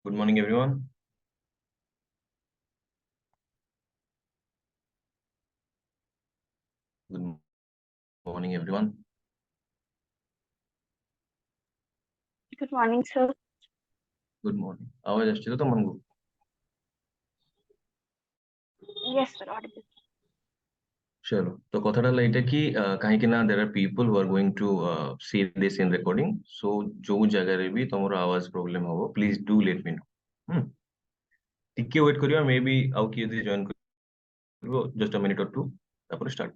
Good morning, everyone. Good morning, everyone. Good morning, sir. Good morning. आवाज आछी तो मनगु? Yes, sir. Audible. चलो तो कथाटा लाइटा कि कहीं कि ना there are people who are going to see this in recording. So जो जगह रे भी तमरो आवाज प्रॉब्लम हो, please do let me know. टिके वेट करियो, मे बी आउ किए दे जॉइन करियो, just a minute or two, तापर स्टार्ट.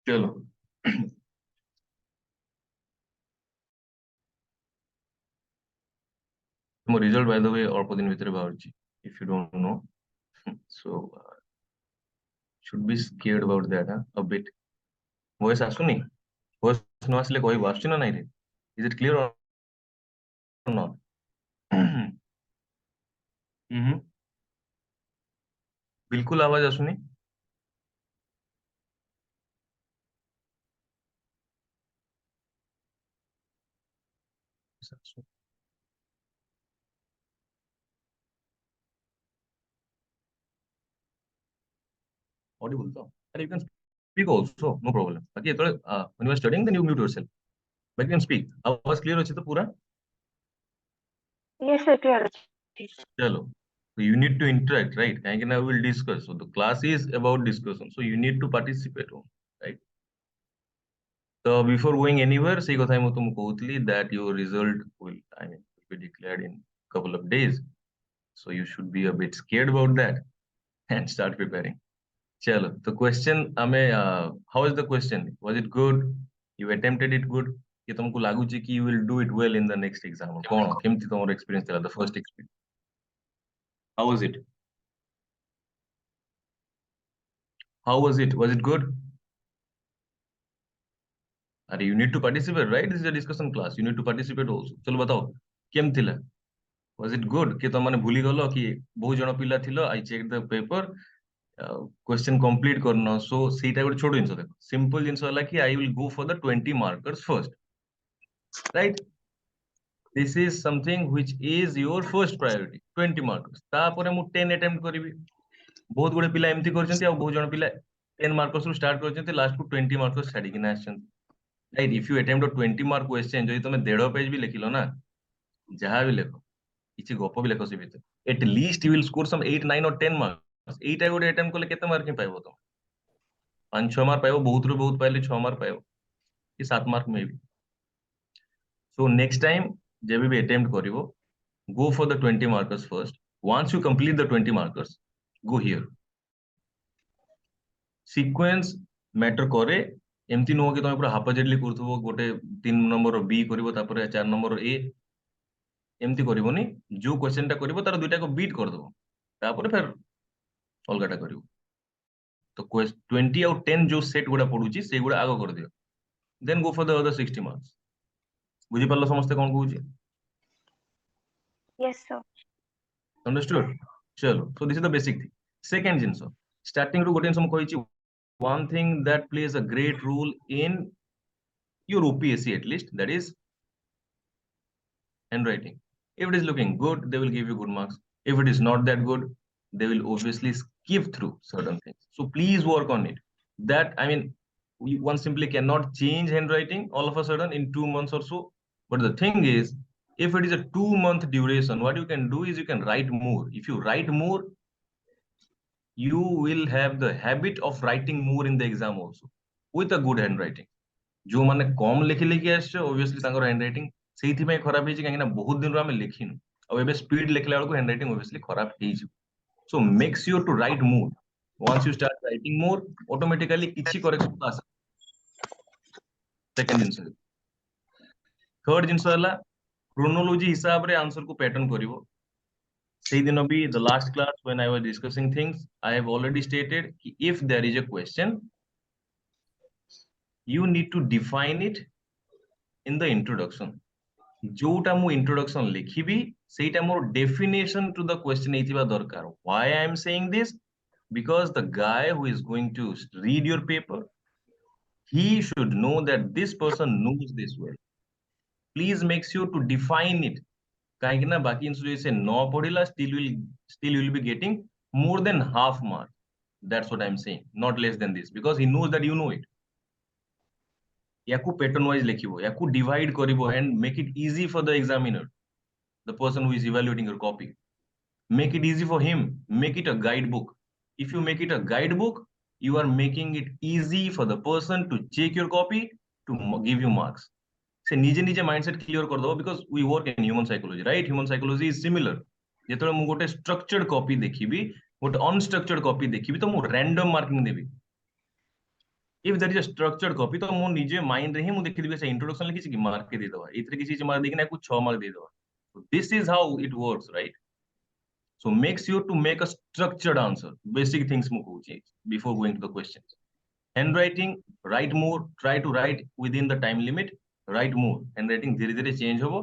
चलो तुम रिजल्ट बाय द वे अल्प दिन भितर बाहरची. If you don't know, so should be scared about that, a bit. Voice आसुनी, वॉइस न आसले कहबो आसुची ना नाही रे. Is it clear or not? बिल्कुल आवाज आसुनी. Audible though. And you can speak also, no problem. Okay, when you are studying, then you mute yourself. But you can speak. आवाज clear होची तो पूरा. Yes, sir. Clear. चलो. So you need to interact, right? And I will discuss. So the class is about discussion. So you need to participate, right? So before going anywhere, say কথা আমি তুমি কହୁଥିଲି that your result will, will be declared in couple of days. So you should be a bit scared about that and start preparing. चलो तो question हमें how is the question, was it good, you attempted it good, कि तुमको लागु छी कि you will do it well in the next exam? कोन केमति तमरो एक्सपीरियंस थला, the first experience how was it good? अरे you need to participate, right? This is a discussion class, you need to participate also. चलो बताओ केम थिला, was it good कि तुम माने भूली गलो कि बहुत जण पिला थिलो, I check the paper, question complete करनो. सो सेटा गोटे छोट जिंस देखो, सिंपल जिंस होला कि I will go for the 20 markers first, right? This is something which is your first priority, 20 marks. तापरे मु 10 attempt करिवि. बहुत गुडे पिला एमती करछन्ती, आ बहुत जण पिला 10 मार्कर्स रु स्टार्ट करछन्ती, लास्ट को 20 मार्कर्स छाडी किना आछन्ती. Right? If you attempt a 20 mark question, जदि तमे 1.5 पेज भी लिखिलो ना, जहा भी लेखो, किछि गप भी लेखो से भीतर, at least you will score some 8 9 और 10 मार्क्स. एटा गुडे अटेम्प्ट करले केते मार्क पाइबो? तो 5 6 मार्क पाइबो, बहुत रु बहुत पाइले 6 मार्क पाइबो कि 7 मार्क मे भी. So next time, जब भी attempt करिवो, go for the 20 markers first. Once you complete the 20 markers, go here. Sequence matter करे, एमती नो कि तुम पूरा हाफाजेडली करथबो, गोटे 3 नंबर बी करिवो, तापर 4 नंबर ए, एमती करिवोनी. जो क्वेश्चन टा करिवो तार दुईटा को बीट कर दबो, तापर फिर अलगाटा करिवो. तो 20 और 10 जो सेट गुडा पडुची से गुडा आगो कर दियो, then go for the other 60 marks. बुझी पारलो समस्ते कोन कहूची? Yes, sir. Understood? चलो, so this is the basic thing. Second jeans, starting ru गोटे जिंस हम कहिची one thing that plays a great role in your OPSC at least, that is handwriting. If it is looking good, they will give you good marks. If it is not that good, they will obviously skip through certain things. So please work on it. That, I mean, one simply cannot change handwriting all of a sudden in 2 months or so. But the thing is, if it is a 2 month duration, what you can do is you can write more. If you write more, you will have the habit of writing more in the exam also with a good handwriting. जो माने कम लिखि लिखि आछे obviously तांकर handwriting सेइथि पय खराब हेछि काहे ना बहुत दिन रो हम लिखिनु अब एबे स्पीड लिखला बेलको handwriting obviously खराब हेछि so make sure to write more once you start writing more automatically किछि correction तो आसे second जिंस third जिंस हला chronology हिसाब रे आंसर को पैटर्न करिवो सेहि दिन भी the last class when I was discussing things I have already stated कि if there is a question you need to define it in the introduction जोटा मु इंट्रोडक्शन लिखिबी सेटा मोर डेफिनेशन टू द क्वेश्चन एथिबा दरकार why I am saying this because the guy who is going to read your paper he should know that this person knows this well please make sure to define it काहे ना बाकी institute से न पढ़िला still will be getting more than half mark that's what I'm saying not less than this because he knows that you know it याकू pattern wise लिखिबो याकू divide करिवो and make it easy for the examiner the person who is evaluating your copy make it easy for him make it a guidebook if you make it a guidebook you are making it easy for the person to check your copy to give you marks से निजे निजे mindset clear कर दो because we work in human psychology right human psychology is similar जेतले मु गोटे structured copy देखिबी गोटे unstructured copy देखिबी तो मु random marking Devi if there is a structured copy तो मु निजे माइंड रे ही मु देखि देबे से इंट्रोडक्शन लिखि कि मार्क के दे दवा इतरे किछि मार्क देखिना कुछ 6 मार्क दे दवा so this is how it works right so make sure to make a structured answer basic things mu कहूची before going to the questions handwriting write more try to write within the time limit write more handwriting धीरे धीरे change होबो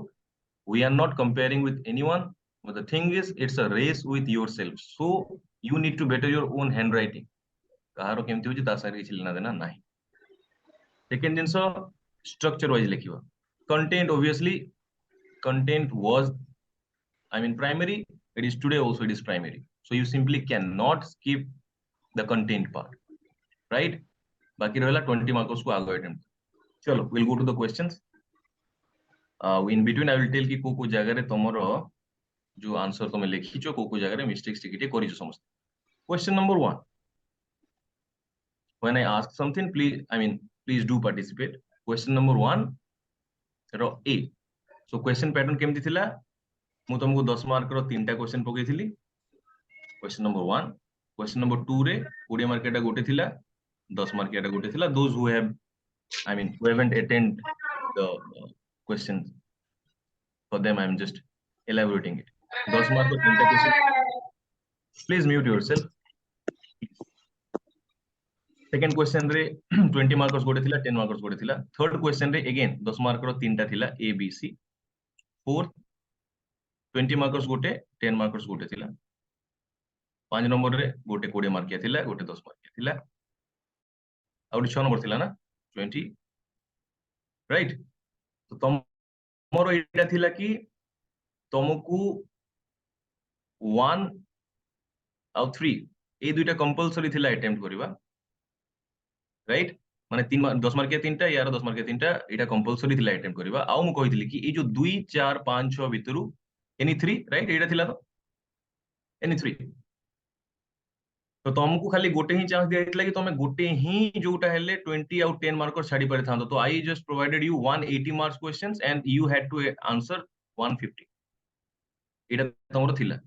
we are not comparing with anyone but the thing is it's a race with yourself so you need to better your own handwriting କାହାର କେମିତି ହଉଛି ତା ସାଙ୍ଗରେ କିଛି ଲେନା ଦେନା ନାହିଁ सेकेंड जिंस स्ट्रक्चर वाइज लिखिबा content obviously content was I mean primary it is today also it is primary so you simply cannot skip the content part right बाकी रहला 20 मार्क्स को आगे अटेम्प्ट चलो we'll go to the questions in between I will tell कि को जगह रे तमरो जो आंसर तुम लिखिचो को जगह रे मिस्टेक्स टिकिटे करिचो समस्त question number 1 when I ask something please do participate question number 1 रो A so question pattern केमती थिला मु तुमको 10 मार्क रो तीनटा क्वेश्चन पकेइथिली क्वेश्चन नंबर 1 क्वेश्चन नंबर 2 रे 20 मार्क एटा गोटे थिला 10 मार्क एटा गोटे थिला those who have who haven't attend the questions for them I am just elaborating it 10 mark रो तीनटा question please mute yourself second question रे 20 मार्क्स गोटे थिला 10 मार्क्स गोटे थिला थर्ड क्वेश्चन रे अगेन 10 मार्क रो तीनटा थिला A B C fourth 20 marks गोटे 10 मार्क्स गोटे थिला 5 नंबर रे गोटे 20 मार्किया थिला गोटे 10 मार्किया थिला आ 6 नंबर थिला ना 20 राइट तो तमरो एटा थिला कि तुमको 1 और 3 ए दुइटा कंपलसरी थिला अटेम्प्ट करबा राइट माने 10 मार्किया तीनटा यार 10 मार्किया तीनटा एटा कंपलसरी थिला अटेम्प्ट करबा आ मु कहितली कि ए जो 2 4 5 6 भितरु एनी 3 राइट एटा थिला तो एनी 3 तो तुमको खाली गोटे ही चांस दिया कि तुम गोटे ही जोटा हेले 20 आउट 10 मार्क छाड़ी पारि थांतो तो I just provided you 180 marks questions and you had to answer 150 एटा तमरो थिला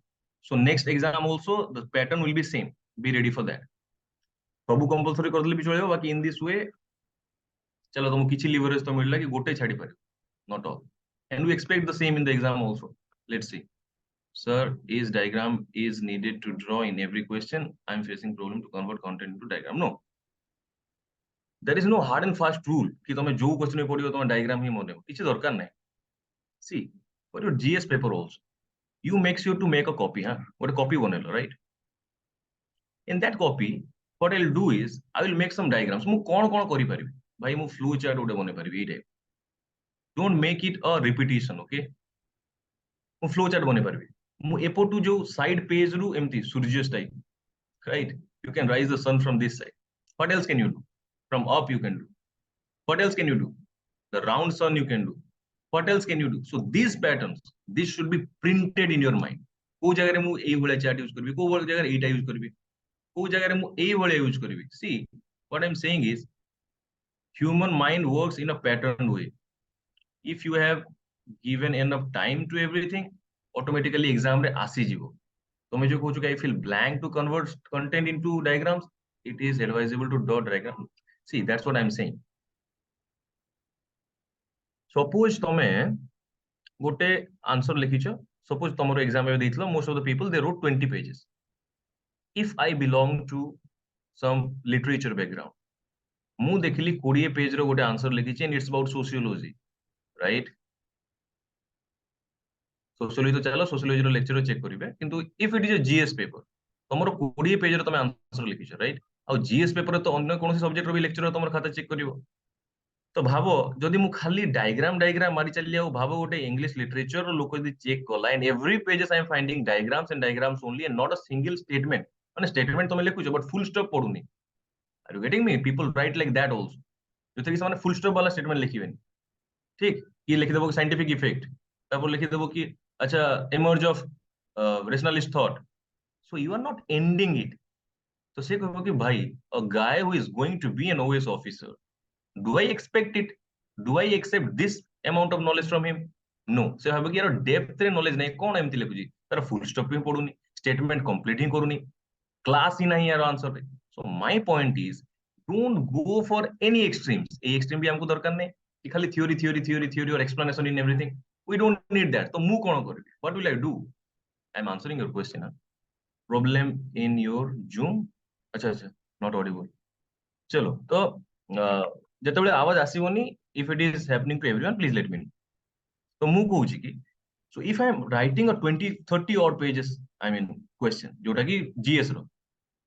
so next exam also the pattern will be same be ready for that सब कंपलसरी कर देले भी चलेबो बाकी इन दिस वे चलो तुमको किछि लिवरेज तो मिलला कि गोटे छाड़ी पारि not all and we expect the same in the exam also let's see Sir, is diagram is needed to draw in every question? I'm facing problem to convert content into diagram. No. There is no hard and fast rule कि तुम्हें जो question में पढ़ियो तुम्हें diagram ही मने किछि दरकार नहीं. See, for your GS paper also, you make sure to make a copy, huh? What a copy बनेलो, right? In that copy, what I'll do is I will make some diagrams ମୁଁ କଣ କରି ପାରିବି ଭାଇ ମୁଁ flow chart ଗୋଟେ ବନେଇ ପାରିବି ଏଇ type don't make it a repetition okay ମୁଁ flow chart ବନେଇ ପାରିବି ମୁଁ ଏପଟୁ ଯୋଉ side page ରୁ ଏମିତି ସୂର୍ଯ୍ୟ type right you can rise the sun from this side what else can you do from up you can do what else can you do the round sun you can do what else can you do so these patterns this should be printed in your mind କୋଉ ଜାଗାରେ ମୁଁ ଏଇ ଭଳିଆ chart use କରିବି କୋଉ ଜାଗାରେ ଏଇଟା use କରିବି କୋଉ ଜାଗାରେ ମୁଁ ଏଇ ଭଳିଆ ୟୁଜ କରିବି see what I'm saying is human mind works in a patterned way if you have given enough time to everything automatically exam ରେ ଆସିଯିବ ତମେ ଯୋଉ କହୁଛ I feel blank to convert content into diagrams it is advisable to dot diagram see that's what I'm saying suppose ତମେ ଗୋଟେ answer ଲେଖିଛ suppose ତମର exam ଏବେ ଦେଇଥିଲ most of the people they wrote 20 pages if I belong to some literature background ମୁଁ ଦେଖିଲି 20 page ର ଗୋଟେ answer ଲେଖିଛି and it's about sociology right sociology ତ ଚାଲ sociology ର lecture check କରିବେ କିନ୍ତୁ if it is a GS paper ତମର 20 page ର ତମେ answer ଲେଖିଛ right ଆଉ GS paper ରେ ତ ଅନ୍ୟ କୌଣସି subject ର ବି lecturer ତମର ଖାତା check କରିବ ତ ଭାବ ଯଦି ମୁଁ ଖାଲି ଡାଇଗ୍ରାମ ମାରି ଚାଲିଲି ଆଉ ଭାବ ଗୋଟେ ଇଂଲିଶ ଲିଟରେଚର ଲୋକ ଯଦି ଚେକ୍ କଲା and every pages I am finding diagrams and diagrams only and not a single statement ମାନେ statement ତମେ ଲେଖୁଛ but full stop ପଡୁନି are you getting me people write like that also ଯୋଉଥିରେ କି ସେମାନେ full stop ବାଲା statement ଲେଖିବେନି ଠିକ କିଏ ଲେଖିଦେବ କି scientific effect ତାପରେ ଲେଖିଦେବ କି ଆଚ୍ଛା emerge of rationalist thought so you are not ending it ତ ସେ କହିବ କି ଭାଇ a guy who is going to be an OAS officer do I expect it do I accept this amount of knowledge from him no ସେ ଭାବେ କି ୟାର depth ରେ knowledge ନାହିଁ କଣ ଏମିତି ଲେଖୁଛି ତାର full stop ହିଁ ପଡୁନି statement complete ହିଁ କରୁନି class ହିଁ ନାହିଁ ୟାର answer ରେ so my point is don't go for any extremes ଏଇ extreme ବି ଆମକୁ ଦରକାର ନାହିଁ କି ଖାଲି theory or explanation in everything we don't need that ତ ମୁଁ କଣ କରିବି what will I do I am answering your question problem in your Zoom अच्छा not audible चलो तो ଯେତେବେଳେ ଆୱାଜ ଆସିବନି if it is happening to everyone please let me know ତ ମୁଁ କହୁଛି କି so if I am writing a 20-30 odd pages I mean question ଯୋଉଟା କି GS ର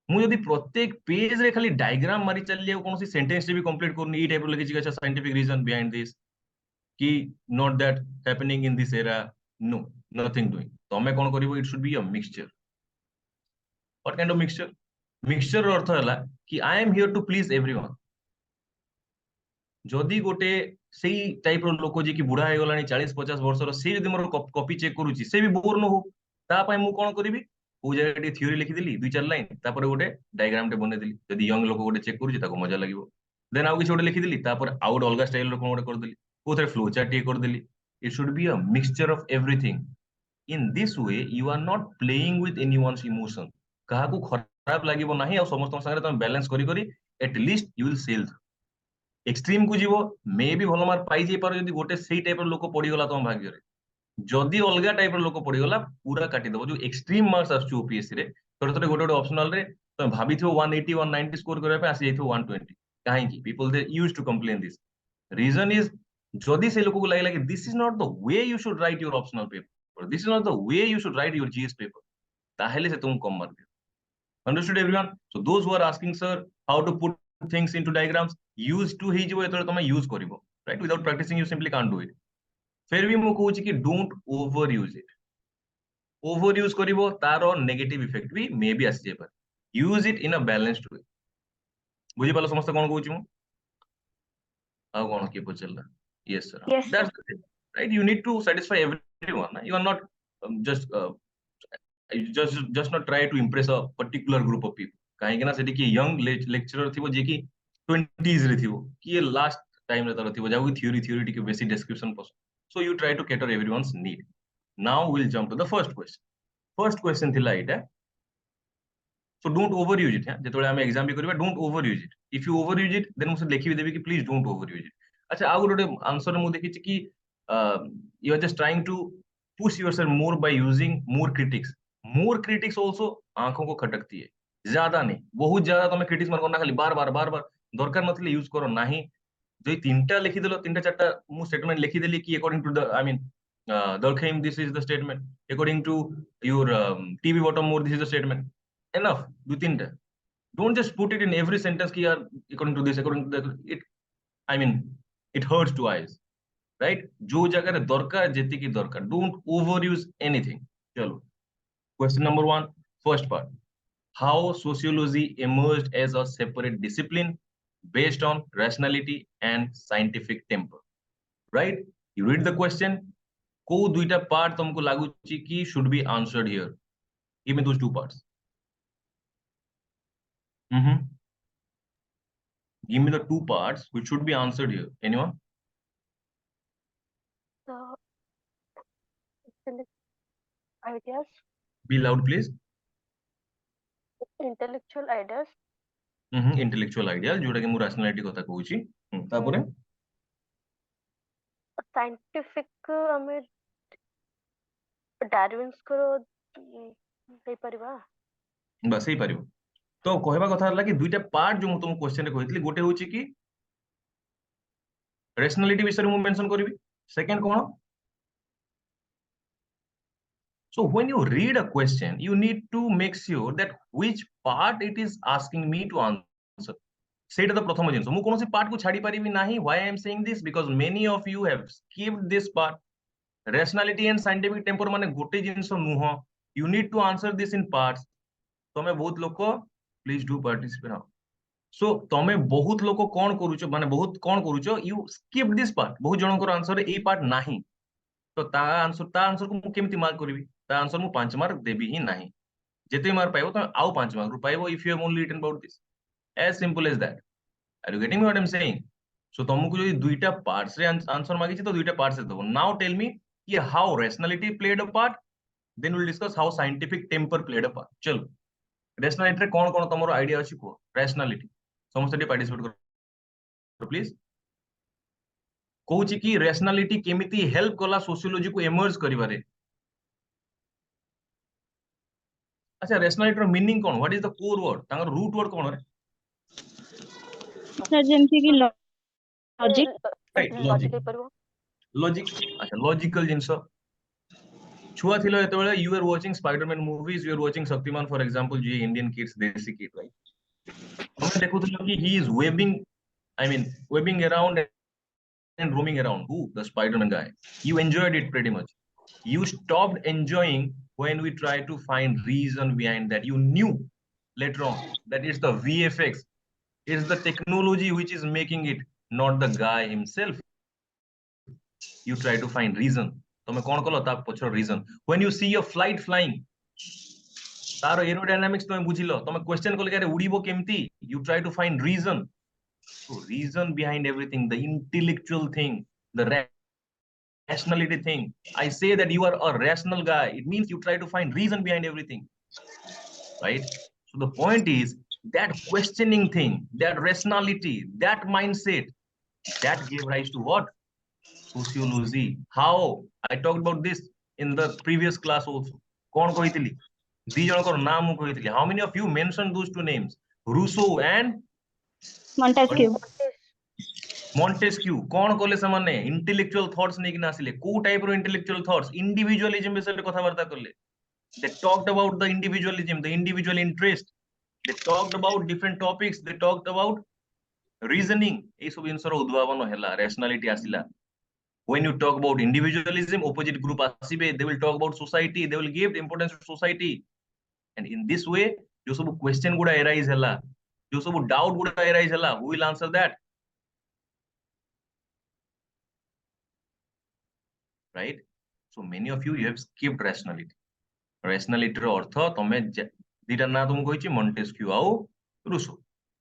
ମୁଁ ଯଦି ପ୍ରତ୍ୟେକ ପେଜ ରେ ଖାଲି ଡାଇଗ୍ରାମ ମାରି ଚାଲିଲି ଆଉ କୌଣସି ସେଣ୍ଟେନ୍ସ ବି କମ୍ପ୍ଲିଟ କରୁନି ଏଇ ଟାଇପର ଲେଖିଛି ଆଚ୍ଛା ସାଇଣ୍ଟିଫିକ ରିଜନ ବିହାଇଣ୍ଡ ଦିସ୍ କି not that happening in this era no nothing doing ତମେ କଣ କରିବ it should be a mixture what kind of mixture ର ଅର୍ଥ ହେଲା କି I am here to please everyone ଯଦି ଗୋଟେ ସେଇ ଟାଇପ ର ଲୋକ ଯିଏ କି ବୁଢା ହେଇଗଲାଣି 40-50 ବର୍ଷର ସେ ଯଦି ମୋର କପି ଚେକ୍ କରୁଛି ସେ ବି ବୋର ନ ହଉ ତା ପାଇଁ ମୁଁ କଣ କରିବି କୋଉ ଜାଗାରେ ଟିକେ ଥିଓରି ଲେଖିଦେଲି 2-4 ଲାଇନ ତାପରେ ଗୋଟେ ଡାଇଗ୍ରାମ ଟେ ବନେଇଦେଲି ଯଦି ୟଙ୍ଗ ଲୋକ ଗୋଟେ ଚେକ୍ କରୁଛି ତାକୁ ମଜା ଲାଗିବ ଦେନ୍ ଆଉ କିଛି ଗୋଟେ ଲେଖିଦେଲି ତାପରେ ଆଉ ଗୋଟେ ଅଲଗା ଷ୍ଟାଇଲ ର କଣ ଗୋଟେ କରିଦେଲି କୋଉଥିରେ ଫ୍ଲୋ ଚାର୍ଟ ଟିକେ କରିଦେଲି ଇଟ୍ ସୁଡ୍ ବି ଅ mixture of everything in this way you are not playing with anyone's emotion କାହାକୁ ଖରାପ ଲାଗିବ ନାହିଁ ଆଉ ସମସ୍ତଙ୍କ ସାଙ୍ଗରେ ତମେ ବାଲାନ୍ସ କରି at least you will sell extreme को जीवो मे भी भल मार्क पाई जाई पारो जदी गोटे सेही टाइप रो लोक पड़ी गला तम भाग्य रे जदी अलगा टाइप रो लोक पड़ी गला पूरा काटी दबो जो एक्सट्रीम मार्क्स आसु ओपीएससी रे तोरे गोटे ऑप्शनल रे तमे भाबी थियो 180 190 स्कोर करबा पे आसी जाई थियो 120 काहे की people they used to complain this reason is जदी से लोक को लागला कि this is not the way you should write your optional paper this is not the way you should write your GS paper ताहेले से तुम कम mark understood everyone so those who are asking sir how to put things into diagrams use to ही जो एतरे तमे use करिवो right without practicing you simply can't do it फिर भी मु कहूची कि don't over use it over use करिवो तारो negative effect भी may B आसी जेपर use it in a balanced way बुझी पालो समस्त कोन कहूची मु आ कोन के पचलला yes sir Yes, sir. that's it right you need to satisfy everyone you are not just just not try to impress a particular group of people काहे ना सेठी कि young lecturer थिबो जे कि 20s रे थिबो कि लास्ट टाइम रे तर थिबो जाउ थ्योरी टिके बेसी डिस्क्रिप्शन पस so you try to cater everyone's need now will jump to the first question थिला इटा so don't overuse it जेतोले हम एग्जाम भी करबा don't overuse it if you overuse it then मुसे लिखि भी देबे कि please don't overuse it अच्छा आ गोटे आंसर मु देखि कि you are just trying to push yourself more by using more critics also आंखों को खटकती है ज्यादा नहीं बहुत ज्यादा तुम क्रिटिक्स मन करना खाली बार बार दरकार नथिले यूज करो नाही जो तीनटा लिखि देलो तीनटा चारटा मु स्टेटमेंट लिखि देली कि according to the I mean Durkheim this is the statement according to your TV bottom more this is the statement enough दु तीनटा Don't just put it in every sentence ki yaar according to this, according to that. I mean, it hurts to eyes, right? जो जगह रे दरकार जेति की दरकार. Don't overuse anything. चलो. Question number 1, first part. How sociology emerged as a separate discipline based on rationality and scientific temper. Right? You read the question. को दुईटा part तुमको लागुची कि should be answered here. Give me those two parts. Give me the two parts which should be answered here. Anyone? The ideas, Be loud, please. intellectual ideas, Intellectual ideas, जोटा कि मु rationality कथा कहूची. तापरे scientific हमें Darwin's को नहीं परिवा. बस ही परियो. तो कहबा कथा हला कि दुईटा पार्ट जो मु तुम क्वेश्चन रे कहितली गोटे होची कि rationality विषय मु मेंशन करबी. Second cone? So when you read a question, you need to make sure that which part it is asking me to answer. Say the prathama jinso. Mu konosi part ko chhadi paribi nahi. Why I am saying this? Because many of you have skipped this part. Rationality and scientific temper mane gote jinso nuho. You need to answer this in parts. Tome bahut loko please do participate now. So tome bahut loko kon karucho mane bahut kon karucho, you skip this part. Bahut janankor answer ei part nahi. तो ता answer को मु केमिति mark करबी. ता answer मु 5 mark देबी ही नाही. जेते मार्क पाइबो तो आउ 5 मार्क रु पाइबो if you have only written about this. As simple as that. Are you getting me what I'm saying? So तुमको जो दुईटा पार्ट्स रे आंसर मागिछि तो दुईटा पार्ट्स देबो. Now tell me कि how rationality played a part, then we'll discuss how scientific temper played a part. चलो rationality रे कोन कोन तमरो आईडिया अछि को. Rationality समस्त पार्टिसिपेट करो प्लीज. कहूची कि rationality केमिति हेल्प कला सोशियोलॉजी को एमर्ज करिबारे. अच्छा rationality रो मीनिंग कोन? What is the core word? तांगर रूट वर्ड कोन रे? सर जेमती कि लॉजिक. Right logic. लॉजिक. अच्छा लॉजिकल जिंसो. छुआ थिलो एते बेले you are watching Spiderman movies, you are watching Shaktimaan for example, जे Indian kids desi kid, right? तुम देखो तो कि he is webbing, I mean webbing around and roaming around. Who? The Spider-Man guy. You enjoyed it pretty much. You stopped enjoying when we tried to find reason behind that. You knew later on that it's the VFX, it's the technology which is making it, not the guy himself. You try to find reason. तमे कोन कलो ता पछर reason. When you see a flight flying, taro aerodynamics तमे बुझिलो, तमे question कल के उड़ीबो केमती, you try to find reason. So reason behind everything, the intellectual thing, the rationality thing. I say that you are a rational guy. It means you try to find reason behind everything, right? So the point is that questioning thing, that rationality, that mindset, that gave rise to what? Sociology. How? I talked about this in the previous class also. Kon kahitili? Di janakar naam kahitili. How many of you mentioned those two names? Rousseau and Montesquieu. Montesquieu. कौन कोले समाने intellectual thoughts Nekin आसिले. को type रो intellectual thoughts individualism विषय कथाबार्ता करले. They talked about the individualism, the individual interest. They talked about different topics. They talked about reasoning. ए सब जिंसर उद्भावन हैला, rationality आसिला. When you talk about individualism, opposite group आसीबे, they will talk about society, they will give importance to society. And in this way जो सब question गुडा arise हैला, जो सब doubt गुडा arise हैला, who will answer that? Right? So many of you have skipped rationality. Rationality रो अर्थ तमे दीटा ना तुम कहिछि Montesquieu आउ Rousseau.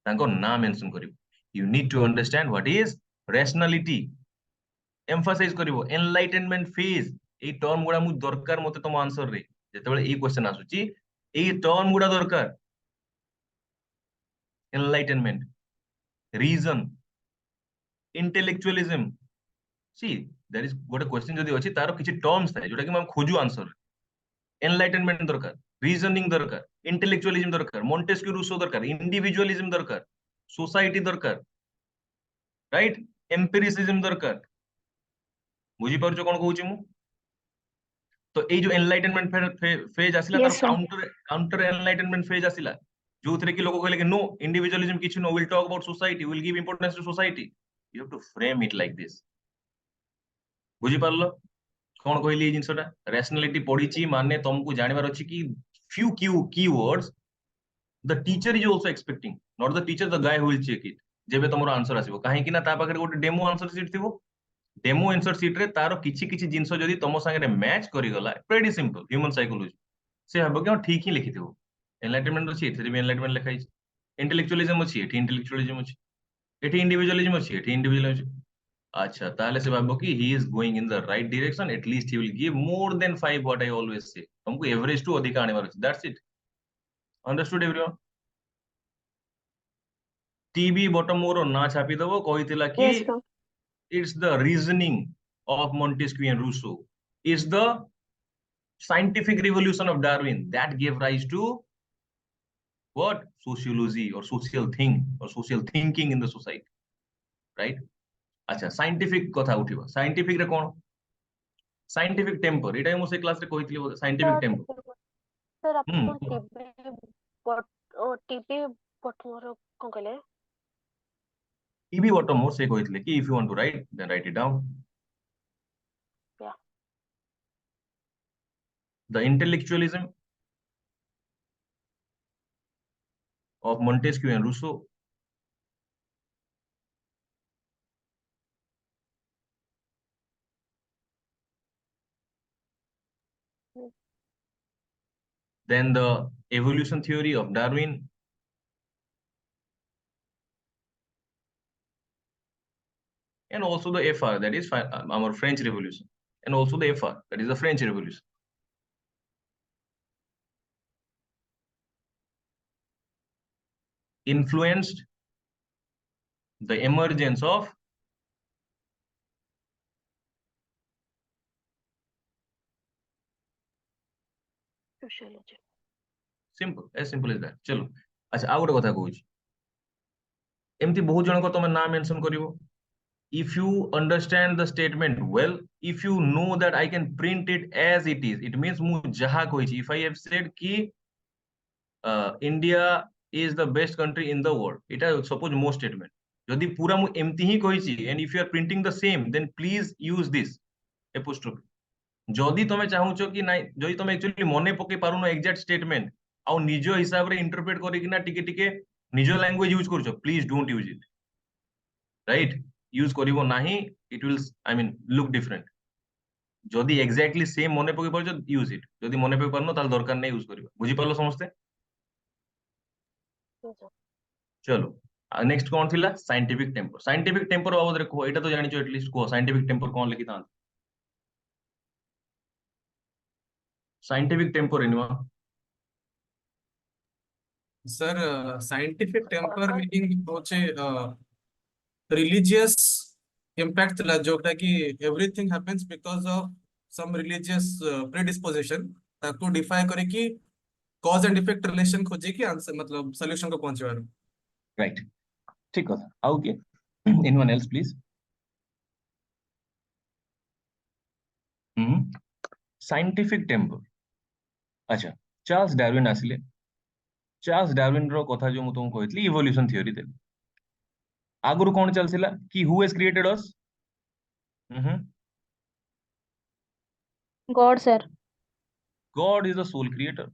तांको ना मेंशन करिवो. You need to understand what is rationality. Emphasize करिवो enlightenment phase. ए टर्म गुडा मु दरकार मते तम आंसर रे. जेते बेले ए क्वेश्चन आसुची ए टर्म गुडा दरकार. Enlightenment, reason, intellectualism. See, there is गोटे क्वेश्चन जदी अछि तारो किछि टर्म्स थाय जोटा कि हम खोजु आंसर. एनलाइटनमेंट दरकार, रीजनिंग दरकार, इंटेलेक्चुअलिज्म दरकार, मोंटेस्क्यू रूसो दरकार, इंडिविजुअलिज्म दरकार, सोसाइटी दरकार, राइट? एम्पिरिसिज्म दरकार. बुझी पारछो कोन कहूची मु? तो ए जो एनलाइटनमेंट फेज आसिला, तार Yes, sir. Counter enlightenment phase आसिला, जो थे कि लोग कहले कि नो इंडिविजुअलिज्म किछ no, will talk about society, will give importance to society. You have to frame it like this. बुझी पारलो कौन कहली जिनसटा? रैशनैलिटी पढ़ी माने तुमको जानवर अच्छी कि few keywords the teacher is also expecting, not the teacher, the guy who will check it। जेबे तमरो आंसर आसीबो काहे कि ना ता पाखरे गोटे डेमो आंसर शीट थिबो। डेमो आंसर शीट रे तारो किछि किछि जिंस जदी तमो संगे मैच करि गला, प्रेटी सिंपल ह्यूमन साइकोलॉजी से हबो कि ठीक ही लिखिथिबो। एनलाइटमेंट अछि एथि भी एनलाइटमेंट लिखाइ छै, इंटेलेक्चुअलिज्म अछि एथि इंटेलेक्चुअलिज्म अछि, एथि इंडिविजुअलिज्म अछि एथि इंडिविजुअलिज्म अछि। अच्छा ताहले से भाबो कि he is going in the right direction, at least he will give more than 5 what I always say. तुमको एवरेज टू अधिक आने वाला, दैट्स इट। Understood everyone? टीबी बॉटम मोर ना छापी दबो कहितला कि Yes, sir. it's the reasoning of Montesquieu and Rousseau, is the scientific revolution of Darwin that gave rise to what? Sociology or social thing or social thinking in the society, right? अच्छा scientific कथा उठिबो, scientific रे कोन? Scientific temper, एटा मु से class रे कहितली scientific temper. Sir, ଆପଣ कुह। TB ବଟ ମୋର କଣ କହିଲେ? टीबी बॉटम मोर से कहितले कि if you want to write then write it down। Yeah. The intellectualism of Montesquieu and Rousseau, Mm. then the evolution theory of Darwin, and also the FR, that is our French Revolution, and also the FR, that is the French Revolution। Influenced the emergence of Sociology. simple as that। चलो अच्छा आ गोटे कथा कहूँ, एमती बहुत जन को तुम ना mention करिवो। if you understand the statement well, if you know that I can print it as it is, it means mu jaha koichi, if I have said ki India is the best country in the world, এটা suppose mo statement যদি পুরা মু এমতি হি কইছি, and if you are printing the same then please use this apostrophe। যদি তুমি চাহুছ কি নাই, যদি তুমি एक्चुअली মনে পকে পারুনো এক্সাক্ট স্টেটমেন্ট ଆଉ ନିଜ ହିସାବରେ ଇଣ୍ଟରପ୍ରେଟ କରିକିନା ଟିକେ ଟିକେ ନିଜ ଲାଙ୍ଗୁଏଜ ୟୁଜ କରୁଛ, please don't use it, right? Use करिवो नाही, it will I mean look different. जदि एग्जैक्टली सेम मने पके परछ यूज इट, जदि मने पके परनो ताल दरकार नै यूज करिवो। बुझि पालो समस्ते? Yes, sir. चलो नेक्स्ट कोन थिला? Scientific temper. साइंटिफिक टेम्पर बाबद रे को एटा तो जानिचो एटलीस्ट को साइंटिफिक टेम्पर कोन लिखि तान? Scientific temper anyway sir scientific temper meaning होचे रिलीजियस इम्पैक्ट ला, जोटा कि everything happens because of some religious predisposition, ताको डिफाई करे कि कॉज एंड इफेक्ट रिलेशन खोजे कि आंसर मतलब सॉल्यूशन को पहुंचवार। राइट, ठीक कथा। आउ के anyone else please? Scientific temper. अच्छा चार्ल्स डार्विन आसिले। चार्ल्स डार्विन रो कथा जो मु तुमको कहतली इवोल्यूशन थ्योरी दे। आगुरु कोन चलसिला कि who has created us? God, sir. God is the sole creator.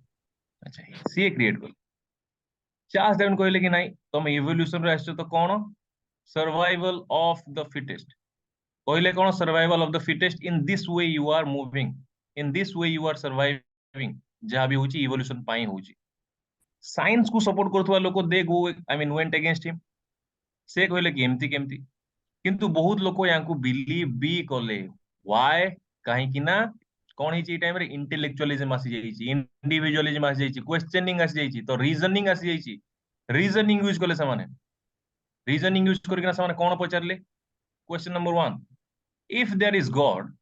अच्छा सी क्रिएट कर। चार्ल्स डार्विन कहले कि नाही तुम इवोल्यूशन रो आछो तो कोन? Survival of the fittest. कहले कोन? Survival of the fittest, in this way you are moving, in this way you are surviving, जहा भी होची इवोल्यूशन पाई होची। साइंस को सपोर्ट करथुवा लोक they go I mean went against him. से कहले कि एमती केमती, किंतु बहुत लोक यांकु बिलीव भी कले। व्हाई? काहे कि ना कोन हिची टाइम रे इंटेलेक्चुअलिज्म आसी जाईची, इंडिविजुअलिज्म आसी जाईची, क्वेश्चनिंग आसी जाईची, तो रीजनिंग आसी जाईची। रीजनिंग यूज कले सामाने, रीजनिंग यूज करके सामाने कोन पचारले? Question number 1, if there is God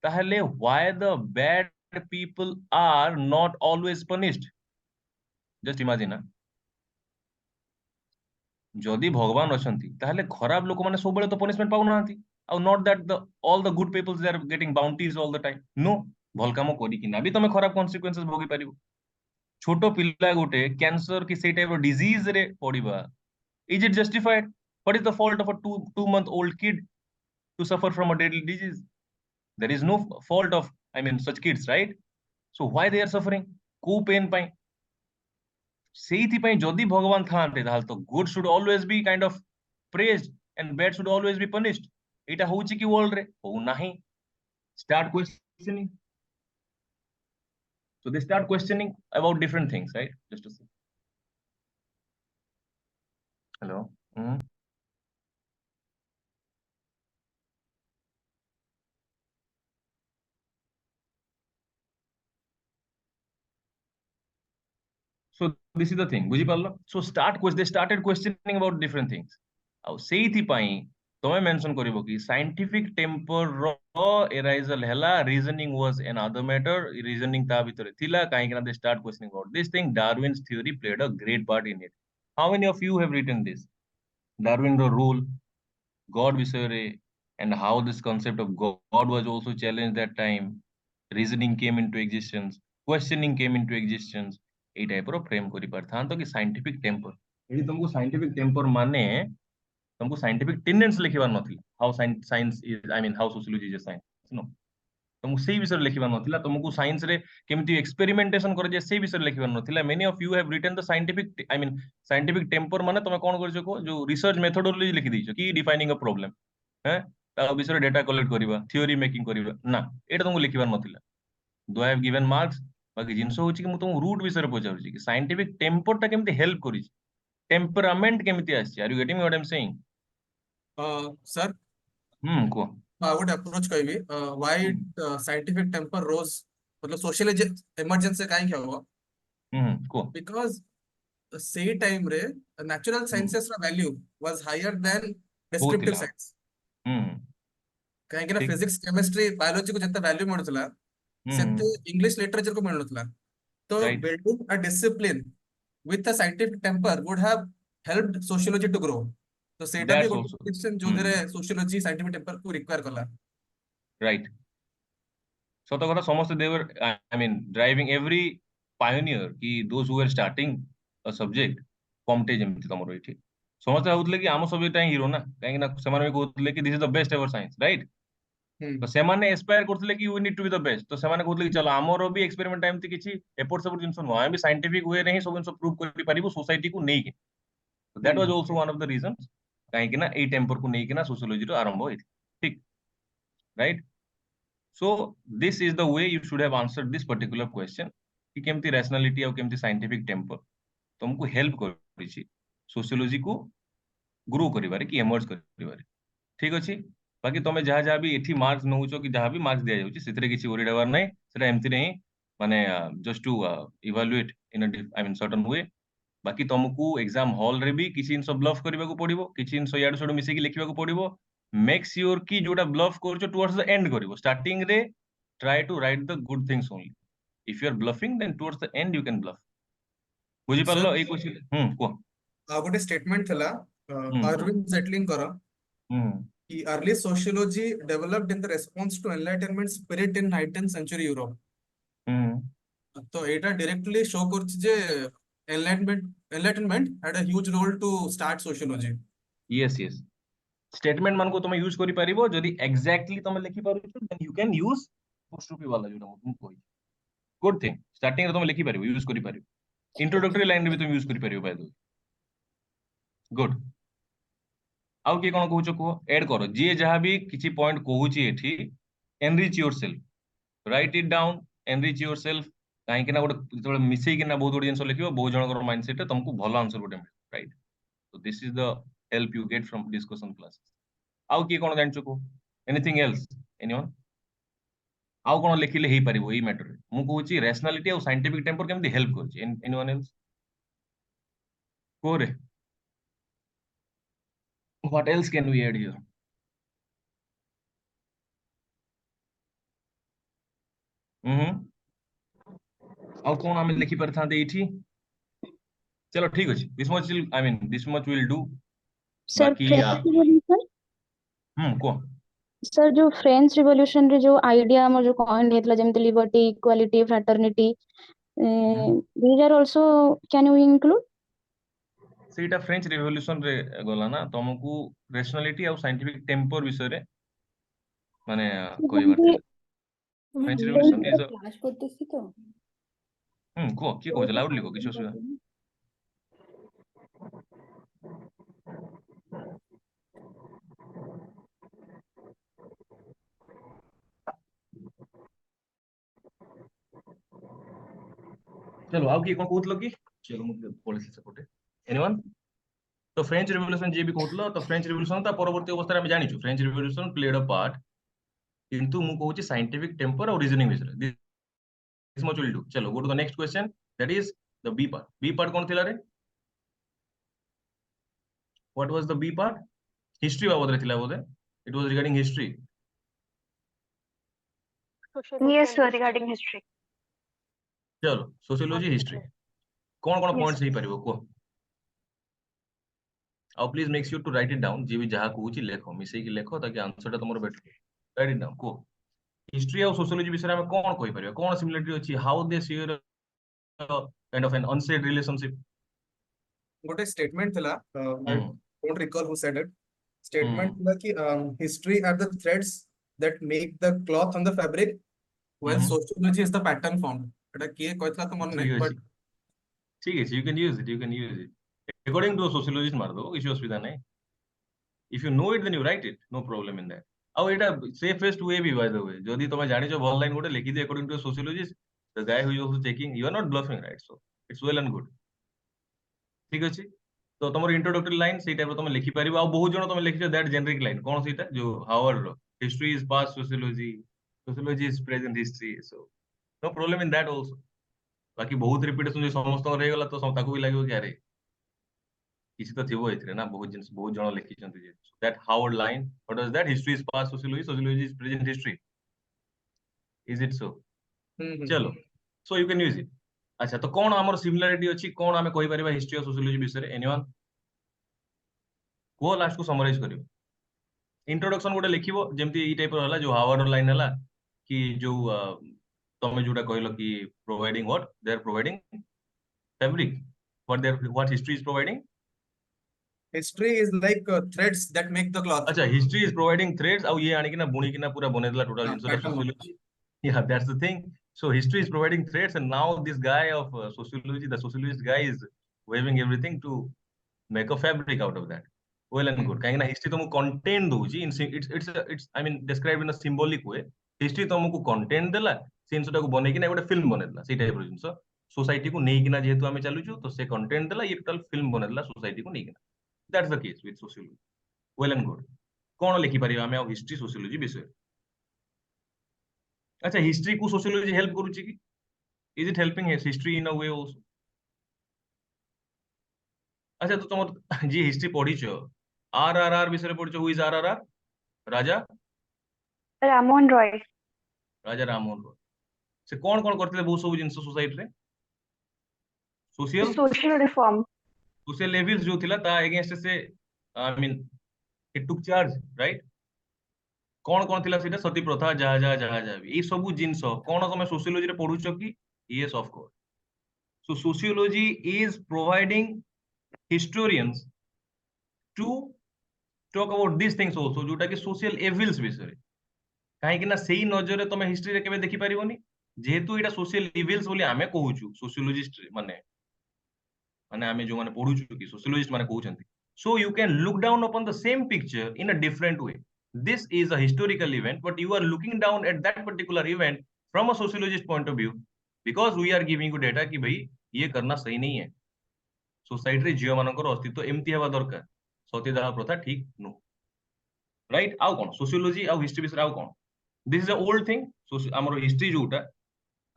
ताहले why the bad people are not always punished? Just imagine ना, जदि भगवान अछंती ताहले खराब लोक माने सब बेले तो पनिशमेंट पाउ नांती, और not that the all the good peoples they are getting bounties all the time. No, भल काम करी कि ना भी तमे खराब कॉन्सिक्वेंसेस भोगी पारिबो। छोटो पिल्ला गोटे कैंसर की सेई टाइप ऑफ डिजीज रे पड़िबा, is it justified? What is the fault of a 2 month old kid to suffer from a deadly disease? There is no fault of, I mean, such kids, right? So why they are suffering? को pen पाई? ସେଇଥିପାଇଁ ଯଦି ଭଗବାନ ଥାନ୍ତେ ତାହେଲେ ତ good should always be kind of praised and bad should always be punished. ଏଇଟା ହଉଛି କି world ରେ? ହଉ ନାହିଁ. Start questioning. So they start questioning about different things, right? Just to see. Hello. Mhm. So this is the thing. ବୁଝିପାରିଲ? So they started questioning about different things. ଆଉ ସେଇଥିପାଇଁ ତମେ mention କରିବ କି scientific temper ର arisal ହେଲା, reasoning was another matter. Reasoning ତା ଭିତରେ ଥିଲା, କାହିଁକି ନା they start questioning about this thing. Darwin's theory played a great part in it. How many of you have written this? Darwin ର rule, God ବିଷୟରେ, and how this concept of God was also challenged that time. Reasoning came into existence, questioning came into existence. এই টাইপର frame କରିପାରିଥାନ୍ତ କି scientific temper. ଏଠି ତମକୁ scientific temper ମାନେ ତମକୁ scientific tendency ଲେଖିବାର ନଥିଲା। How science is, I mean how sociology is science, no. ତମକୁ ସେଇ ବିଷୟରେ ଲେଖିବାର ନଥିଲା। ତମକୁ ସାଇନ୍ସ ରେ କେମିତି ଏକ୍ସପେରିମେଣ୍ଟେସନ କରାଯାଏ ସେଇ ବିଷୟରେ ଲେଖିବାର ନଥିଲା। many of you have written the scientific, I mean scientific temper ମାନେ ତମେ କଣ କରିଛ କୁହ? ଯୋଉ ରିସର୍ଚ୍ଚ ମେଥଡୋଲୋଜି ଲେଖି ଦେଇଛ କି ଡିଫାଇନିଂ ଅ ପ୍ରୋବ୍ଲେମ, हैं ତା ବିଷୟରେ ଡାଟା କଲେକ୍ଟ କରିବା, ଥିଓରି ମେକିଂ କରିବା, ନା ଏଇଟା ତମକୁ ଲେଖିବାର ନଥିଲା। ଦୋ ଆଇ ହାଭ୍ गिवन ମାର୍କ୍ସ। ବାକି ଜିନିଷ ହଉଛି କି ମୁଁ ତମକୁ ରୁଟ ବିଷୟରେ ପଚାରୁଛି କି ସାଇଣ୍ଟିଫିକ ଟେମ୍ପରଟା କେମିତି ହେଲ୍ପ କରିଛି, ଟେମ୍ପରାମେଣ୍ଟ କେମିତି ଆସିଛି। Are you getting what I am saying? sir, କୁହ। I would approach କହିବି why scientific temper rose, मतलब sociology emergence କାହିଁକି ହବ? କୁହ। Because ସେଇ time ରେ natural sciences ର value was higher than ବହୁତ descriptive ଥିଲା। science। ହୁଁ କାହିଁକି ନା ଠିକ। physics, chemistry, biology କୁ ଯେତେ value ମିଳୁଥିଲା ସେତେ English literature କୁ ମିଳୁନଥିଲା। ତ Right. building a discipline with a scientific temper would have helped sociology to grow। ତ ସେଇଟା ବି That's ଗୋଟେ also position ଯୋଉଥିରେ sociology scientific temper କୁ require କଲା। right. ସତ କଥା, ସମସ୍ତେ they were, I mean driving every pioneer କି those who were starting a subject, କମଟେ ଯେମିତି ତମର ଏଠି ସମସ୍ତେ ଭାବୁଥିଲେ କି ଆମ ସବଜେକ୍ଟ ହିଁ ହିରୋ ନା, କାହିଁକି ନା ସେମାନେ ବି କହୁଥିଲେ କି this is the best ever science, right? ତ ସେମାନେ ଏସ୍ପାୟାର କରୁଥିଲେ କି we need to be the best। ତ ସେମାନେ କହୁଥିଲେ କି ଚାଲ ଆମର ବି ଏକ୍ସପେରିମେଣ୍ଟ ଏମିତି କିଛି ଏପଟ ସେପଟ ଜିନିଷ ନୁହଁ, ଆମେ ବି ସାଇଣ୍ଟିଫିକ ୱେରେ ହିଁ ସବୁ ଜିନିଷ ପ୍ରୁଭ୍ କରିପାରିବୁ सोसाइटीକୁ ନେଇକି। That was also one of the reasons କାହିଁକି ନା ଏଇ ଟେମ୍ପରକୁ ନେଇକି ନା ସୋସିଓଲୋଜିର ଆରମ୍ଭ ହେଇଥିଲା। ଠିକ, right. So this is the way you should have answered this particular question कि केमती rationality और केमती scientific temper तुमको help करिछि सोशियोलॉजी को ग्रो करिबारे कि emerge करिबारे। ठीक अछि। बाकी तमे जहा जहा भी एठी मार्क्स नउचो कि जहा भी मार्क्स दिया जाउछि सेतरे किछि ओरी डबार नै, सेटा एमति नै, माने just to evaluate in a I mean certain way. बाकी तुमको एग्जाम हॉल रे भी किछि जिंस ब्लफ करबा को पड़िबो, किछि जिंस याडू सडू मिसे कि लिखबा को पड़िबो। मेक श्योर कि जोटा ब्लफ करछो टुवर्ड्स द एंड करिवो। स्टार्टिंग रे try to write the good things only. If you are bluffing then towards the end you can bluff. बुझि Sir, पारलो? ए क्वेश्चन को ଗୋଟେ statement ଥିଲା को ଅରविंଦ ଜେଟଲିଙ୍କର कि early sociology developed in the response to enlightenment spirit in 19th century Europe। तो एटा directly show करछि जे enlightenment had a huge role to start sociology। Yes yes. Statement मान को तुम यूज करि परिबो जदी एग्जैक्टली तुम लिखि पारुछो देन यू कैन यूज पोस्टोपी वाला जोटा मु कहि। गुड थिंग, स्टार्टिंग रे तुम लिखि परिबो, यूज करि परिबो। इंट्रोडक्टरी लाइन रे भी तुम यूज करि परिबो बाय द वे। गुड। आउ के कोन कहूछ को ऐड करो, जे जहां भी किछि पॉइंट कहूची एठी, enrich yourself, write it down, enrich yourself. काहे कि ना गोटे जतबे मिसै कि ना बहुत गोटे जिंस लिखिबो, बहुत जनकर माइंडसेट रे तुमको भलो आंसर गोटे मिल, right? So this is the help you get from discussion classes. आउ की कोन जानचो को? Anything else? एनीवन? आउ कोन लिखिले हेई परिबो एई मैटर रे? मु कहूची रैशनैलिटी और साइंटिफिक टेम्पर केमति हेल्प करची। Anyone else? कोरे? What else can we add here? आउ कोन आमे लिखि परथांते एठी? चलो ठीक अछि, this much will, I mean this much will do. Sir बाकी फ्रेंच रिवॉल्यूशन, को सर जो फ्रेंच रिवॉल्यूशन रे जो आइडिया हमर जो कॉइन हेतला जेमते liberty, equality, fraternity, These are also, can you include? ସେଇଟା ଫ୍ରେଞ୍ଚ ରେଭଲ୍ୟୁସନ ରେ ଗଲା ନା, ତମକୁ ରେଶନାଲିଟି ଆଉ ସାଇଣ୍ଟିଫିକ ଟେମ୍ପର ବିଷୟରେ ମାନେ କହିବାର ଥିଲା। ଫ୍ରେଞ୍ଚ ରେଭଲ୍ୟୁସନ ଇଜ ক্লাস করতেছি তো କୁହ, କିଏ କହୁଛ? ଲାଉଡଲି କୁହ, କିଛି ଅସୁବିଧା ନାହିଁ। चलो ଆଉ କିଏ କଣ କହୁଥିଲ କି? ଚलो ମୁଁ ପଳେଇଛି ସେପଟେ। ଏନିୱାନ୍? ତ ଫ୍ରେଞ୍ଚ ରେଭଲ୍ୟୁସନ ଯିଏ ବି କହୁଥିଲ, ତ ଫ୍ରେଞ୍ଚ ରେଭଲ୍ୟୁସନ ତା ପରବର୍ତ୍ତୀ ଅବସ୍ଥାରେ ଆମେ ଜାଣିଛୁ ଫ୍ରେଞ୍ଚ ରେଭଲ୍ୟୁସନ ପ୍ଲେଡ ଅ ପାର୍ଟ, କିନ୍ତୁ ମୁଁ କହୁଛି ସାଇଣ୍ଟିଫିକ ଟେମ୍ପର ଆଉ ରିଜନିଂ ବିଷୟରେ। This much will do. चलो go to the next question, that is the B part. B part कौन थिला रे? What was the B part? History बाबद रे थिला बोधे. It was regarding history. Sociology Yes, and sir, history. regarding history. चलो sociology history. कौन कौन Yes. points ହେଇ ପାରିବ କୁହ? ଆଉ please make sure to write it down. जे भी ଯାହା କହୁଛି ଲେଖ, ମିଶେଇକି ଲେଖ ତାକି answer ଟା ତମର better। Write it down, କୁହ। History ଆଉ sociology ବିଷୟରେ ଆମେ କଣ କହିପାରିବା? କଣ similarity ଅଛି? How they share kind of an unsaid relationship? ଗୋଟେ statement ଥିଲା, I Hmm. don't recall who said it. Hmm. Statement ଥିଲା କି history are the threads that make the cloth on the fabric, while Mhm. sociology is the pattern formed. ଏଟା କିଏ କହିଥିଲା ତ ମନେ ଠିକ ନାହିଁ, ଅଛି, but ଠିକ ଅଛି, you can use it, you can use it. According to a sociologist ମାରିଦବ, କିଛି ଅସୁବିଧା ନାହିଁ। If you know it, then you write it, no problem in that. ଆଉ ଏଇଟା safest way B by the way, ଯଦି ତମେ ଜାଣିଛ ଭଲ ଲାଇନ ଗୋଟେ ଲେଖିଦିଅ according to a sociologist, the guy who is also checking, you are not bluffing, right? So it's well and good। ଠିକ ଅଛି, ତ ତମର introductory line ସେଇ ଟାଇପର ତମେ ଲେଖିପାରିବ। ଆଉ ବହୁତ ଜଣ ତମେ ଲେଖିଛ that generic line, କଣ ସେଇଟା ଯୋଉ ହାୱାର୍ଡର history is past sociology, sociology is present history, so no problem in that also। ବାକି ବହୁତ ରିପିଟେସନ ଯଦି ସମସ୍ତଙ୍କର ହେଇଗଲା ତ ତାକୁ ବି ଲାଗିବ କି ଆରେ କିଛି ତ ଥିବ ଏଥିରେ ନା, ବହୁତ ଜିନିଷ ବହୁତ ଜଣ ଲେଖିଛନ୍ତି ଯେ। that Howard line, what is that? History is past sociology, sociology is present history, is it so? चलो, so you can use it। अच्छा, ତ କଣ ଆମର ସିମିଲାରିଟି ଅଛି, କଣ ଆମେ କହିପାରିବା ହିଷ୍ଟ୍ରି ଆଉ ସୋସିଓଲୋଜି ବିଷୟରେ? ଏନିୱାନ୍ କୁହ, ଲାଷ୍ଟ କୁ ସମରାଇଜ କରିବ। ଇଣ୍ଟ୍ରୋଡକ୍ସନ ଗୋଟେ ଲେଖିବ, ଯେମିତି ଏଇ ଟାଇପର ହେଲା, ଯୋଉ ହାୱାର୍ଡର ଲାଇନ ହେଲା କି ଯୋଉ ତମେ ଯୋଉଟା କହିଲ କି providing what they are providing fabric, what history is providing? history is like threads that make the cloth. अच्छा, history is providing threads, ଆଉ ଇଏ ଆଣିକିନା ବୁଣିକିନା ପୁରା ବନେଇଦେଲା ଟୋଟାଲ ଜିନିଷଟା pattern sociology। Yeah, that's the thing. So history is providing threads, and now this guy of sociology, the sociologist guy, is waving everything to make a fabric out of that। Well and good, କାହିଁକି ନା history ତମକୁ content ଦଉଛି it's I mean described in a symbolic way। history ତମକୁ content ଦେଲା, ସେ ଜିନିଷଟାକୁ ବନେଇକିନା ଗୋଟେ film ବନେଇଦେଲା, ସେଇ ଟାଇପର ଜିନିଷ। ସୋସାଇଟିକୁ ନେଇକିନା ଯେହେତୁ ଆମେ ଚାଲୁଛୁ, ତ ସେ content ଦେଲା, ଇଏ ଟୋଟାଲ film ବନେଇଦେଲା ସୋସାଇଟିକୁ ନେଇକିନା। that's the case with sociology। well and good। କଣ ଲେଖିପାରିବା ଆମେ ଆଉ ହିଷ୍ଟ୍ରି ସୋସିଓଲୋଜି ବିଷୟରେ? ଆଚ୍ଛା, ହିଷ୍ଟ୍ରି କୁ ସୋସିଓଲୋଜି ହେଲ୍ପ କରୁଛି କି? Is it helping history in a way also? ଆଚ୍ଛା, ତ ତମର ଯିଏ ହିଷ୍ଟ୍ରି ପଢିଛ, RRR ବିଷୟରେ ପଢିଛ? Who is RRR? Raja Ramon Roy. Raja Rammohan Roy. ସେ କଣ କଣ କରିଥିଲେ ବହୁତ ସବୁ ଜିନିଷ ସୋସାଇଟିରେ? Social Social reform. Social evils ଯୋଉ ଥିଲା ତା ଏଗେନ୍ଷ୍ଟ ସେ I mean it took charge, right? କଣ କଣ ଥିଲା ସେଇଟା? ସତୀ ପ୍ରଥା, ଯାହା ଯାହା ଯାହା ଯାହା ବି, ଏଇ ସବୁ ଜିନିଷ କଣ ତମେ ସୋସିଓଲୋଜିରେ ପଢୁଛ କି? yes of course। so sociology is providing historians to talk about these things also, ଯୋଉଟା କି social evils ବିଷୟରେ। କାହିଁକି ନା ସେଇ ନଜରରେ ତମେ ହିଷ୍ଟ୍ରିରେ କେବେ ଦେଖିପାରିବନି, ଯେହେତୁ ଏଇଟା social evils ବୋଲି ଆମେ କହୁଛୁ sociologist ମାନେ ମାନେ ଆମେ ଯୋଉମାନେ ପଢୁଛୁ କି sociologist ମାନେ କହୁଛନ୍ତି। so you can look down upon the same picture in a different way। this is a historical event, but you are looking down at that particular event from a sociologist point of view, because we are giving you data कि भाई ये करना सही नहीं है, society रे झियो मानकर अस्तित्व एमती हेबा दरकार, सतीदाह प्रथा ठीक नु, राइट? आउ कोन सोशियोलॉजी आउ हिस्ट्री बिषय आउ कोन? This is a old thing. हमर हिस्ट्री जोटा,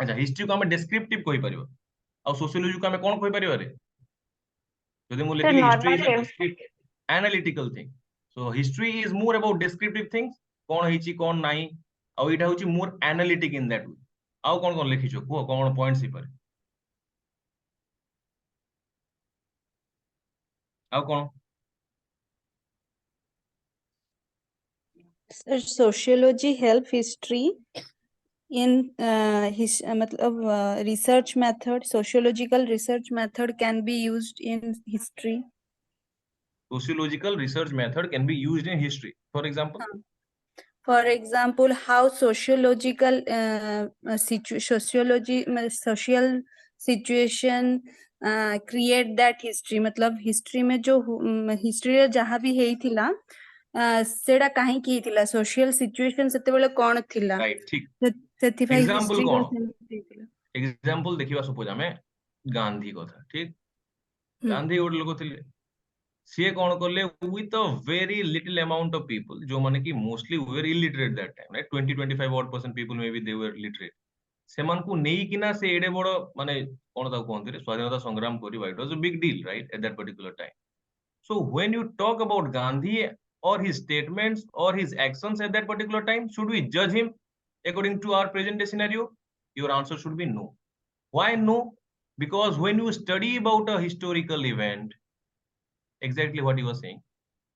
अच्छा, हिस्ट्री को हम डिस्क्रिप्टिव कहि परिबो, आउ सोशियोलॉजी को हम कोन कहि परिबो रे? जदि मु Sir, लेखिली history is a normative. Descriptive analytical thing, so history is more about descriptive things, कोन हेची कोन नाही, आउ इटा होची मोर एनालिटिक इन दैट वे। आउ कोन कोन लिखिछो को कोन पॉइंट्स ही पर? आउ कोन? Sir, sociology help history in his matlab research method, sociological research method can be used in history. Sociological research method can be used in history. For example, For example, how sociological social situation create that history. मतलब history में जो history रे जहाँ भी ହେଇଥିଲା सेड़ा काहेकि ହେଇଥିଲା social situation सेतेबेले कौन थिला right? ठीक. ସେଥିପାଇଁ Example history कौन? ହେଇଥିଲା. Example देखिवा suppose आमे गांधी कथा, ठीक? गांधी गोटे लोक थिले. ସିଏ କଣ କଲେ with a very little amount of people जो माने कि mostly were illiterate that time, right? 20-25% people maybe they were literate. ସେମାନଙ୍କୁ ନେଇକିନା ସେ ଏଡେ ବଡ ମାନେ କଣ ତାକୁ କହନ୍ତି ରେ ସ୍ୱାଧୀନତା ସଂଗ୍ରାମ କରିବା, it was a big deal, right, at that particular time. So when you talk about Gandhi or his statements or his actions at that particular time, should we judge him according to our present day scenario? Your answer should be no. Why no? Because when you study about a historical event, exactly what you were saying,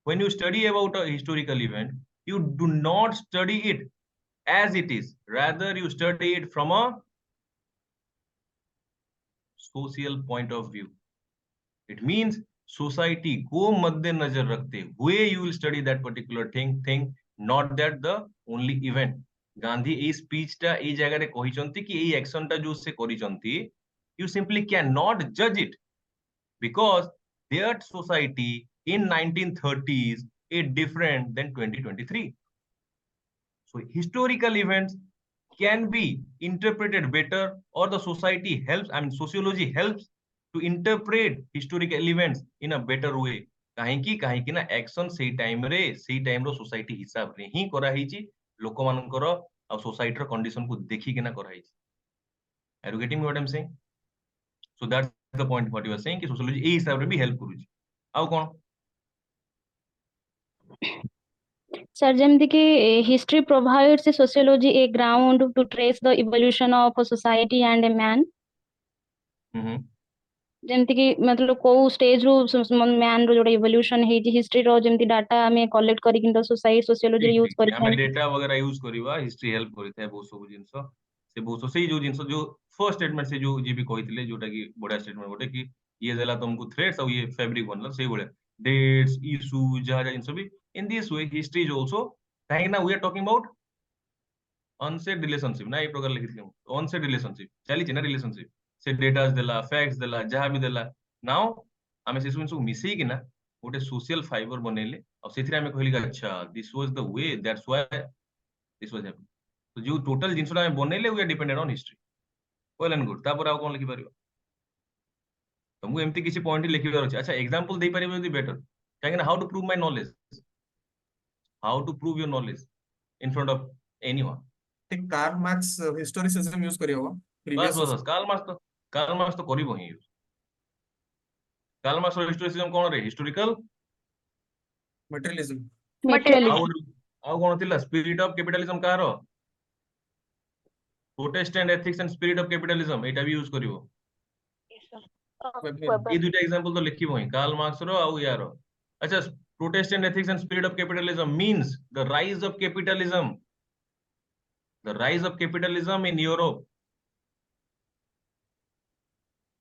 when you study about a historical event, you do not study it as it is, rather you study it from a social point of view. It means society को मद्देनजर रखते हुए you will study that particular thing, not that the only event. Gandhi এই স্পিচটা এই জায়গায় কহিଛନ୍ତି କି এই অ্যাকশনটা जो से করিଛନ୍ତି, you simply cannot judge it because their society in 1930s is different than 2023. So historical events can be interpreted better, or the society helps, I mean sociology helps to interpret historical events in a better way. काहेकि ना action सेई time रो society हिसाब रे ही करा हिची, लोक मानकर आ society रो condition को देखि के ना करा हिची. Are you getting what I'm saying? So that's the point what you are saying कि सोशियोलॉजी ए हिसाब रे भी हेल्प करूची. आउ कोन Sir, ଯେମିତି କି history provides a sociology a ground to trace the evolution of a society and a man. ଯେମିତି କି मतलब କୋଉ ସ୍ଟେଜ ରୁ ମ୍ୟାନ ର ଯୋଉଟା ଇଭଲ୍ୟୁସନ ହେଇଛି ହିଷ୍ଟ୍ରି ର ଯେମିତି ଡାଟା ଆମେ କଲେକ୍ଟ କରିକି ତ सोशियोलॉजी ରେ यूज ଆମେ କରିଥାନ୍ତି. डेटा वगैरह यूज करिवा, हिस्ट्री हेल्प करिଥାଏ बहुत सब जिंस से बहुत सही जो जिंस जो फर्स्ट स्टेटमेंट से जो जी भी कहिथिले जोटा की बड़ा स्टेटमेंट गोटे कि ये देला तुमको थ्रेड्स और ये फैब्रिक बनला सही बोले डेट्स इशू जहा जिंस भी in this way history is also काहे ना we are talking about unsaid relationship ना ये प्रकार लिखिथिले अनसेड रिलेशनशिप चली छी ना रिलेशनशिप से डेटास देला फैक्ट्स देला जहा भी देला नाउ आमे से सब मिसई कि ना गोटे सोशल फाइबर बनेले और सेथिरे आमे कहली कि अच्छा this was the way that's why this was happening. तो जो टोटल जिंसटा आमे बनेले we are dependent on history. Well and good. तापर आ कोन लिखि परिबो तुमको एमती किसी पॉइंट लिखिबार अछि. अच्छा एग्जांपल दे परिबो यदि बेटर काहे ना how to prove my knowledge, how to prove your knowledge in front of anyone. ठीक कार्ल मार्क्स हिस्टोरिसिज्म यूज करियो बस प्रीवियस बस बस कार्ल मार्क्स तो करिबो ही यूज. कार्ल मार्क्स हिस्टोरिसिज्म कोन रे हिस्टोरिकल मटेरियलिज्म Materialism. आउ कोन थिला स्पिरिट ऑफ कैपिटलिज्म कार Protestant ethics and spirit of capitalism एटा भी यूज करिवो. Weber. ये दुटा एग्जांपल तो लिखिबो ही कार्ल मार्क्स रो आउ यारो. अच्छा Protestant ethics and spirit of capitalism means the rise of capitalism, the rise of capitalism in Europe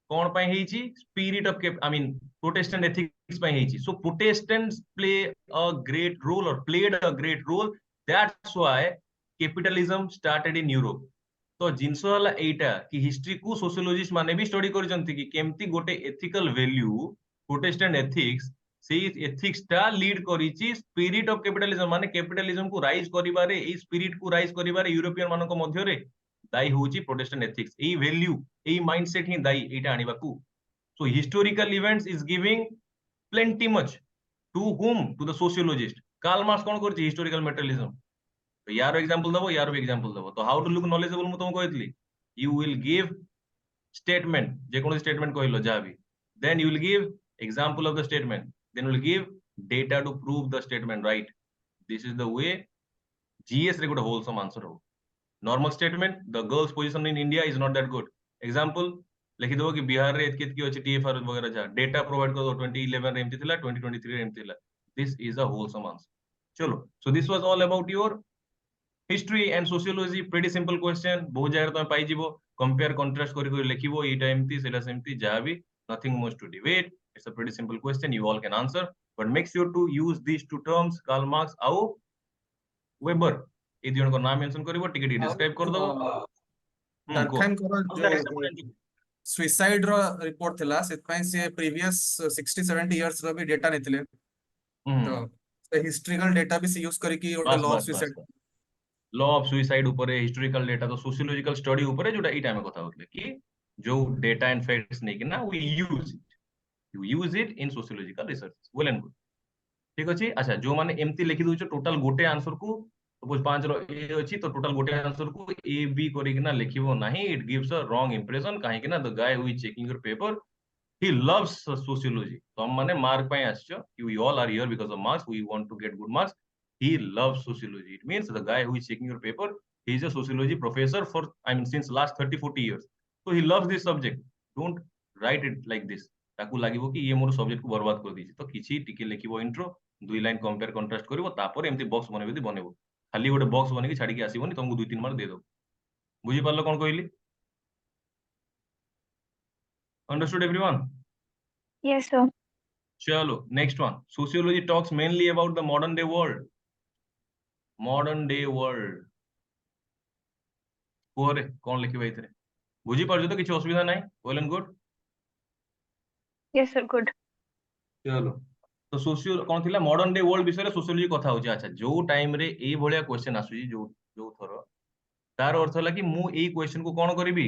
कौन पाई हेची spirit of I mean Protestant ethics पाई हेची. So Protestants play a great role और played a great role, that's why capitalism started in Europe. तो जिंस वाला एटा कि हिस्ट्री को सोशियोलॉजिस्ट माने भी स्टडी करजंती कि केमती गोटे एथिकल वैल्यू प्रोटेस्टेंट एथिक्स से एथिक्स टा लीड करिची स्पिरिट ऑफ कैपिटलिज्म माने कैपिटलिज्म को राइज करिबारे ए स्पिरिट को राइज करिबारे यूरोपियन मानको मध्य रे दाई होची प्रोटेस्टेंट एथिक्स. ए वैल्यू ए माइंडसेट ही दाई एटा आनिबाकू. So historical events is giving plenty much to whom, to the sociologist. Karl Marx कोन करची हिस्टोरिकल मटेरियलिज्म. तो यार एग्जांपल दबो यार भी एग्जांपल दबो. तो हाउ टू लुक नॉलेजेबल मु तुमको कहतली यू विल गिव स्टेटमेंट जे कोनो स्टेटमेंट कहलो जा भी, then you will give example of the statement, then you will give data to prove the statement, right. This is the way GS रे good wholesome answer हो. Normal statement the girls position in India is not that good. Example लिखि दो कि बिहार रे एतके एतके अछि TFR वगैरह जा data provide कर दो 2011 रे एमती थिला 2023 रे एमती थिला. This is a wholesome answer. चलो so this was all about your history and sociology pretty simple question बहुत जगह तुम पाई जीवो कंपेयर कंट्रास्ट करी लिखिबो एटा एमती सेटा सेमती जहां भी nothing much to debate it's a pretty simple question you all can answer but make sure to use this two terms Karl Marx आउ वेबर ए दुई जन को नाम मेंशन करिवो टिके टिके डिस्क्राइब कर दबो को डरखाइम करो जो सुइसाइड रो रिपोर्ट थिला सेत पई से प्रीवियस 60 70 इयर्स रो भी डेटा नेथिले तो हिस्ट्रिकल डेटा भी से यूज करी कि ओटा बस लॉ बस बस सुइसाइड लॉ ऑफ सुइसाइड ऊपर हिस्टोरिकल डेटा तो सोशियोलॉजिकल स्टडी ऊपर जोटा ई टाइम कथा होतले कि जो डेटा एंड फैक्ट्स नै कि ना we use it in sociological research well and good ठीक अछि अच्छा जो माने एमती लिखि दोछ टोटल गोटे आंसर को सपोज 5 रो ए अछि तो टोटल गोटे आंसर को ए बी करी कि ना लिखिबो नाही it gives a wrong impression काहे कि ना the guy who is checking your paper he loves sociology तो हम माने मार्क पाए आछो you all are here because of marks we want to get good marks he loves sociology it means the guy who is checking your paper he is a sociology professor for I mean since last 30 40 years so he loves this subject don't write it like this ताकू लागिवो कि ये more subject को बर्बाद कर दीची तो किछि टिके लिखिबो intro दुई लाइन कंपेयर कंट्रास्ट करिवो तापर एमती बॉक्स बनेबो दी बनेबो खाली गोटे बॉक्स बनेकी छाडी के आसीबोनी तुमको 2 3 मार्क दे दो बुझी पारलो कोन कहली अंडरस्टूड एवरीवन Yes, sir. चलो next one sociology talks mainly about the modern day world कोरे कौन लिखिबा इथरे बुझी पारजो तो किछि असुविधा नाही well and good Yes, sir. Good. चलो तो सोशियो कौन थिला मॉडर्न डे वर्ल्ड विषय रे सोशियोलॉजी कथा होची अच्छा जो टाइम रे ए भलिया क्वेश्चन आसुची जो जो थरो तार अर्थ होला कि मु ए क्वेश्चन को कोन करिवि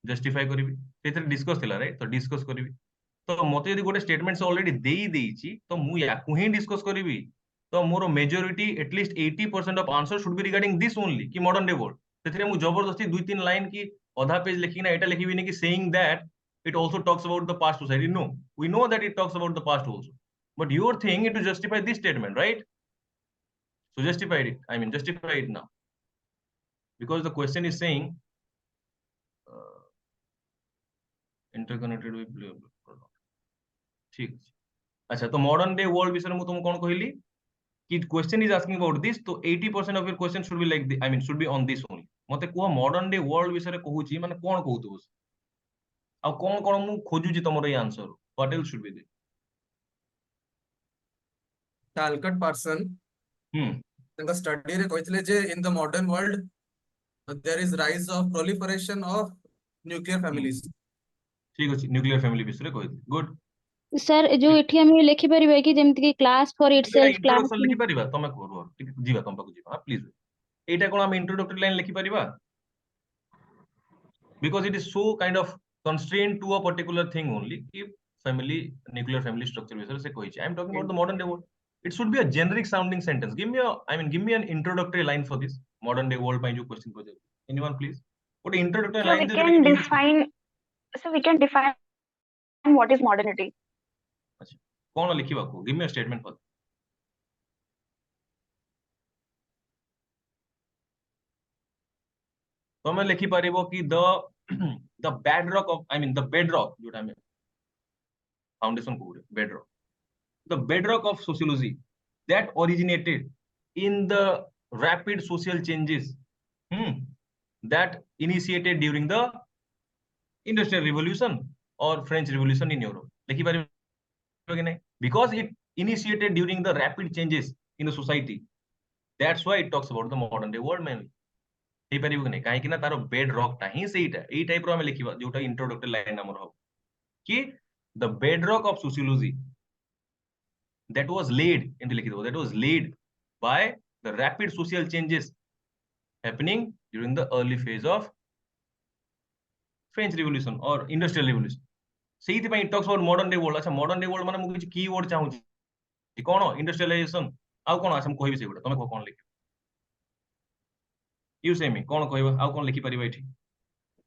जस्टिफाई करिवि सेथरे डिस्कस थिला राइट तो डिस्कस करिवि तो मते यदि गोटे स्टेटमेंट ऑलरेडी देई देइची तो मु याकू ही डिस्कस करिवि तो more majority at least 80% of answer should be regarding this only कि मॉडर्न डे वर्ल्ड सेथरे मु जबरदस्ती 2 3 लाइन की आधा पेज लिखि ना एटा लिखिबि नि कि saying that it also talks about the past society no we know that it talks about the past also but you are thinking to justify this statement right so justify it I mean justify it now because the question is saying interconnected with ठीक अच्छा तो modern day world विषय में तुम कौन कहली कि question is asking about this तो 80% of your question should be like I mean should be on this only मते को मॉडर्न डे वर्ल्ड विषय कहूची माने कोन कहूतो आ कोन कोन मु खोजुची तमरो ये answer what else should be there Talcott Parsons तंगा स्टडी रे कहितले जे in the modern world there is rise of proliferation of nuclear families ठीक अछि न्यूक्लियर फैमिली विषय कहैत गुड सर जो एठी हम लिखि परिबे कि जेमति कि class for itself class introduction लिखि परिबा तमे को ठीक जीवा तम पाको जीवा प्लीज एटा कोन हम इंट्रोडक्टरी लाइन लिखि परिबा because it is so kind of constrained to a particular thing only कि family nuclear family structure विषय से कोई I am talking about the modern day world it should be a generic sounding sentence give me a I mean give me an introductory line for this modern day world ପାଇଁ जो question को anyone please what introductory So line we can define. So we can define what is modernity. अच्छा कौन लिखिबा को give me a statement for तमे लिखि परिबो कि the bedrock of I mean the bedrock जोटा में फाउंडेशन को bedrock the bedrock of sociology that originated in the rapid social changes that initiated during the industrial revolution or French revolution in Europe लिखि परिबो कि नहीं because it initiated during the rapid changes in the society that's why it talks about the modern day world mainly हे परिबो कि नहीं काहे कि ना तारो bed rock ता ही सेटा ए टाइप रो हम लिखिबा जोटा इंट्रोडक्टरी लाइन हमर हो कि the bedrock of sociology that was laid in the that was laid by the rapid social changes happening during the early phase of French Revolution or Industrial Revolution. सेही it talks about modern day world. अच्छा modern day world माने मु किछ keyword चाहूची कोन industrialisation आ कोन आछम कहबी सेगुडा तमे कोन लिख you से मी कोन कहबा आ कोन लिखि परिबा एठी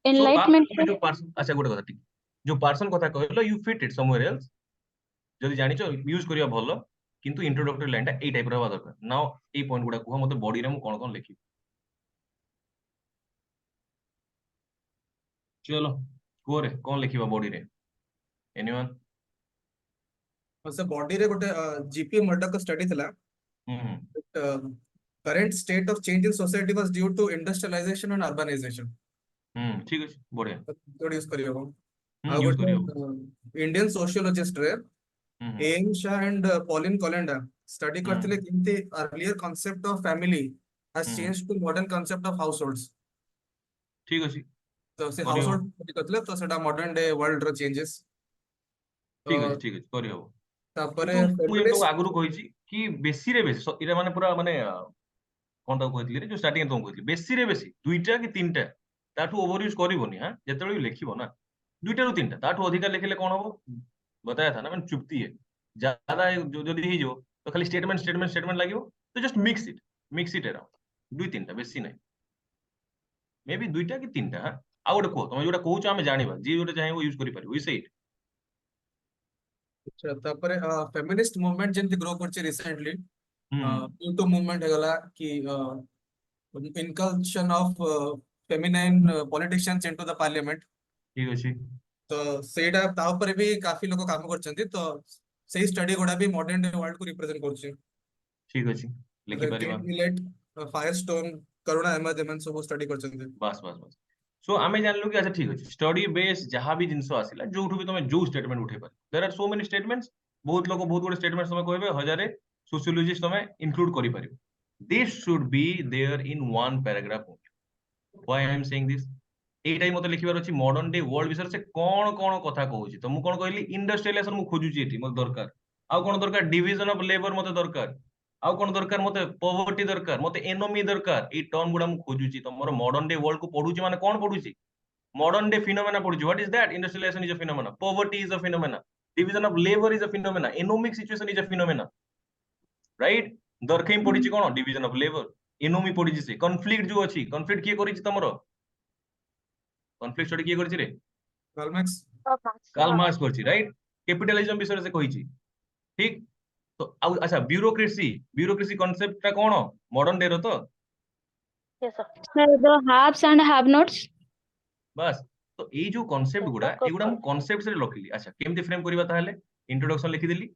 एनलाइटमेंट जो पर्सन अच्छा गोटे कथा ठीक जो पर्सन कथा कहलो you fit it somewhere else जदि जानिचो यूज करिया भलो किंतु इंट्रोडक्टरी लाइन ता ए टाइप रहबा दरकार नाउ ए पॉइंट गुडा को मते बॉडी रे मु कोन कोन लिखि चलो कोरे कोन लिखिबा बॉडी रे एनीवन से बॉडी रे गोटे जीपी मर्डर का स्टडी थिला current state of change in society was due to industrialization and urbanization. ठीक अछि बढ़िया थोड़ी यूज करियो आ यूज गोटे करियो इंडियन सोशियोलॉजिस्ट रे hmm M Shah and Pauline Kolenda study करथिले हम्म किंती earlier concept of family has hmm changed to modern concept of households. ठीक अछि तो से करियो हाउसहोल्ड स्टडी करथिले तो सेटा मॉडर्न डे वर्ल्ड रो चेंजेस तो ठीक अछि करियो तापरे किंतु मु जेम तो फेमिनिस्ट आगुरु कहिछि कि बेसी रे बेसी इरा माने पूरा माने कोन ताको कहथिले रे जो स्टार्टिंग तो कहथिले बेसी रे बेसी दुईटा कि तीनटा ताठू ओवर यूज करबोनी हां जेतेबेले भी लिखिबो ना दुईटा रु तीनटा ताठू अधिका लिखिले कोन हबो बताया था ना मैंने चुप्ती है ज्यादा जो जदी ही जो तो खाली स्टेटमेंट स्टेटमेंट स्टेटमेंट लागियो तो जस्ट मिक्स इट अराउंड दुई तीनटा बेसी नहीं मे बी दुईटा कि तीनटा हां आ गोटे को तुम जोटा कहूछ आमे जानिबा जी जोटे चाहेबो यूज करि परिबो वी से इट अच्छा तापरे फेमिनिस्ट मूवमेंट जेंति ग्रो करछि रिसेंटली हम्म यूट्यूब मूवमेंट हेगला कि incursion of feminine politicians into the parliament ठीक अछि तो ସେଇଟା ତା ଉପରେ ବି କାଫି ଲୋକ କାମ କରିଛନ୍ତି ତ ସେଇ ଷ୍ଟଡି ଗୁଡା ବି ମଡର୍ନ ଡେ ୱାର୍ଲ୍ଡ କୁ ରିପ୍ରେଜେଣ୍ଟ କରୁଛି ठीक अछि लिखि परिबा गेट मिलेट फायरस्टोन करुणा अहमद एमन सब ଷ୍ଟଡି କରିଛନ୍ତି बस सो आमे जानलु कि अच्छा ठीक अछि स्टडी बेस जहां भी जिंसो आसिला जोठु भी तमे जो स्टेटमेंट उठे पार there are so many statements बहुत लोग बहुत गुड स्टेटमेंट्स तमे कहबे हजारे सोशियोलॉजिस्ट तमे इंक्लूड करि परिबो this should be there in one paragraph why I am saying this एटाई मते लिखिबार अछि मॉडर्न डे वर्ल्ड विषय से कोन कोन कथा कहूची तो मु कोन कहली इंडस्ट्रियलाइजेशन मु खोजुची एठी मते दरकार आउ कोन दरकार डिवीजन ऑफ लेबर मते दरकार आउ कोन दरकार मते पॉवर्टी दरकार मते एनोमी दरकार ए टर्म गुडा मु खोजुची तमरो मॉडर्न डे वर्ल्ड को पढुची माने कोन पढुची मॉडर्न डे फिनोमेना पढुची what is that industrialization is a phenomena poverty is a phenomena division of labour is a phenomena anomic situation is a phenomena right Durkheim पढिची कोन डिवीजन ऑफ लेबर एनोमी पढिची से conflict जो अछि conflict किए करिची तमरो conflict study किए करछि रे कॉलमैक्स कार्ल मार्क्स करछि राइट कैपिटलिज्म विषय से कहिछि ठीक तो अच्छा ब्यूरोक्रेसी कांसेप्ट ता कोन मॉडर्न डे रो तो Yes, sir. Sir, the haves and have nots. बस तो ए जो कांसेप्ट गुडा एगुडा हम कांसेप्ट से लखिली अच्छा केमती फ्रेम करबा ताहले इंट्रोडक्शन लिखि देली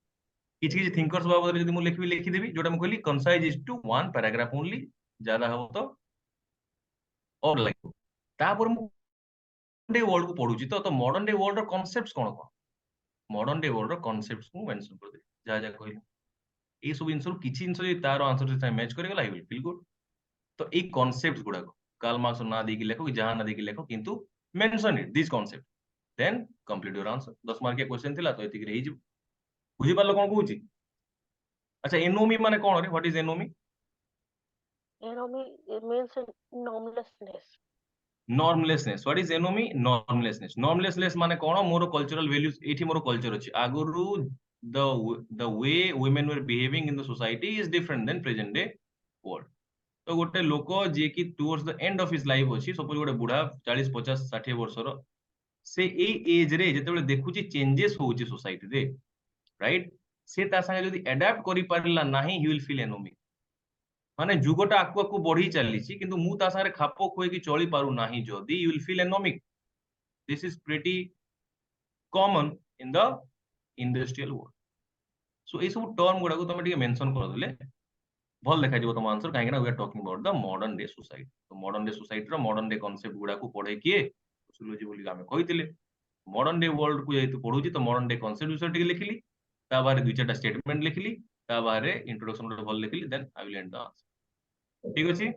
किछि किछि थिंकर्स बाबत जदी मु लिखि देबी जोटा मु कहली concise is to one paragraph only ज्यादा हो तो और लाइक तापर मु डे वर्ल्ड को पढुची तो मॉडर्न डे वर्ल्ड रो कांसेप्ट्स कोन मॉडर्न डे वर्ल्ड रो कांसेप्ट्स को मेंशन कर दे जा कहली ए सब इनसर किछि इनसर तार आंसर से मैच करेगला आई विल फील गुड तो ए कांसेप्ट्स गुडा कार्ल मार्क्स ना दी कि लेखो कि जहां ना दी कि लेखो किंतु mention it this concept then complete your answer 10 mark के क्वेश्चन थिला तो एतिक रही जु बुझी पालो कोन कहूची अच्छा एनोमी माने कोन रे what is anomie Enemy, it means normlessness. Normlessness what is anomie normlessness माने कोन मोर कल्चरल वैल्यूज एठी मोर कल्चर अछि आगुरु the way women were behaving in the society is different than present day world तो गोटे लोक जे कि towards the end of his life अछि suppose गोटे बुढ़ा 40 50 60 वर्षर से ए एज रे जेतेबेले देखुची चेंजेस होउची सोसाइटी रे राइट से ता संगे जदी अडैप्ट करि पारला नाही ही विल फील एनोमिक माने जुगटा आकु आकु बढ़ी चलीची किंतु मु ता संगे खापो खोई कि चली पारु नाही जदी you will feel anomic this is pretty common in the industrial world so ए सब टर्म गुडा को तमे मेंशन कर देले भल देखा जिवो तुम आंसर काहे ना we are talking about the modern day society तो मॉडर्न डे सोसाइटी रो मॉडर्न डे कांसेप्ट गुडा को पढे किए सोशियोलॉजी बोली आमे कहितिले मॉडर्न डे वर्ल्ड को जेतु पढुची तो मॉडर्न डे कांसेप्ट विषय टिके लिखिली ता बारे दुई चारटा स्टेटमेंट लिखिली ता बारे इंट्रोडक्शन रो भल लिखिली then I will end the answer ठीक अछि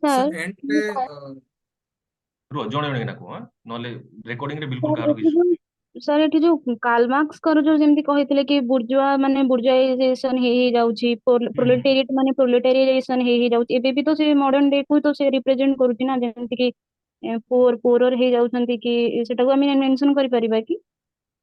सो Sir, एंड पे रो जणे जणे ना को हां नले रिकॉर्डिंग रे बिल्कुल sir, कारो ଏଠି किछु ଯୋଉ sir ଏଠି ଯୋଉ କାର୍ଲ ମାର୍କ୍ସଙ୍କର ଯୋଉ ଯେମିତି କହିଥିଲେ କି ବୁର୍ଜୁଆ ମାନେ ବୁର୍ଜୁଆଇଜେସନ ହେଇ ଯାଉଛି ପ୍ରୋଲେଟେରିଏଟ ମାନେ ପ୍ରୋଲେଟେରିଏସନ ହେଇ ଯାଉଛି ଏବେ ବି ତ ସେ ମଡର୍ନ ଡେ କୁ ତ ସେ ରିପ୍ରେଜେଣ୍ଟ କରୁଛି ନା ଯେମିତି କି ପୋରର ହେଇ ଯାଉଛନ୍ତି କି ସେଟାକୁ ଆମେ ମେନସନ କରିପାରିବା କି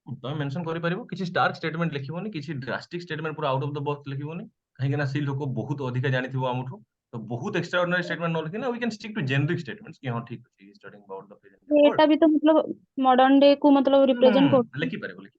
ତମେ मेंशन करि परिबो किछि स्टार्क स्टेटमेंट लिखिबोनी किछि ड्रास्टिक स्टेटमेंट पूरा आउट ऑफ द बॉक्स लिखिबोनी काहे ना सी लोक बहुत अधिक जानिथिबो आमुठु तो बहुत एक्स्ट्रा ऑर्डिनरी स्टेटमेंट न लिखिना we can stick to generic statements कि हां ठीक अछि स्टार्टिंग अबाउट द प्रेजेंट ଏଟା ବି ତ मतलब मॉडर्न डे को मतलब रिप्रेजेंट କରୁଛି लिखि परिबो लिखि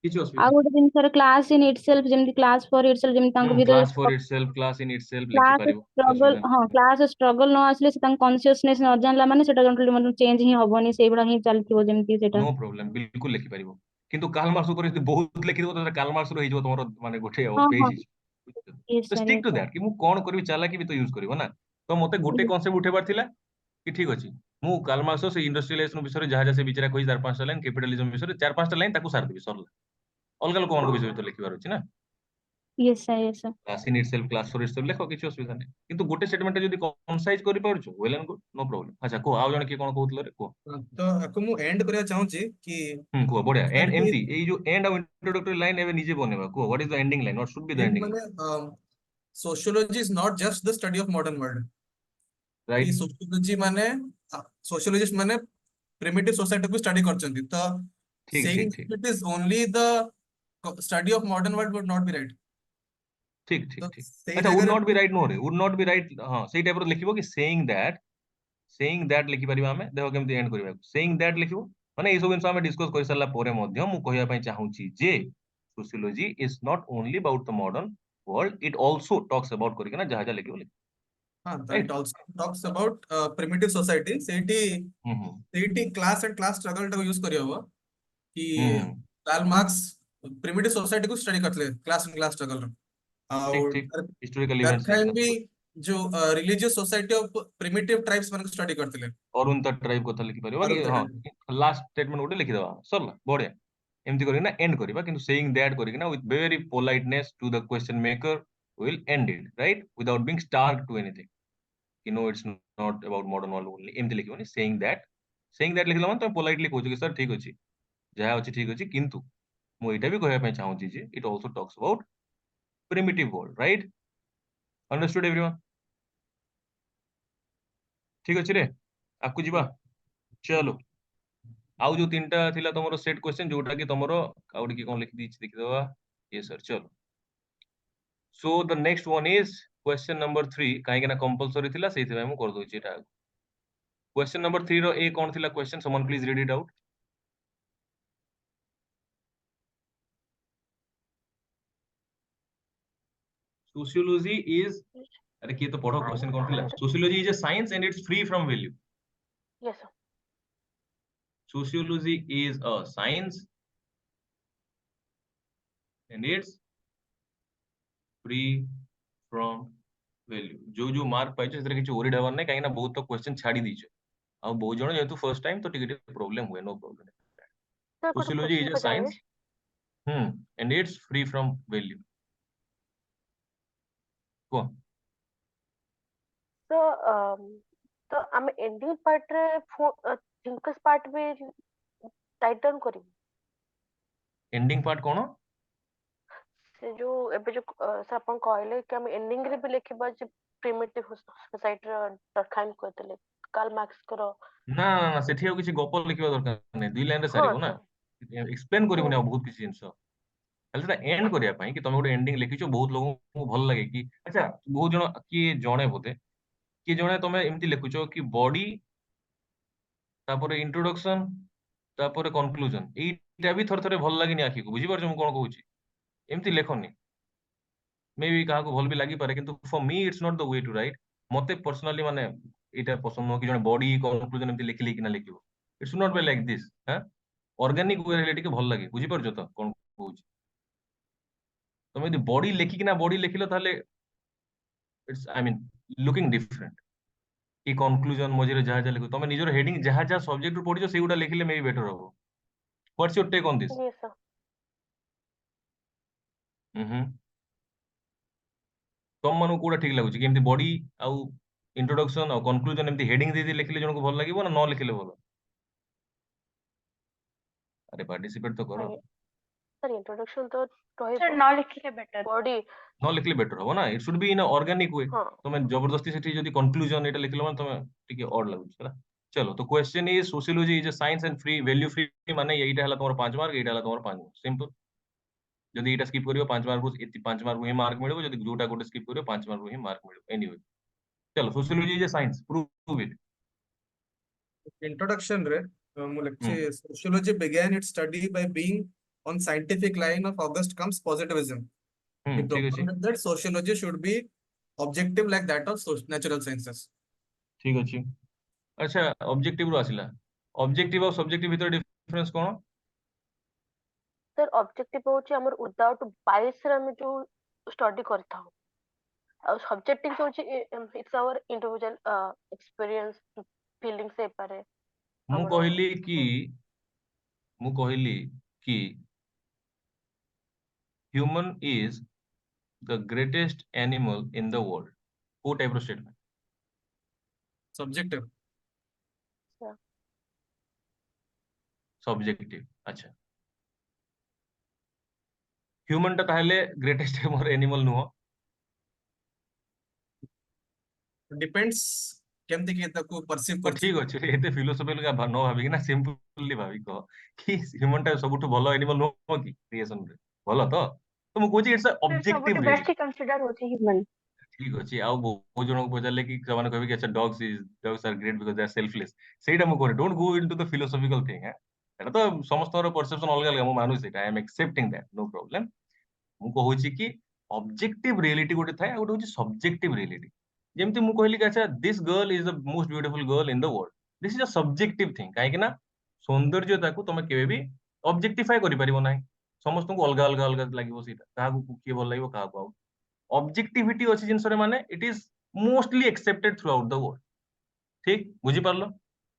किछि ଆଉ असुविधा ଗୋଟେ ଜିନିଷରେ କ୍ଲାସ ଇନ ଇଟସେଲ୍ଫ ଯେମିତି କ୍ଲାସ ଫର ଇଟସେଲ୍ଫ ଯେମିତି ତାଙ୍କ ଭିତରେ class for itself class in itself लिखि क्लास परिबो ଷ୍ଟ୍ରଗଲ असुविधा ହଁ କ୍ଲାସ ଷ୍ଟ୍ରଗଲ ନ ଆସିଲେ ସେ ତାଙ୍କ କନସିୟସନେସ ନ ଜାଣିଲା ମାନେ ସେଟା ଟୋଟାଲି ମାନେ ଚେଞ୍ଜ ହିଁ ହବନି ସେଇଭଳିଆ ହିଁ ଚାଲିଥିବ ଯେମିତି ସେଟା नो प्रॉब्लम बिल्कुल लिखि परिबो किंतु कार्ल मार्क्स ऊपर बहुत लिखि देबो तो कार्ल मार्क्स रो हिजो तमरो माने गोटे ହଁ पेज ହଁ हिजो yes तो sir, stick yes to sir. That कि मु कोन करबी चालाकी भी तो यूज करबो ना तो मते गोटे Yes. कांसेप्ट उठेबार थिला कि ठीक अछि मु कार्ल मार्क्स से इंडस्ट्रियलाइजेशन विषय जहा जहा से विचार कोइ 4-5 लाइन कैपिटलिज्म विषय 4-5 लाइन ताकू सार देबी सरला अलग लोक मान विषय तो लिखिबार अछि ना Yes sir, yes sir. Class in itself class for itself लेखो किछि असुविधा नै किंतु गोटे स्टेटमेंट जदी कंसाइज करि पारछु well and good no problem अच्छा को आउ जण के कोन कहउतले रे को तो आपको मु एंड करिया चाहूची कि को बढ़िया एंड कि एमती ए जो एंड और इंट्रोडक्टरी लाइन एवे निजे बनेबा को what is the ending line what should be the end ending माने sociology is not just the study of modern world कि राइट सोशियोलॉजी माने सोशियोलॉजिस्ट माने प्रिमिटिव सोसाइटी को स्टडी करचंती तो ठीक ठीक saying ठीक it is only the study of modern world would not be right ठीक ठीक तो ठीक सही अच्छा वुड जगह नॉट बी राइट नो रे वुड नॉट बी राइट हां सही टाइप रो लिखिबो कि सेइंग दैट लिखि परिबा हमें देखो केमती एंड करिबा सेइंग दैट लिखिबो माने ए सब इंसान में डिस्कस कर सरला पोरे मध्य मु कहिया पई चाहूची जे sociology is not only about the modern world it also talks about करके ना जहा जहा लिखिबो हाँ तो it right also talks about primitive society ସେଇଠି हम्म ସେଇଠି class and class struggle ଟାକୁ यूज କରିହବ कि hmm Karl Marx primitive society को स्टडी करଥିଲେ क्लास एंड क्लास स्ट्रगल रो ठीक और ठीक हिस्टोरिकल इवेंट्स डरखाइन लेकिन भी गुड जो religious society of primitive tribes मान को स्टडी करଥିଲେ और उन तक ट्राइब कथा लिखि परिबा कि अरुण हां तटन लास्ट स्टेटमेंट गोटे लिखि दवा सरला बढ़िया एमती करिना ना एंड करिबा किंतु सेइंग दैट करिना with very politeness to the question maker will end it right without being stark to anything कि no it's not about modern world only एमती लिखिबोनी सेइंग दैट लिखला मन तुम पोलाइटली कहू कि सर ठीक अछि जहा अछि ठीक अछि किंतु मु एटा भी कहया पय चाहू छी जे it also talks about primitive world right understood everyone ठीक अछि रे आपको जीवा चलो आउ जो तीनटा थिला तमरो सेट क्वेश्चन जोटा कि तमरो आउडी की कोन लिखि दीछि देखि दवा ये सर चलो so the next one is question number 3 काहे कि ना कंपलसरी थिला सेहि थमे मु कर दोछि एटा क्वेश्चन नंबर 3 रो ए कोन थिला question someone please read it out sociology is अरे किए तो पढ़ो क्वेश्चन कौन थिला sociology is a science and it's free from value Yes sir. Sociology is a science and it's free from value जो जो mark पाइछ सेतरे किछ ओरी डावर नै काहे ना बहुत तो क्वेश्चन छाडी दीछ आ बहुत जण जेतु फर्स्ट टाइम तो टिके प्रॉब्लम हुए नो प्रॉब्लम Sir ଗୋଟେ सोशियोलॉजी question इज अ ପଚାରିବି science and it's free from value को ତ ତ ଆମେ ଏଣ୍ଡିଂ ପାର୍ଟ ରେ ଥିଙ୍କର୍ସ ପାର୍ଟ ବି ରାଇଟ୍ ଡାଉନ୍ କରିବୁ एंडिंग पार्ट कोन ସେ ଯୋଉ ଏବେ ଯୋଉ ସାର୍ ଆପଣ କହିଲେ କି ଆମେ ଏଣ୍ଡିଂ ରେ ବି ଲେଖିବା ଯେ ପ୍ରିମିଟିଭ ସୋସାଇଟି ର ଦରକାର କହିଥିଲେ କାର୍ଲ ମାର୍କ୍ସଙ୍କର ना ना ना सेठी किसी गप लिखिबा दरकार नै दुई लाइन रे ହଁ सारिबो ना ସାର୍ एक्सप्लेन ହୁଁ करिबो ना बहुत किसी जिंस खाली सेटा एंड करिया पई कि तमे गोटे एंडिंग लिखिचो बहुत लोगों को भल लागे कि अच्छा बहुत जण कि जणे बोते कि जणे तमे एमति लिखुचो कि बॉडी तापर इंट्रोडक्शन तापर कंक्लूजन एटा भी थर थरे भल लागिनी आखि को बुझी परछो मु कोन कहूची एमति लेखनी मे बी काहा को भल भी लागी पारे किंतु for me it's not the way to write मते पर्सनली माने एटा पसंद न कि जणे बॉडी कंक्लूजन एमति लिखि लिखि ना लिखिबो it's not be like this हां ऑर्गेनिक वे रे टिके भल लागे बुझी परछो तो कोन कहूची तमे यदि बॉडी लेखि कि ना बॉडी लिखिलो ताले it's I mean looking different कि कंक्लूजन मझिरे जहा जहा लिखो तमे निजर हेडिंग जहा जहा सब्जेक्ट रू पढिजो सेगुडा लिखिले मे बी बेटर होबो what's your take on this yes sir तम मानु कोडा ठीक लागुची कि एमती बॉडी आउ इंट्रोडक्शन और कंक्लूजन एमती हेडिंग दे दे लिखिले जण को भल लागिवो ना न लिखिले भल अरे पार्टिसिपेट तो करो सर इंट्रोडक्शन तो Sir, ରହିବ now लिखिले better. बॉडी न लिखिले बेटर होबो ना it should be in a organic way हाँ तमे जबरदस्ती सेठी जदी कंक्लूजन एटा लिखिलो माने तमे टिके ऑड लागुची हला चलो तो question is sociology is a science and free value free माने एटा हला तमर 5 मार्क एटा हला तमर 5 मार्क सिंपल जदि एटा स्किप करियो 5 मार्क को 5 मार्क ही मार्क मिलबो जदि जोटा गोटे स्किप करियो 5 मार्क ही मार्क मिलबो एनीवे चलो sociology is a science prove it introduction रे मु लिखछि हम्म sociology began its study by being on scientific line of August comes positivism. He ठीक अछि proposed that sociology should be objective like that of natural sciences. ठीक अछि अच्छा objective रो आसिला objective और subjective भीतर difference कोन sir objective होची हमर without बायस रे हम जो स्टडी करथाउ ଆଉ ସବଜେକ୍ଟିଭ ହଉଛି it's our individual experience feelings हे पारे ମୁଁ ଆମର କହିଲି କି ମୁଁ କହିଲି କି human is the greatest animal in the world. କୋଉ ଟାଇପ ର statement? subjective. Subjective. अच्छा, human ଟା ତାହେଲେ greatest animal ନୁହଁ? Depends କେମିତି କି ତାକୁ perceive କରୁଛି। ଠିକ ଅଛି, ଏତେ ଫିଲୋସଫିକାଲ ନ ଭାବିକି ନା ସିମ୍ପଲି ଭାବି କହ କି ହ୍ୟୁମାନ ଟା ସବୁଠୁ ଭଲ ଏନିମଲ ନୁହଁ କି କ୍ରିଏସନ ରେ? ଭଲ ତ ମୁଁ କହୁଛି ଇଟ୍ସ ସବୁଠୁ ଅବଜେକ୍ଟିଭ ବେଷ୍ଟ ରିଆଲିଟି। କନସିଡର ହଉଛି ହ୍ୟୁମାନ। ଠିକ ଅଛି, ଆଉ ବହୁତ ଜଣଙ୍କୁ ପଚାରିଲେ କି ସେମାନେ କହିବେ କି ଆଚ୍ଛା dogs are great because they are selfless. ସେଇଟା ମୁଁ କହୁନି, don't go into the philosophical thing. ଏଟା ତ ସମସ୍ତଙ୍କର ପରସେପସନ ଅଲଗା ଅଲଗା, ମୁଁ ମାନୁଛି ସେଇଟା, I am accepting that, no problem. ମୁଁ କହୁଛି କି ଅବଜେକ୍ଟିଭ ରିଆଲିଟି ଗୋଟେ ଥାଏ, ଆଉ ଗୋଟେ ହଉଛି ସବଜେକ୍ଟିଭ ରିଆଲିଟି। ଯେମିତି ମୁଁ କହିଲି କି ଆଚ୍ଛା this girl is the most beautiful girl in the world, this is ଅ ସବଜେକ୍ଟିଭ ଥିଙ୍ଗ। କାହିଁକି ନା ସୌନ୍ଦର୍ଯ୍ୟତାକୁ ତମେ କେବେ ବି ଅବଜେକ୍ଟିଫାଇ କରିପାରିବ ନାହିଁ, ସମସ୍ତଙ୍କୁ ଅଲଗା ଅଲଗା ଅଲଗା ଲାଗିବ ସେଇଟା, କାହାକୁ କିଏ ଭଲ ଲାଗିବ କାହାକୁ ଆଉ। ଅବଜେକ୍ଟିଭିଟି ଅଛି ଜିନିଷରେ, ମାନେ it is mostly accepted throughout the world. ଠିକ ବୁଝିପାରିଲ?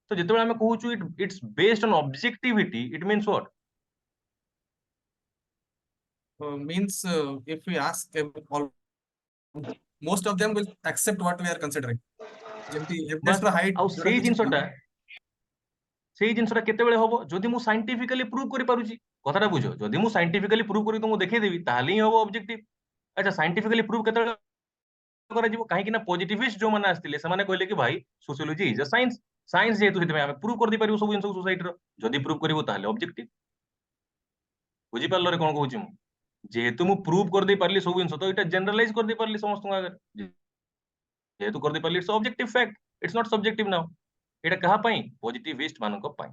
ତ ଯେତେବେଳେ ଆମେ କହୁଛୁ it's based on objectivity, it means what? Means if we ask all, most of them will accept what we are considering. ଯେମିତି ବାସ୍, ଏଭରେଷ୍ଟ ର ହାଇଟ୍ ଆଉ ଯୋଉଟା ସେଇ କିଛି ଜିନିଷଟା କେତେବେଳେ ହବ? ଯଦି ମୁଁ ସାଇଣ୍ଟିଫିକାଲି ପ୍ରୁଭ କରିପାରୁଛି। କଥାଟା ବୁଝ, ଯଦି ମୁଁ ସାଇଣ୍ଟିଫିକାଲି ପ୍ରୁଭ କରି ତମକୁ ଦେଖେଇଦେବି ତାହେଲେ ହିଁ ହବ ଅବଜେକ୍ଟିଭ। ଆଚ୍ଛା, ସାଇଣ୍ଟିଫିକାଲି ପ୍ରୁଭ କେତେବେଳେ କରାଯିବ? କାହିଁକି ନା ପଜିଟିଭିଷ୍ଟ ଯୋଉମାନେ ଆସିଥିଲେ ସେମାନେ କହିଲେ କି ଭାଇ ସୋସିଓଲୋଜି ଇଜ ଅ ସାଇନ୍ସ, ସାଇନ୍ସ ଯେହେତୁ ସେଥିପାଇଁ ଆମେ ପ୍ରୁଭ କରିଦେଇପାରିବୁ ସବୁ ଜିନିଷ ସୋସାଇଟିର। ଯଦି ପ୍ରୁଭ କରିବୁ ତାହେଲେ ଅବଜେକ୍ଟିଭ। ବୁଝିପାରିଲ ରେ କଣ କହୁଛି ମୁଁ? ଯେହେତୁ ମୁଁ ପ୍ରୁଭ କରିଦେଇ ପାରିଲି ସବୁ ଜିନିଷ, ତ ଏଇଟା ଜେନେରାଲାଇଜ କରିଦେଇ ପାରିଲି ସମସ୍ତଙ୍କ ଆଗରେ। ଯେହେତୁ କରିଦେଇ ପାରିଲି it's objective fact, it's not subjective now. ଏଇଟା କାହା ପାଇଁ? ପଜିଟିଭିଷ୍ଟ ମାନଙ୍କ ପାଇଁ।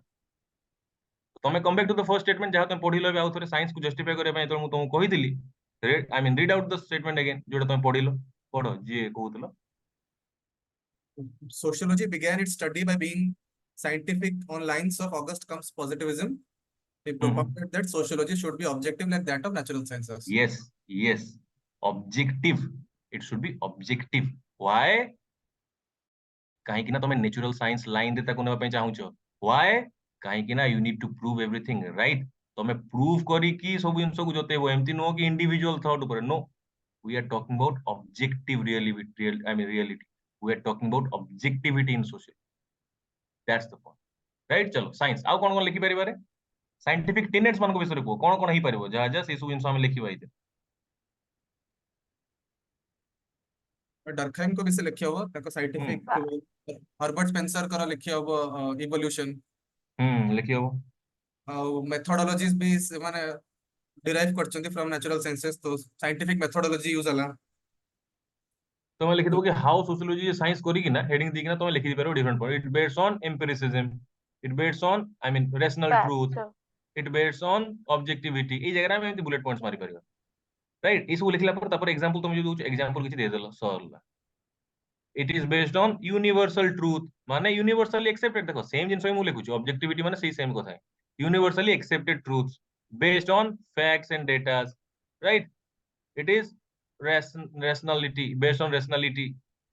ତମେ come back to the first statement ଯାହା ତମେ ପଢିଲ ଏବେ ଆଉ ଥରେ ସାଇନ୍ସକୁ ଜଷ୍ଟିଫାଇ କରିବା ପାଇଁ, ଯେତେବେଳେ ମୁଁ ତମକୁ କହିଥିଲି, I mean read out the statement again, ଯୋଉଟା ତମେ ପଢିଲ। ପଢ, ଯିଏ କହୁଥିଲ। Sociology began its study by being scientific on lines of August Comte's positivism. He propounded that sociology should be objective like that of natural sciences. Yes, yes, objective. It should be objective. Why? କାହିଁକି ନା ତମେ natural science line ରେ ତାକୁ ନେବା ପାଇଁ ଚାହୁଁଛ। Why? କାହିଁକି ନା you need to prove everything, right? ତମେ ପ୍ରୁଭ କରିକି ସବୁ ଜିନିଷକୁ ଜତେଇବ, ଏମିତି ନୁହଁ କି ଇଣ୍ଡିଭିଜୁଆଲ ଥଟ୍ ଉପରେ। No, we are talking about objective reality. We are talking about objectivity in society. That's the point, right? चलो साइंस ଆଉ କଣ କଣ ଲେଖି ପାରିବାରେ? ସାଇଣ୍ଟିଫିକ ଟେନେଟ୍ସ ମାନଙ୍କ ବିଷୟରେ କୁହ, କଣ କଣ ହେଇପାରିବ ଯାହା ଯାହା ସେଇ ସବୁ ଜିନିଷ ଆମେ ଲେଖିବା ଏଇଥିରେ। ଡର୍ଖାଇମ୍ को ବିଷୟ ଲେଖି ହବ, ତାଙ୍କ ସାଇଣ୍ଟିଫିକ ହର୍ବର୍ଟ ସ୍ପେନ୍ସର କର ଲେଖି ହବ ଇଭଲ୍ୟୁସନ। ଲେଖି ହବ। ଆଉ ମେଥଡୋଲୋଜିସ୍ ବି ସେମାନେ ଡିରାଇଭ୍ କରିଛନ୍ତି ଫ୍ରମ ନ୍ୟାଚୁରାଲ ସାଇନ୍ସେସ୍, ତ ସାଇଣ୍ଟିଫିକ ମେଥଡୋଲୋଜି ୟୁଜ ହେଲା। ତମେ ଲେଖିଦବ କି ହାଉ ସୋସିଓଲୋଜି ସାଇନ୍ସ କରିକିନା ହେଡିଙ୍ଗ ଦେଇକିନା ତମେ ଲେଖି ପାରିବ different point. It based on empiricism, it based on I mean rational truth, it based on objectivity. ଏଇ ଜାଗାରେ ଆମେ ଏମିତି ବୁଲେଟ ପଏଣ୍ଟସ ମାରିପାରିବା, ରାଇଟ୍? ଏଇ ସବୁ ଲେଖିଲା ପରେ ତାପରେ ଏକ୍ସାମ୍ପଲ ତମେ ଯୋଉ ଦଉଛ, ଏକ୍ସାମ୍ପଲ କିଛି ଦେଇଦେଲ, ସରିଲା। It is based on universal truth, माने यूनिवर्सली एक्सेप्टेड। देखो सेम जिनस ही मु लिखुची, ऑब्जेक्टिविटी माने सही सेम कथा है, universally accepted truths based on facts and data, right? It is rationality, based on rationality,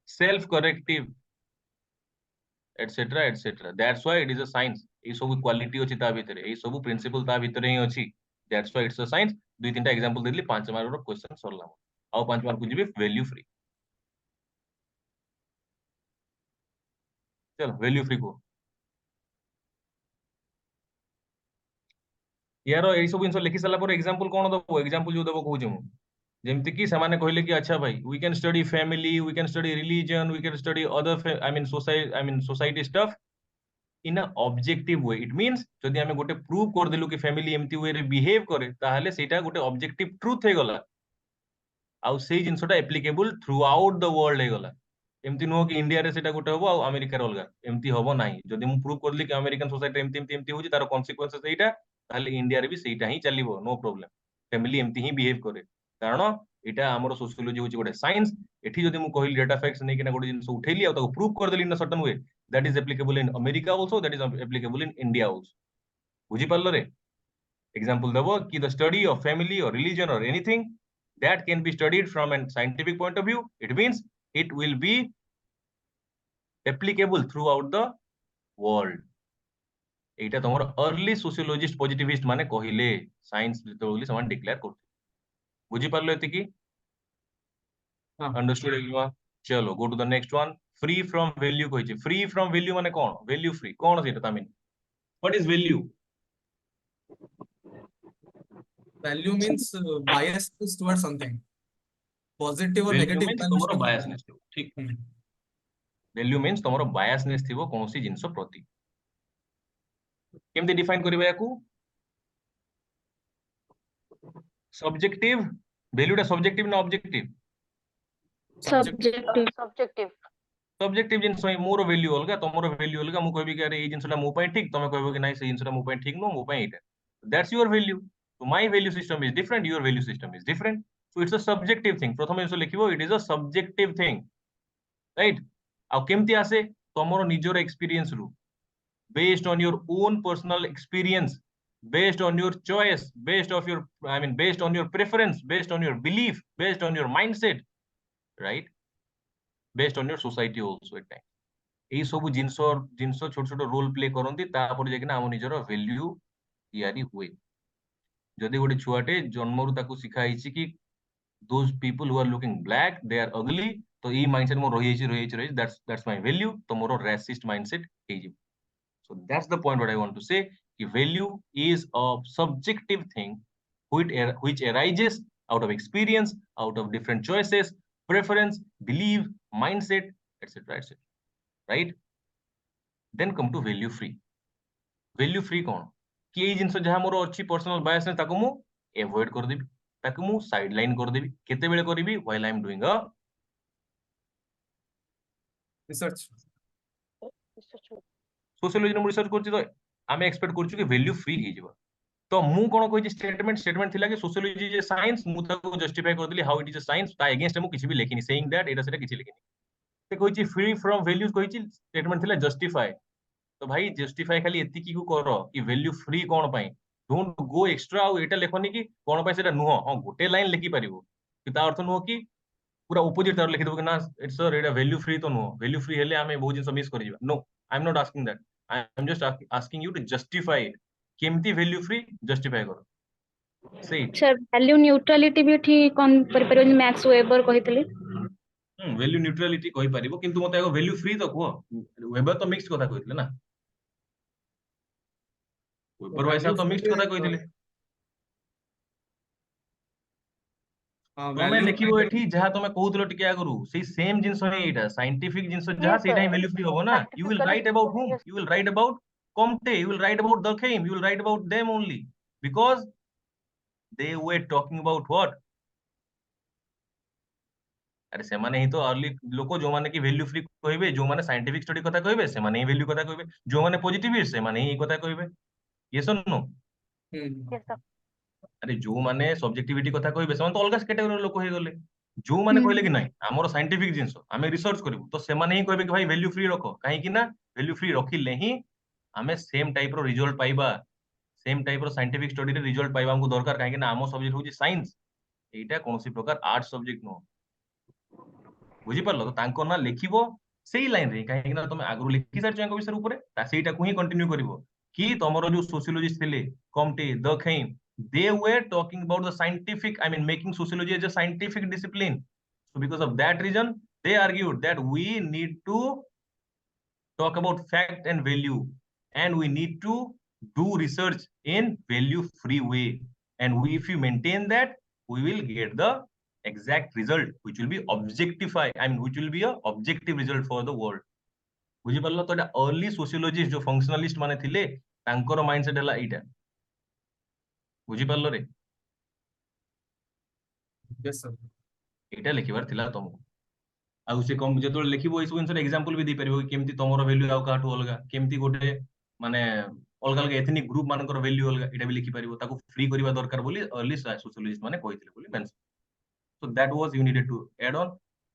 self corrective, etc etc. That's why it is a science. এই সব quality ଅଛି ତା ভিতরে, এই সব প্রিন্সিপল ତା ভিতরে ହିଁ ଅଛି। That's why it's a science. দুই তিনটা एग्जांपल ଦେଇଥିଲି, 5 ମାର୍କର क्वेश्चन ସରିଲା। ଆଉ 5 ମାର୍କ କୁ ଯିବି ଭ୍ୟାଲ୍ୟୁ फ्री। चलो वैल्यू फ्री को यार एई सब जिंस लिखि साला पर एग्जांपल कोन दबो? एग्जांपल जो दबो कहूची मु, जेमति कि समाने कहले कि अच्छा भाई we can study family, we can study religion, we can study other I mean society stuff in a objective way. It means जदि हमें गोटे प्रूव कर देलु कि फैमिली एमती वे रे बिहेव करे, ताहले सेटा गोटे ऑब्जेक्टिव ट्रुथ हे गला, आउ सेई जिंसटा applicable throughout the world हे गला। एमती नुह कि इंडिया रे सेटा गोटे हबो आ अमेरिका रे अलगा, एमती हबो नाही। जदि मु प्रूव करली कि अमेरिकन सोसाइटी एमती एमती एमती होची, तार कॉन्सिक्वेंसेस एटा, ताहले इंडिया रे भी सेटा ही चलिबो, नो प्रॉब्लम। फैमिली एमती ही बिहेव करे, कारण एटा हमर सोशियोलॉजी होची गोटे साइंस। एठी जदि मु कहली डेटा फैक्ट्स नै कि ना गोटे जिंस उठेली आ ताको प्रूव कर देली in a certain way, that is applicable in America also, that is applicable in India also. बुझी पारलो रे? एग्जांपल देबो कि द स्टडी ऑफ फैमिली और रिलीजन और anything that can be studied from a scientific point of view. It means it will be applicable throughout the world. এইটা তোমার early sociologist positivist माने कहिले साइंस जेतबेले समान डिक्लेयर करते बुझी पारलो एतिकी हाँ अंडरस्टूड एवरीवन चलो go to the next one free from value कहिजे फ्री फ्रॉम वैल्यू माने कोन वैल्यू फ्री कोन सेटा ता mean what is value value means biasness towards something positive or value negative means bias तमरो to बायसनेस ठीक hmm, value means तमरो biasness थिबो कोनसी जिंस प्रति केमते डिफाइन करबा याकू सब्जेक्टिव वैल्यूटा सब्जेक्टिव ना objective subjective subjective subjective subjective जिंस मोर वैल्यू अलगा तमरो वैल्यू अलगा मु कहबी कि अरे ए जिंसटा मो पई ठीक तमे कहबो कि नाही से जिंसटा मो पई ठीक नो मो पई एटा that's your value so my value system is different your value system is different so it's a subjective thing प्रथम जिंस लिखिबो it is a subjective thing right आ केमती आसे तमरो निजर एक्सपीरियंस रु based on your own personal experience based on your choice based on your preference based on your belief based on your mindset right based on your society also at time এই সবু জিনিস ছোট ছোট role play করନ୍ତି তারপরে যাকিনা ଆମ ନିଜର value ତିଆରି ହୁଏ ଯଦି ଗୋଟେ ଛୁଆଟେ ଜନ୍ମରୁ ତାକୁ ଶିଖା ହେଇଛି କି those people who are looking black they are ugly ତ ଏଇ ମାଇଣ୍ଡସେଟ ମୋର ରହିଯାଇଛି that's my value ତ ମୋର racist mindset ହେଇଯିବ so that's the point what I want to say ki value is a subjective thing which arises out of experience out of different choices preference belief mindset etc right then come to value free कौन कि एई जिंस जहा मोर अछि personal bias ने ताको मु avoid कर देबी ताको मु साइड लाइन कर देबी केते बेले करबी while I am doing a research sociology ने रिसर्च करछि तो आमे एक्सपेक्ट करछु कि वैल्यू फ्री हे जिवो तो मु कोन कहि स्टेटमेंट थिला कि सोशियोलॉजी जे साइंस मु ताको जस्टिफाई कर देली how it is a science ता अगेंस्ट मु किछि भी लेखिनी सेइंग दैट एटा सेटा किछि लेखिनी ते कहिछि फ्री फ्रॉम वैल्यूज कहिछि स्टेटमेंट थिला जस्टिफाई तो भाई जस्टिफाई खाली एतिकी को करो कि वैल्यू फ्री कोन पाई डोंट गो एक्स्ट्रा आ एटा लेखनी कि कोन पाई सेटा नुह हां गोटे लाइन लिखि परिबो कि ता अर्थ नुह कि पूरा ऑपोजिट तार लिखि देबो कि ना इट्स सर एटा वैल्यू फ्री तो नुह वैल्यू फ्री हेले हमें बहुत जिंस मिस करि no I am not asking that I am just asking you to justify it केमती वैल्यू फ्री जस्टिफाई करो से सर वैल्यू न्यूट्रालिटी भी एठी कोन पर पर मैक्स वेबर कहितले वैल्यू न्यूट्रालिटी कहि परिबो किंतु मते एगो वैल्यू फ्री तो कहो वेबर तो मिक्स कथा कहितले ना वेबर भाई साहब तो मिक्स कथा कहितले तमे value देखिबो एठी जहा तमे कहउतलो टिके आगरु सेही सेम जिंस नै एटा साइंटिफिक जिंस जहा Yes, सेटा sir. वैल्यू फ्री होबो ना you will Scientifically, right about whom yes. you will write about Comte you will write about Durkheim you will write about them only because they were talking about what अरे से माने ही तो early लोको जो माने की value free कहबे जो माने साइंटिफिक स्टडी कथा कहबे से माने ही वैल्यू कथा कहबे जो माने पॉजिटिविस्ट से माने ही कथा कहबे ये सुनो हम्म, Yes, sir. अरे जो माने सब्जेक्टिविटी कथा कहबे से माने तो अलगा कैटेगरी लोक हे गले जो माने कहले कि नाही हमर साइंटिफिक जिंस हमें रिसर्च करिवो तो से माने ही कहबे कि भाई वैल्यू फ्री रखो काहे कि ना वैल्यू फ्री रखिले ही हमें सेम टाइप रो रिजल्ट पाइबा सेम टाइप रो साइंटिफिक स्टडी रे रिजल्ट पाइबा हमको दरकार काहे कि ना हमर सब्जेक्ट होची साइंस एटा कोनोसी प्रकार आर्ट सब्जेक्ट नो बुझी पारलो तो तांको ना लिखिबो सेही लाइन रे काहे कि ना तुम आगु लिखि सार चंग विषय ऊपर ता सेटा को ही कंटिन्यू करिवो कि तमरो जो सोशियोलॉजिस्ट थिले Comte दखैम they were talking about the scientific making sociology as a scientific discipline so because of that reason they argued that we need to talk about fact and value and we need to do research in value free way and if we maintain that we will get the exact result which will be which will be a objective result for the world बुझी पारलो तो एटा early sociologist जो functionalist माने थिले तांकर mindset हला एटा बुझी पारलो रे yes sir एटा लिखिबार थिला तुमको आ से कम जेतो लिखिबो इस जिंस एग्जांपल भी दे परिबो कि केमती तमरो वैल्यू आउ काठू अलगा केमती गोटे माने अलगा अलगा एथनिक ग्रुप मानकर वैल्यू अलगा एटा भी लिखि परिबो ताको फ्री करिबा दरकार बोली अर्ली सोशियोलॉजिस्ट माने कहिथिले बोली mention so that was you needed to add on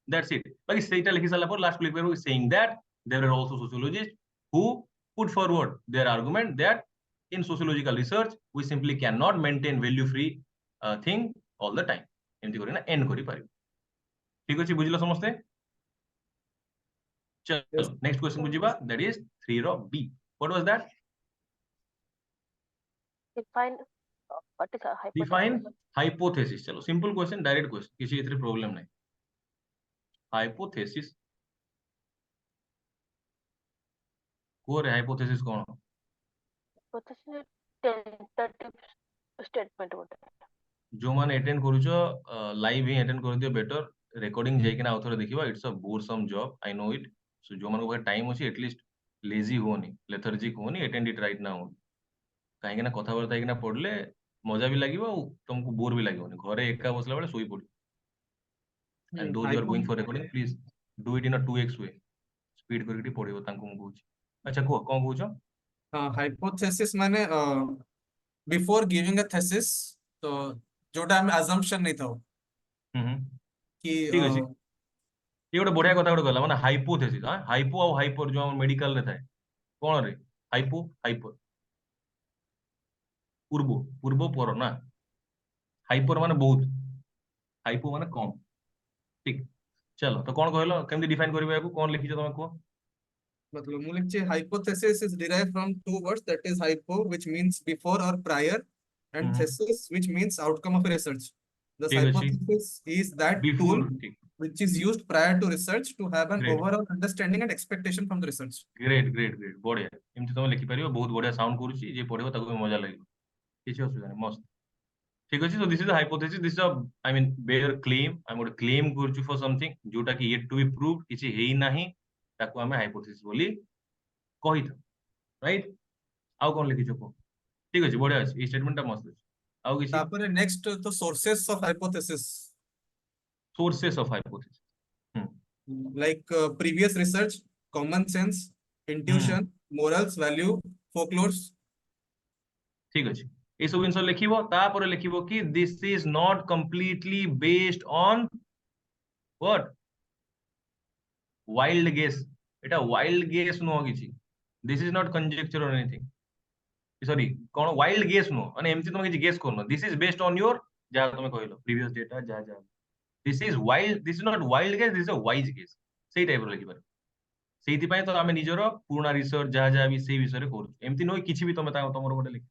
that's it बाकी सेटा लिखि साला पर लास्ट लिख परिबो saying that there are also sociologists who put forward their argument that in sociological research we simply cannot maintain value free thing all the time एमती करी ना and करि पारिबो ठीक अछि बुझिलो समस्ते चलो Yes. नेक्स्ट क्वेश्चन बुझिबा दैट इज 3 रो B what was that Define what is a define hypothesis. Hypothesis चलो सिंपल क्वेश्चन डायरेक्ट क्वेश्चन किसी इतने प्रॉब्लम नहीं हाइपोथेसिस को रे हाइपोथेसिस कौन Hypothesis tentative statement ଗୋଟେ जो माने अटेंड करूछो लाइव ही अटेंड कर दियो बेटर रिकॉर्डिंग जाई किना आउथरे देखिबा it's a boresome job I know it so जो मानको पाखे टाइम अछि एटलीस्ट लेजी होनी लेथार्जिक होनी अटेंड इट राइट नाउ काहे किना कथा बर्ता किना पढले मजा भी लागिबो और तुमको बोर भी लागिबोनी घरे एका बसला बेले सोई पड़ी and those you are Hypo going for recording please do it in a 2x way speed करके पढिबो तांको मु कहूची अच्छा को कोन कहूचो hypothesis माने before giving a thesis तो जोटा हम assumption नहीं था कि ठीक अछि ये गोटे बढ़िया कथा गोटे कहला माने हाइपोथेसिस हां हाइपो और हाइपर जो हम मेडिकल रे थाए कोन रे हाइपो हाइपर पूर्व पूर्व पर ना हाइपर माने बहुत हाइपो माने कम ठीक चलो तो कौन कहलो केमती डिफाइन करबे याकू कौन लिखिছো तमे को मतलब मूल लिखिए hypothesis is derived from two words that is hypo which means before or prior and hmm thesis which means outcome of research. Thus ठीक अछि hypothesis is that tool before ठीक which is used prior to research to have an great overall understanding and expectation from the research. Great great great बढ़िया एमती तमे लिखि परिबो बहुत बढ़िया sound करूची जे पढिबो ताको भी मजा लागिबो किछि असुविधा नहीं मस्त ठीक अछि so this is the hypothesis this is a I mean bare claim I am गोटे क्लेम करूची फॉर समथिंग जोटा कि येट टू बी प्रूव्ड किछि हेई नाही ताको हमें हाइपोथेसिस बोली कहिथा राइट आउ कोन लिखिছো को ठीक अछि बढ़िया अछि ई स्टेटमेंट मस्त अछि आउ किछि तापर next तो sources of hypothesis sources of hypothesis like previous research, common sense, hmm intuition, morals, value, folklores. ठीक अछि ए सब जिंस लिखिबो तापर लिखिबो कि this is not completely based on what wild guess एटा वाइल्ड गेस नो किछि this is not conjecture or anything sorry कोन वाइल्ड गेस नो माने एमती तुम किछि गेस करनो this is based on your जहा तुम कहलो प्रीवियस डेटा जहा जहा this is wild this is not wild guess this is a wise guess सेही टाइप रो लिखिबार सेही पय तो हमें निजरो पुराना रिसर्च जहा जहा भी सेही विषय रे करू एमती नो किछि भी तुम तमरो गोटे लिख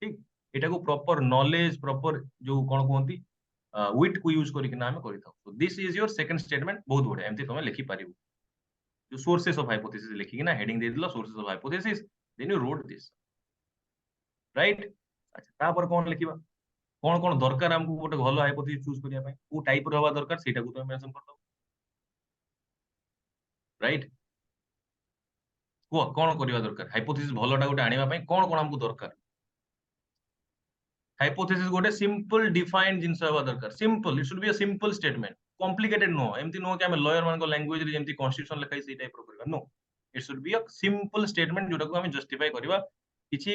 ठीक एटा को प्रॉपर नॉलेज प्रॉपर जो कोन कहंती विट को यूज करिक ना हमें करिथाउ so this is your second statement बहुत बढ़िया एमती तुम लिखि पारिबो जो सोर्सेस ऑफ हाइपोथेसिस लिखिक ना हेडिंग दे दिलो sources of hypothesis then you wrote this right अच्छा तापर कोन लिखिबा कोन कोन दरकार हमको गोटे भलो हाइपोथेसिस चूज करिया पय को टाइप रो हवा दरकार सेटा को तुम मेंशन कर दो राइट को कोन करिवा दरकार हाइपोथेसिस भलोटा गोटे आनिबा पय कोन कोन हमको दरकार हाइपोथेसिस गोटे सिंपल डिफाइंड जिंस हवा दरकार simple it should be a simple statement complicated no एमती नो कि हम लॉयर मान को लैंग्वेज रे जेमती कॉन्स्टिट्यूशन लिखाई से टाइप रो करबा no it should be a simple statement जोटा को हम जस्टिफाई करबा किछि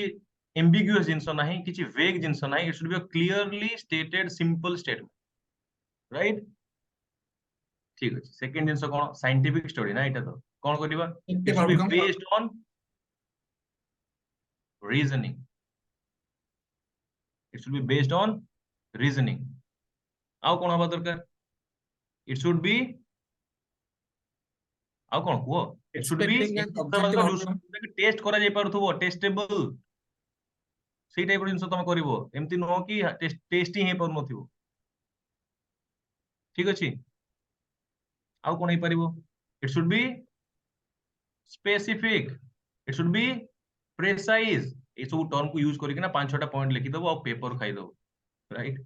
एम्बिगुअस जिंस नाही किछि वेग जिंस नाही it should be a clearly stated simple statement right ठीक अछि सेकंड जिंस कोन साइंटिफिक स्टडी ना एटा तो कोन करबा it Effective should be outcome. Based on reasoning it should be based on reasoning आउ कोन हबा दरकार it should be आउ कोन को it should be Expecting an objective outcome. Test करा जाय पारुथबो टेस्टेबल सेही टाइप जिंस तमे करबो एमती नो कि टेस्ट ही पर नथिबो ठीक अछि आउ कोन हे परिबो it should be specific it should be precise A sub term को यूज करिक ना पांच छटा पॉइंट लिखि दबो और पेपर खाइ दबो राइट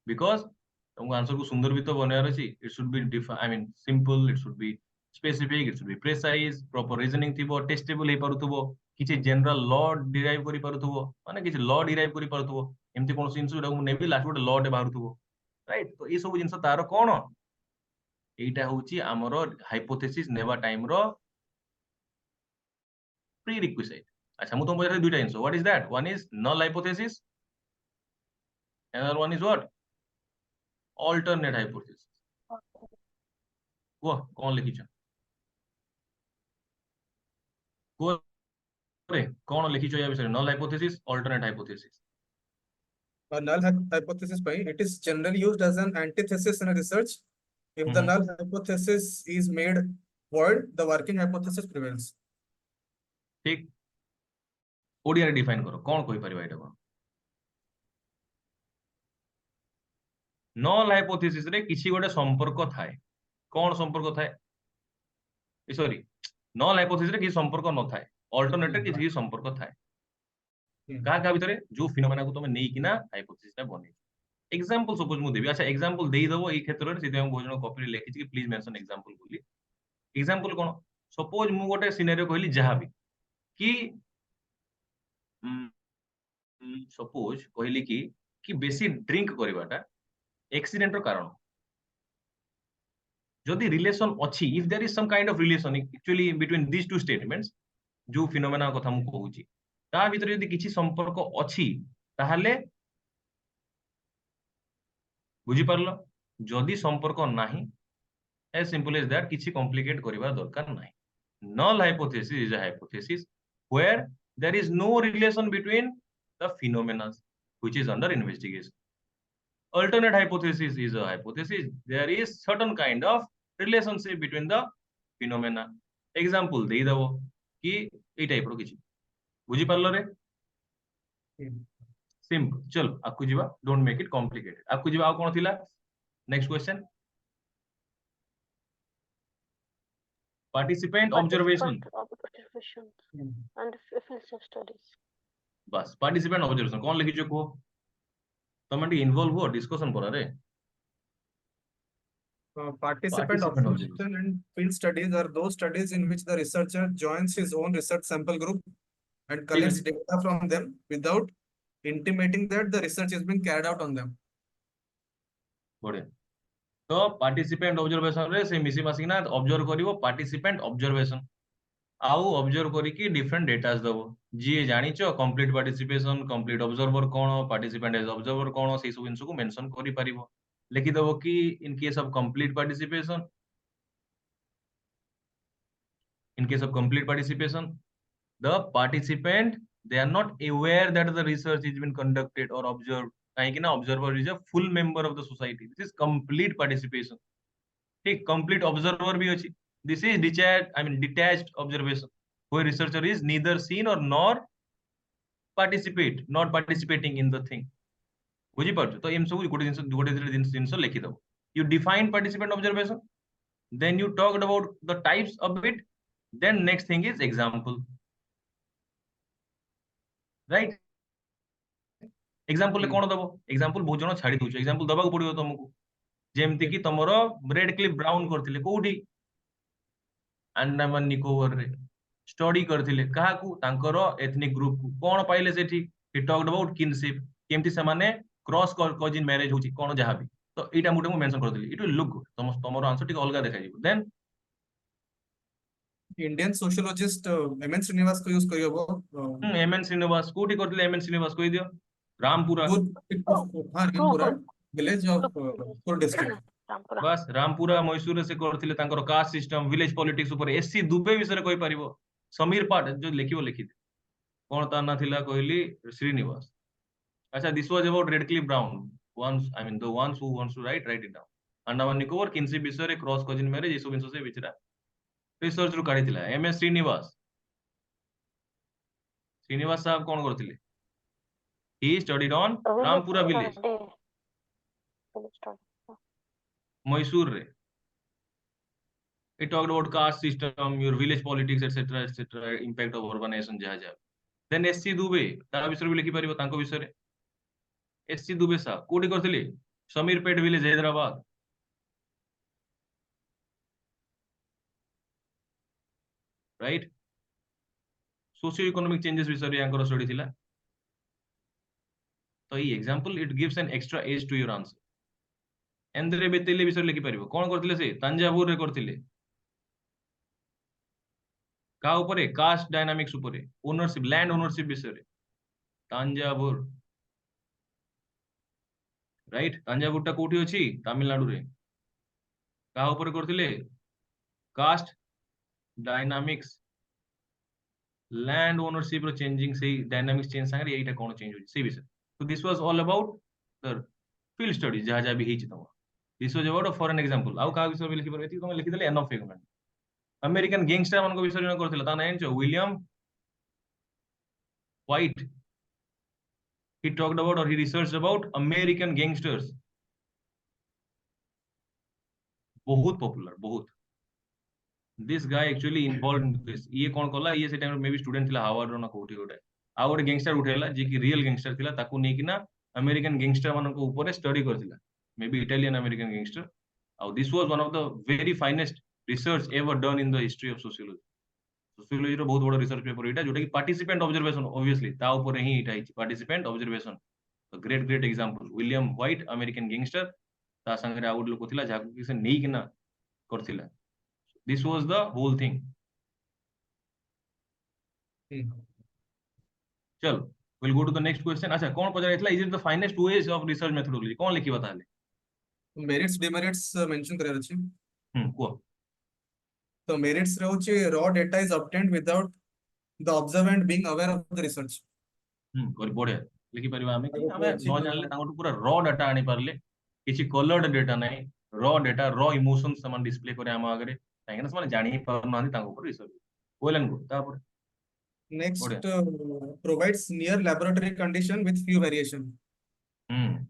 बिकॉज तुमको आंसर को सुंदर भी तो बनार अछि it should be I mean simple it should be specific it should be precise proper reasoning थिबो टेस्टेबल हे पारुथबो किछि जनरल लॉ डिराइव करि पारुथबो माने किछि लॉ डिराइव करि पारुथबो एमति कोन जिंस जोटा नेबी लास्ट गोटे लॉ डे बाहरुथबो राइट तो ए सब जिंस तार कोन एटा होची हमरो हाइपोथेसिस नेबा टाइम रो प्री रिक्विजिट अच्छा मु तुम पचारे दुइटा जिंस what is that one is null hypothesis another one is what alternate hypothesis को कौन लिखिछ को रे कौन लिखिछ या विषय null hypothesis alternate hypothesis a null hypothesis by it is generally used as an antithesis in a research. If the Mhm. null hypothesis is made void, the working hypothesis prevails. ठीक ओडिया रे डिफाइन करो कोन कोइ परिबा एटा कोन null hypothesis रे किछि गोटे संपर्क थाए कोन संपर्क थाए सॉरी नल हाइपोथेसिस रे किछि संपर्क न थाए अल्टरनेटिव किछि संपर्क थाए का का भितरे जो फिनोमेना को तमे नै किना हाइपोथेसिस ता बनै एग्जांपल सपोज मु देबी अच्छा एग्जांपल देई दबो ए क्षेत्र रे सिधे हम भोजन कॉपी रे लिखि कि प्लीज मेंशन एग्जांपल बोली एग्जांपल कोन सपोज मु गोटे सिनेरियो कहली जहां भी कि सपोज कहली कि बेसी ड्रिंक करबाटा एक्सीडेंट रो कारण जदि रिलेशन अछि if there is some kind of relation actually between this two statements जो फिनोमेना कथा मु कहूची ता भीतर यदि किछि संपर्क अछि ताहाले बुझी पारलो जदि संपर्क नाही as simple as that किछि कॉम्प्लिकेट करबा दरकार नाही null hypothesis is a hypothesis where there is no relation between the phenomena which is under investigation alternate hypothesis is a hypothesis there is certain kind of relationship between the phenomena example देई दबो कि ए type रो किछि बुझी पारलो रे simple चल आकु जीवा don't make it complicated आकु जीवा आ कोन थिला next question participant observation observation and field studies बस participant observation कौन लिखी जो को तुम टी इन्वॉल्व हो डिस्कशन पर रे Participant observation and field studies are those studies in which the researcher joins his own research sample group and collects data from them without intimating that the research is being carried out on them. बढ़िया तो participant observation रे से मिसी मासिना observe करिवो participant observation आउ observe करी कि different datas दबो जी जानिचो complete participation complete observer कोन participant as observer कोन से सब इनसु को मेंशन करि परिबो लिखि दबो कि in case of complete participation in case of complete participation the participant they are not aware that the research is been conducted or observed काहे ना observer is a full member of the society this is complete participation ठीक complete observer भी अछि this is detached observation where researcher is neither seen or nor not participating in the thing बुझी पारछ तो M सब गोटे जिंस लिखि दबो you define participant observation then you talked about the types of it then next thing is example right example ले कोन दबो example बहुत जण छाडी दोछ example दबाक पड़ियो तुमको जेमति कि तमरो रेड क्लिफ ब्राउन करथिले कोठी अंडमान निकोबर रे स्टडी करथिले काहाकू तांकरो एथनिक ग्रुप को कोन पाइले सेठी he talked about kinship केमति से माने क्रॉस कजिन मैरिज होची कोन जहा भी तो एटा मुटे मु मेंशन करथिली इट विल लुक गुड तमरो आंसर ठीक अलगा देखा जिवो then Indian sociologist M.N. Srinivas को यूज करियो एमएन श्रीनिवास कोठी करथिले एमएन श्रीनिवास कहि दियो रामपुरा रामपुरा विलेज ऑफ कोर डिस्ट्रिक्ट रामपुरा बस रामपुरा मैसूर से करथिले तांकर कास्ट सिस्टम विलेज पॉलिटिक्स ऊपर एससी दुबे विषय कहि परिबो समीर पाठ जो लिखिबो लिखि कोन ता ना थिला कहली श्रीनिवास अच्छा this was about red Cliff brown once I mean the ones who wants to write it down Andaman Nicobar किनसी विषय रे क्रॉस कजिन मैरिज ए सब विषय से विचरा रिसर्च रु काढी थिला एमएस श्रीनिवास साहब कोन करथिले he studied on Rampura village Mysore रे he talked about caste system your village politics etc impact of urbanization जहा then एससी दुबे ता विषय भी लिखि परिबो तांको विषय रे एससी दुबे साहब कोठी करथिले Samirpet village Hyderabad right socio economic changes विषय रे यांकर स्टडी थिला तो ये example it gives an extra edge to your answer Andre Beteille विषय लिखि परिबो कोन करथिले से तंजावुर रे करथिले का ऊपर कास्ट डायनामिक्स ऊपर ओनरशिप लैंड ओनरशिप विषय रे तंजावुर राइट तंजावुर टा कोठी अछि तमिलनाडु रे का ऊपर करथिले कास्ट डायनामिक्स लैंड ओनरशिप रो चेंजिंग से डायनामिक्स चेंज संगे एटा कोन चेंज होछि से विषय so this was all about sir field study जहाँ जहाँ भी ହେଇଛି तम this was about a foreign example आउ का विषय में लिखि परबे तुम लिखि देले एनफ एग्रीमेंट अमेरिकन गैंगस्टर मन को विषय जन करथिला ता nine William white he talked about or he researched about American gangsters बहुत पॉपुलर बहुत this guy actually involve in this ये कौन कला ये से टाइम मे बी स्टूडेंट थिला हार्वर्ड रो ना कोठी गोटे आ गोटे गैंगस्टर उठेला जे कि रियल गैंगस्टर थिला ताकू नै किना अमेरिकन गैंगस्टर मन को ऊपर स्टडी करथिला may be Italian American gangster और this was one of the very finest research ever done in the history of sociology sociology रो बहुत बड़ा रिसर्च पेपर इटा जोटा कि पार्टिसिपेंट ऑब्जर्वेशन ऑब्वियसली ता ऊपर ही इटा participant observation great great example William white American gangster ता संगे आउट लोक थिला जाकू कि से नै किना करथिला this was the whole thing चल will go to the next question अच्छा कौन पचा रहथला is it the finest ways of research methodology कौन लिखिबा ताले मेरिट्स डिमेरिट्स मेंशन करे अछि को तो मेरिट्स रहउछि raw data is obtained without the observant being aware of the research कर बढ़िया लिखि परिबा हमें कि आगो हमें अछि न जानले तांगो पूरा रॉ डाटा आनी पारले किछि कलर्ड डेटा नै रॉ डेटा रॉ इमोशंस समान डिस्प्ले करे हम आगरे काहे ना समान जानि पार नांदी तांगो ऊपर रिसर्च कोलन को तापर नेक्स्ट बढ़िया provides near laboratory condition with few variation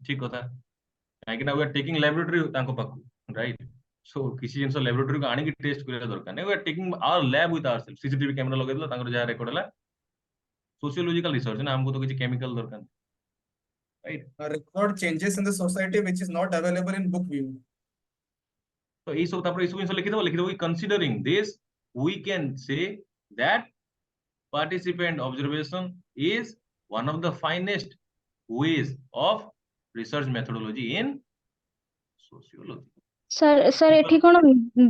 ठीक कथा काहे कि ना वी आर टेकिंग लैबोरेटरी तांको पाकू राइट सो किसी जिंस लैबोरेटरी को आनी कि टेस्ट करे दरकार नै we are taking our lab with ourselves CCTV camera लगे दिला तांको जहा रेकॉर्ड हला सोशियोलॉजिकल रिसर्च ना हमको तो किछि केमिकल दरकार right record changes in the society which is not available in book view तो এই सब तापर এই सब जिंस लिखि देबो considering this we can say that participant observation is one of the finest ways of research methodology in sociology sir एठी कोन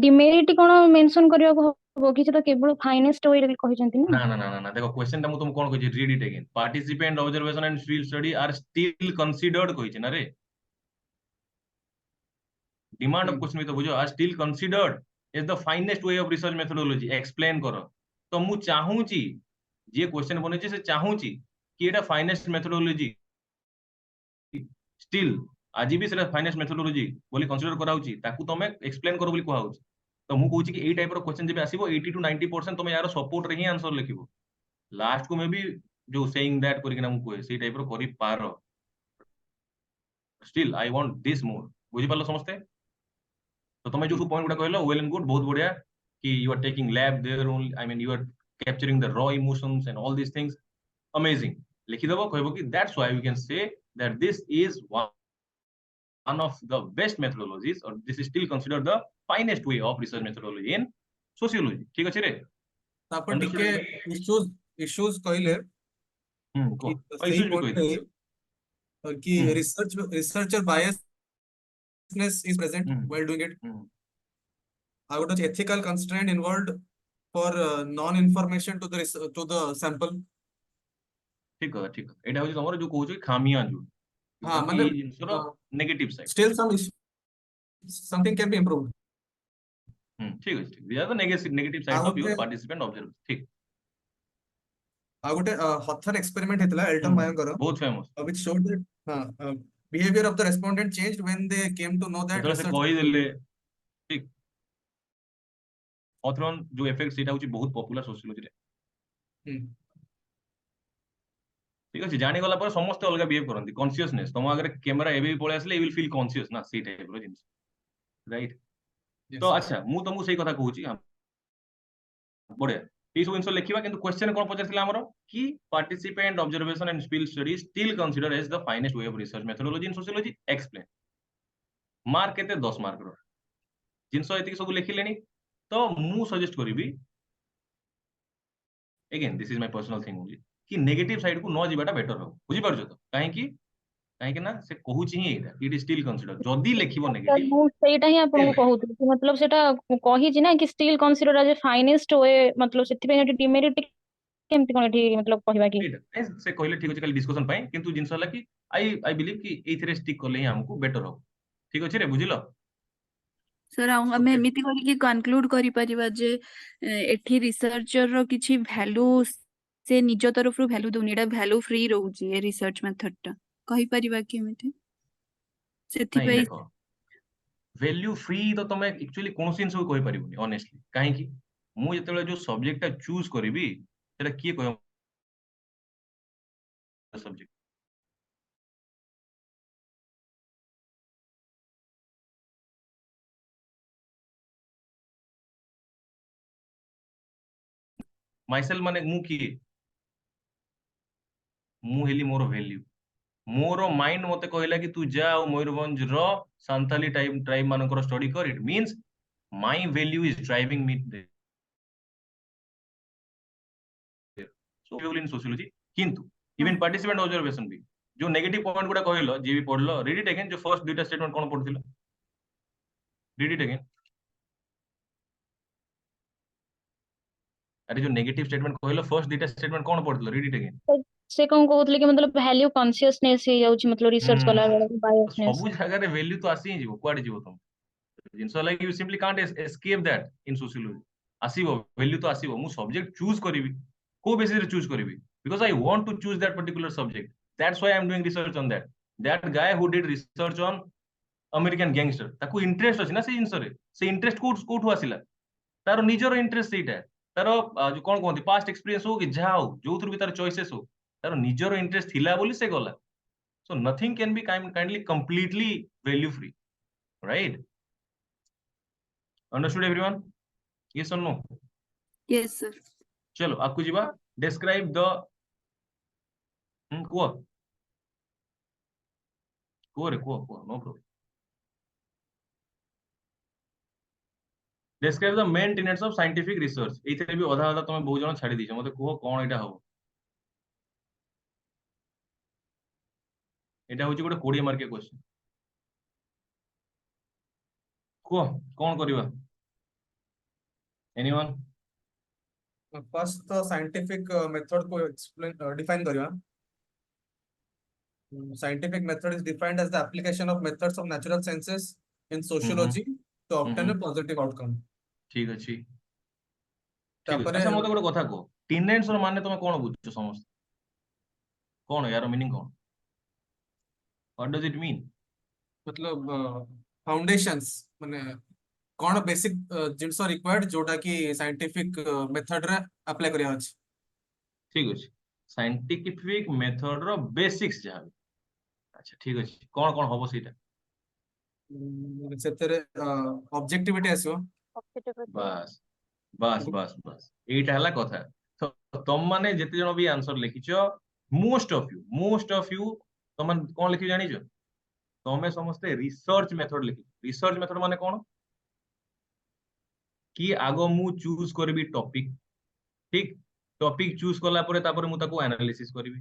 demerit कोन mention करिया हो कि तो केवल फाइनेस्ट वे रे कहिसंती ना ना ना ना ना ना देखो क्वेश्चन ता मु तुम कोन कहि read it again participant observation and field study are still considered कहि ना रे डिमांड ऑफ क्वेश्चन भी तो बुझो are still considered is the finest way of research methodology explain करो तो मु चाहू छी जे क्वेश्चन बने छी से चाहू छी कि एटा फाइनेस्ट मेथोडोलॉजी स्टिल आज भी सेटा फाइनेस्ट मेथोडोलॉजी बोली कंसीडर कराउची ताकू तमे एक्सप्लेन करो बोली कहउची तो मु कहूची कि एई टाइप रो क्वेश्चन जेबे आसीबो 80 to 90% तमे यार सपोर्ट रे ही आंसर लिखिबो लास्ट को मे भी जो सेइंग दैट करि ना मु कोइ सेई टाइप रो करि पारो still I want this more बुझि पालो समझते तो तमे जो पॉइंट गुडा कहलो वेल एंड गुड बहुत बढ़िया कि you are taking lab there only I mean you are capturing the raw emotions and all this things amazing लिखि देबो कहबो कि that's why we can say that this is one of the best methodologies or this is still considered the finest way of research methodology in sociology ठीक अछि रे तापर टिके issues कहले को कि सही इश्यूज भी पॉइंट कोइ है कि researcher biasness is present while doing it I would have ethical constraint involved for non information to the sample ठीक एटा होची तमरो जो कहू छी खामियां जो हां कि मतलब ई जिंसरो negative side still something can be improved ठीक अछि these are the negative side of your participant observation ठीक आ गोटे हथर एक्सपेरिमेंट हेतला एल्टम बायोकर बहुत famous which showed that behavior of the respondent changed when they came to know that तो से कहि देले ठीक ऑथरन जो इफेक्ट सेटा होची बहुत पॉपुलर सोशियोलॉजी रे ठीक अछि जानि गला पर समस्त अलग बिहेव करंती कॉन्शियसनेस तुम अगर कैमरा एबे भी पळे आसले यू विल फील कॉन्शियस ना सी टाइप रो जिंस राइट तो अच्छा मु तुमको सही कथा कहूची हम बढ़िया ई सब जिंस लिखिबा किंतु क्वेश्चन कोन पचारथिला हमरो कि participant observation and field study still consider as the finest way of research methodology in sociology explain mark केते 10 मार्क रो जिंस एति सब लिखिलेनी तो मु सजेस्ट करबी again this is my personal thing only कि नेगेटिव साइड को न जीवाटा बेटर हो बुझी पारछो तो काहे कि ना से कहूची ही एटा इट इज स्टिल कंसीडर जदी लिखिबो नेगेटिव ମୁଁ ସେଇଟା ହିଁ ଆପଣଙ୍କୁ କହୁଥିଲି କି मतलब ସେଟା କହିଛି ନା कि still consider as a finest way मतलब ସେଥିପାଇଁ ଏଠି डिमेरिट केमति कोन एठी मतलब कहबा कि से कहले ठीक अछि खाली डिस्कशन पाए किंतु जिंस हला कि आई बिलीव कि एथिरे स्टिक करले ही हमको बेटर हो ठीक अछि रे बुझिलो सर हमें एमिति करी कंक्लूड करि परिबा जे एठी रिसर्चर रो किछि वैल्यू से निज तरफ रु वैल्यू दोनी एटा वैल्यू फ्री रहउची ए रिसर्च मेथड टा कहि परिबा कि एमिति ନାଇଁ ସେଥିପାଇଁ ଦେଖ value free ତ ତମେ actually କୌଣସି ଜିନିଷ କହି ପାରିବୁନି honestly କାହିଁକି ମୁଁ ଯେତେବେଳେ ଯୋଉ subject ଟା choose କରିବି ସେଟା କିଏ କହିବ subject myself ମାନେ ମୁଁ କିଏ ମୁଁ ହେଲି ମୋର value ମୋର ମାଇଣ୍ଡ ମତେ କହିଲା କି ତୁ ଯା ଆଉ ମୟୂରଭଞ୍ଜ ର ସାନ୍ତାଲି ଟ୍ରାଇବ ମାନଙ୍କର ଷ୍ଟଡି କର it means my value is driving me in sociology କିନ୍ତୁ even participant observation ବି ଯୋଉ ନେଗେଟିଭ ପଏଣ୍ଟ ଗୁଡା କହିଲ ଯିଏ ବି ପଢିଲ read it again ଯୋଉ ଫର୍ଷ୍ଟ ଦୁଇଟା ଷ୍ଟେଟମେଣ୍ଟ କଣ ପଢୁଥିଲ read it again ଆରେ ଯୋଉ ନେଗେଟିଭ ଷ୍ଟେଟମେଣ୍ଟ କହିଲ ଫର୍ଷ୍ଟ ଦୁଇଟା ଷ୍ଟେଟମେଣ୍ଟ କଣ ପଢୁଥିଲ read it again ସେ କଣ କହୁଥିଲେ କି मतलब ଭ୍ୟାଲ୍ୟୁ କନସିୟସନେସ ହେଇଯାଉଛି मतलब ରିସର୍ଚ୍ଚ କଲା ବେଳେ ତ ବାୟସନେସ ସବୁ ଜାଗାରେ ଭ୍ୟାଲ୍ୟୁ ତ ଆସି ହିଁ ଯିବ କୁଆଡେ ଯିବ ତମେ ଜିନିଷ ହେଲା କି you simply can't escape that in sociology ଆସିବ ଭ୍ୟାଲ୍ୟୁ ତ ଆସିବ ମୁଁ ସବଜେକ୍ଟ ଚୁଜ କରିବି କୋଉ ବେସିସ ରେ ଚୁଜ କରିବି because I want to choose that particular subject that's why I'm doing research on that guy who did research on American gangster ତାକୁ interest ଅଛି ନା ସେଇ ଜିନିଷରେ ସେ ଇଣ୍ଟରେଷ୍ଟ କୋଉଠୁ ଆସିଲା ତାର ନିଜର ଇଣ୍ଟରେଷ୍ଟ ସେଇଟା ତାର ଯୋଉ କଣ କୁହନ୍ତି ପାଷ୍ଟ ଏକ୍ସପିରିଏନ୍ସ ହଉ କି ଯାହା ହଉ ଯୋଉଥିରୁ ବି ତାର ଚଏସେସ୍ ହଉ ତାର ନିଜର ଇଣ୍ଟରେଷ୍ଟ ଥିଲା ବୋଲି ସେ ଗଲା so nothing can be kindly completely value free right understood everyone yes or no yes sir चलो आपको जीवा describe the कुह कुह रे कुह कुह no problem describe the main tenets of scientific research एइथे भी अधा अधा तमे बहुत जण छाडी दिछ मते कुह कोन एटा हो एटा होची गोटे 20 मार्क क्वेश्चन कुह कोन करबा एनीवन फर्स्ट तो साइंटिफिक मेथड को एक्सप्लेन डिफाइन करवा scientific method is defined as the application of methods of natural sciences in sociology to obtain a positive outcome ठीक अछि ठीक अछि तापरे अच्छा मते गोटे कथा को टेनेंट्स रो माने तमे कोन बुझछ समस्त कोन यार मीनिंग कोन व्हाट डज इट मीन मतलब फाउंडेशंस माने कौन बेसिक जिंस रिक्वायर्ड जोटा कि साइंटिफिक मेथड रे अप्लाई करिया अछि ठीक अछि साइंटिफिक मेथड रो बेसिक्स जहा अच्छा ठीक अछि कोन कोन होबो सेटा सेतरे ऑब्जेक्टिविटी आसीओ बस बस बस बस एटा हला कथा तो तुम माने जेते जण भी आंसर लिखिछो मोस्ट ऑफ यू तुम कोन लिखि जानि छ तमे समस्ते रिसर्च मेथड लिखि रिसर्च मेथड माने कोन कि आगो मु चूज करबी टॉपिक ठीक टॉपिक चूज कला परे तापरे मु ताको एनालिसिस करबी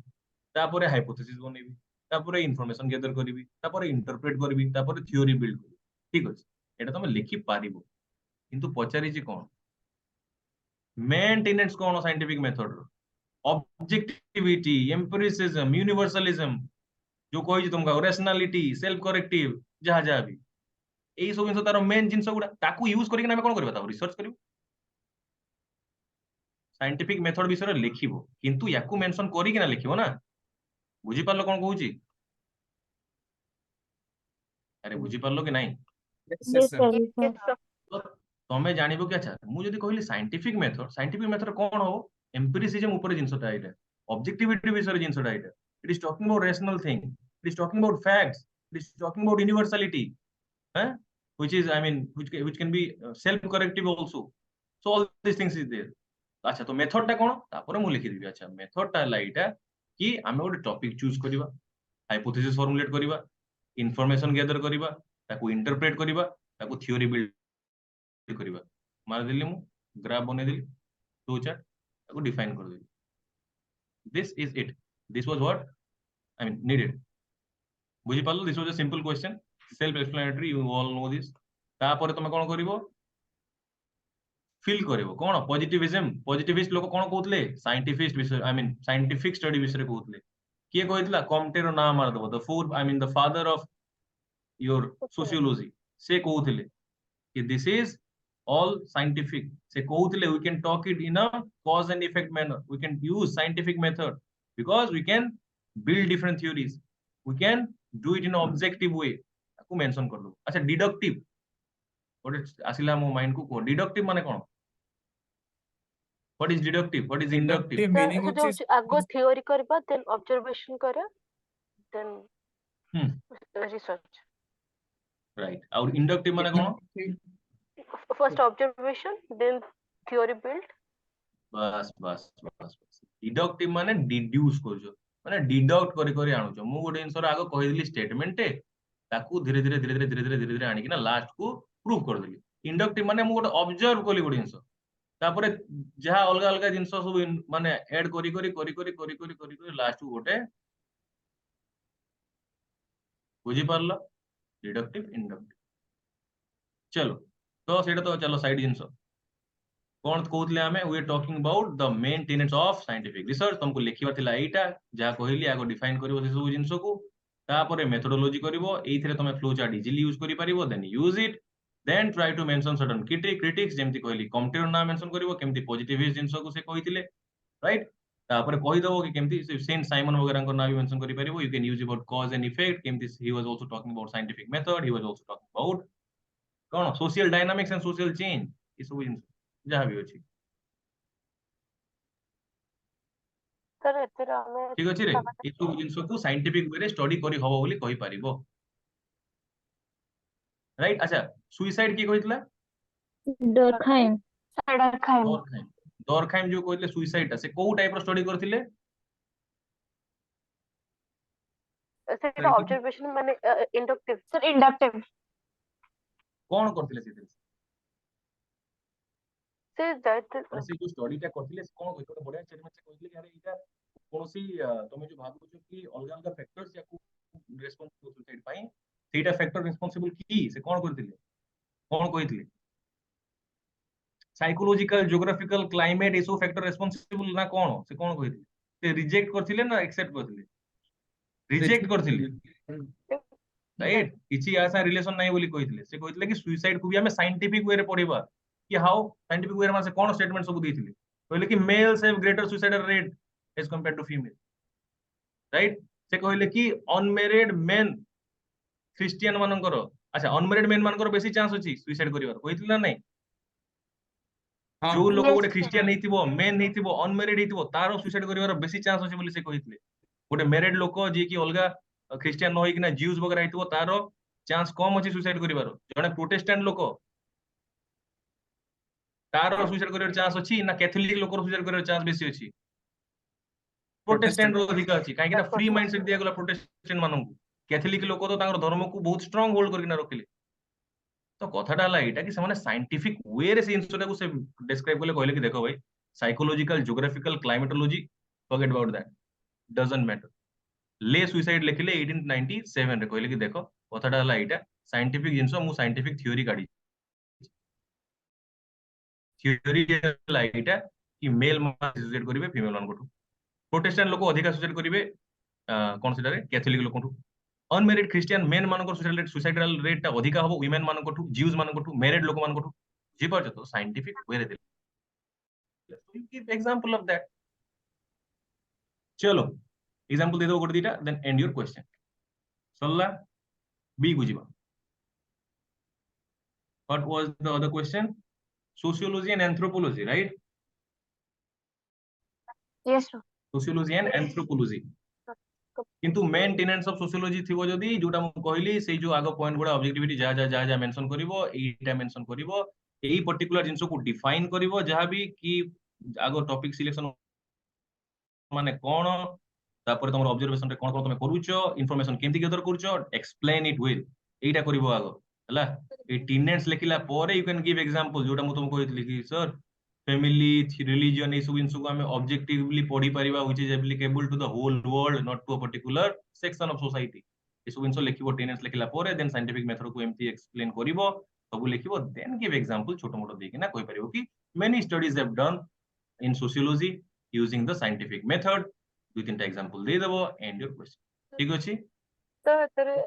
तापरे हाइपोथेसिस बनेबी तापरे इंफॉर्मेशन गैदर करबी तापरे इंटरप्रेट करबी तापरे थ्योरी बिल्ड करबी ठीक अछि एटा तमे लिखि पारिबो किंतु पचारि जे कोन मेन टेनेंट्स कोन साइंटिफिक मेथड रो ऑब्जेक्टिविटी एम्पिरिसिज्म यूनिवर्सलिज्म जो कहि तुमका रेशनैलिटी सेल्फ करेक्टिव जहा जहा भी एई सब जिंस तार मेन जिंस गुडा ताकू यूज करिक ना कोन करबा ता रिसर्च करिवो साइंटिफिक मेथड विषय लिखिबो किंतु याकू मेंशन करिक ना लिखिबो ना बुझी पारलो कोन कहूची अरे बुझी पारलो कि नहीं yes yes sir sir yes sir तो तमे जानिबो कि अच्छा मु जदी कहली साइंटिफिक मेथड कोन हो एम्पिरिसिज्म ऊपर जिंसटा आइला ऑब्जेक्टिविटी विषय जिंसटा आइला it is talking about rational thing it is talking about facts it is talking about universality huh? which is I mean which can be self corrective also so all these things is there अच्छा तो method टा कोन तापर मु लिखि दिबी अच्छा method टा लाइटा कि आमे गोटे टॉपिक चूज करिवा हाइपोथेसिस फॉर्मुलेट करिवा इंफॉर्मेशन गैदर करिवा ताकू इंटरप्रेट करिवा ताकू थ्योरी बिल्ड करिवा मार दिली मु ग्राफ बने दिली दो चार ताकू डिफाइन कर दिली this is it this was what I mean needed बुझी पारलो this was a simple question self explanatory you all know this तापर तमे कोन करिवो फील करिवो कोन पॉजिटिविस्ट लोक कोन कहउतले साइंटिफिस्ट विषय आई मीन साइंटिफिक स्टडी विषय कहउतले किए कहितला कॉम्टे रो नाम मार दबो the four I mean the father of your sociology से कहउतले कि दिस इज all scientific से कहउतले we can talk it in a cause and effect manner we can use scientific method because we can build different theories we can do it in an objective way को mention कर दो। अच्छा deductive गोटे आसिला मो mind को deductive माने कोन? What is deductive, what is inductive? Inductive meaning से जो होची आगो थियोरी करबा देन ऑब्जर्वेशन करे देन रिसर्च। राइट, और इंडक्टिव माने कोन? First observation then theory build. बस बस बस डिडक्टिव माने डिड्यूस करजो, माने डिडक्ट करी करी आनुचो। मु गोटे जिंसर आगो कहि दिली स्टेटमेंट टे ताकू धीरे धीरे धीरे धीरे धीरे धीरे धीरे धीरे आनी कि ना लास्ट को प्रूव कर देली। इंडक्टिव माने मु गोटे ऑब्जर्व कली गोटे जिंस तापरे जहा अलग अलग जिंस सब माने ऐड करी करी करी करी करी करी करी करी लास्ट को गोटे बुझी पारलो डिडक्टिव इंडक्टिव। चलो तो सेटा तो चलो साइड जिंस कौन कहते आम we are talking about the main tenets of scientific research. तुमको लिखिबार थिला एटा जहाँ कहली आगो डिफाइन करिवो से सब जिंस को तापरे मेथोडोलॉजी करिवो एइथिरे तमे फ्लो चार्ट इजीली यूज करि परिवो then use it then try to mention certain critics जेमति कहली कॉम्पिटिटर ना मेंशन करिवो केमति पॉजिटिविस्ट जिंस को से कहिथिले राइट। तापरे कहि दबो कि केमति सेंट साइमन वगैरह को ना भी मेंशन करि परिवो। You can use about cause and effect केमति he was also talking about scientific method, he was also talking about कोन social dynamics and social change ई सब जिंस जहाँ भी अछि। सर एतरा हमें ठीक अछि रे ई सब जिंस को साइंटिफिक वे रे स्टडी करी हबो बोली कहि परिबो राइट। अच्छा सुइसाइड की कहितला? डरखाइम। Durkheim. डरखाइम। डरखाइम जो कहितले सुइसाइड से को टाइप रो स्टडी करथिले? सेटा ऑब्जर्वेशन माने इंडक्टिव। Sir, inductive. कोन करथिले से से दैट माने से जो स्टडीटा करथिले कोन कहितो बढिया स्टेटमेंट से कहितले कि अरे इटा कोनसी तमे जो भाबु छ कि अलग अलग फैक्टर्स या को रेस्पोंसिबल सुसाइड पाई सेटा फैक्टर रेस्पोंसिबल की से कोन करथिले कोन कहितले? साइकोलॉजिकल ज्योग्राफिकल क्लाइमेट एसो फैक्टर रेस्पोंसिबल ना कोन से कोन कहितले? से रिजेक्ट करथिले ना एक्सेप्ट करथिले? रिजेक्ट करथिले राइट। किछि आसा रिलेशन नाही बोली कहितले। से कहितले कि सुसाइड को भी हमें साइंटिफिक वे रे पढिबा कि हाउ साइंटिफिक वे रे माने कोन स्टेटमेंट सब देथिले कहले कि males have greater suicidal rate as compared to female right. से कहले कि अनमेरिड मेन क्रिश्चियन मानकर अच्छा अनमेरिड मेन मानकर बेसी चांस अछि सुसाइड करिवार कहितले ना नाही? जो लोग Yes, गोटे sir. क्रिश्चियन हेतिबो मेन हेतिबो अनमेरिड हेतिबो तारो सुसाइड करिवार बेसी चांस अछि बोली से कहितले। गोटे मैरिड लोक जे कि अलगा क्रिश्चियन न होई कि ना ज्यूज वगैरह हेतिबो तारो चांस कम अछि सुसाइड करिवार। जने प्रोटेस्टेंट लोक तारो सुसाइड करिवार चांस अछि ना कैथोलिक लोक सुसाइड करिवार चांस बेसी अछि? प्रोटेस्टेंट रो अधिक अछि काहे कि ना फ्री माइंडसेट दिया गेला प्रोटेस्टेंट माननकु। कैथोलिक लोक तो तांकर धर्म को बहुत स्ट्रांग होल्ड करकिना रखिले। तो कथाटा हला एटा कि से साइंटिफिक वे रे से इंस्टोटा को से डिस्क्राइब करले कहले कि देखो भाई psychological geographical climatology forget about that doesn't matter. ले सुसाइड लिखिले 1897 रे कहले कि देखो कथाटा हला एटा साइंटिफिक जिंस मु साइंटिफिक थ्योरी काढी थ्योरी हला एटा कि मेल मान सुसाइड करिवे फीमेल मान कोठु। प्रोटेस्टेंट लोक अधिका सुसाइड करिवे कोन सेटा रे कैथोलिक लोकठु। अनमेरिड क्रिश्चियन मेन मानकर सुसाइडल रेट अधिका हबो वुमेन मानकठु ज्यूज मानकठु मैरिड लोक मानकठु। जी पाछ तो साइंटिफिक वे रे देले so you give example of that. चलो एग्जांपल दे दो गोटे दीटा देन एंड योर क्वेश्चन सल्ला बी बुझिबा। What was the other question? Sociology and anthropology right. Yes, sir. Sociology and anthropology किंतु मेन टेनेंट्स ऑफ सोशियोलॉजी थिबो जदी जोटा मु कहली से जो आगो पॉइंट गुडा ऑब्जेक्टिविटी जा मेंशन करिवो एटा मेंशन करिवो एई पर्टिकुलर जिंसो को डिफाइन करिवो जहां भी कि आगो टॉपिक सिलेक्शन माने कोन तापर तमर ऑब्जर्वेशन रे कोन कोन तमे करूचो इंफॉर्मेशन केमति गैदर करूचो एक्सप्लेन इट विथ एटा करिवो आगो हला। ए टेनेंट्स लिखिला परे यू कैन गिव एग्जांपल जोटा मु तुमको कहतली कि सर फैमिली रिलीजन ए सब जिंस को हमें ऑब्जेक्टिवली पढ़ी परिबा which is applicable to the whole world not to a particular section of society. ए सब जिंस लिखिबो टेनेंट्स लिखिला परे देन साइंटिफिक मेथड को एमती एक्सप्लेन करिवो सब लिखिबो देन गिव एग्जांपल छोटो मोटो देके ना कहि परिबो कि many studies have done in sociology using the scientific method दुई तीन टा एग्जांपल दे देबो एंड योर क्वेश्चन ठीक अछि। तो एतरे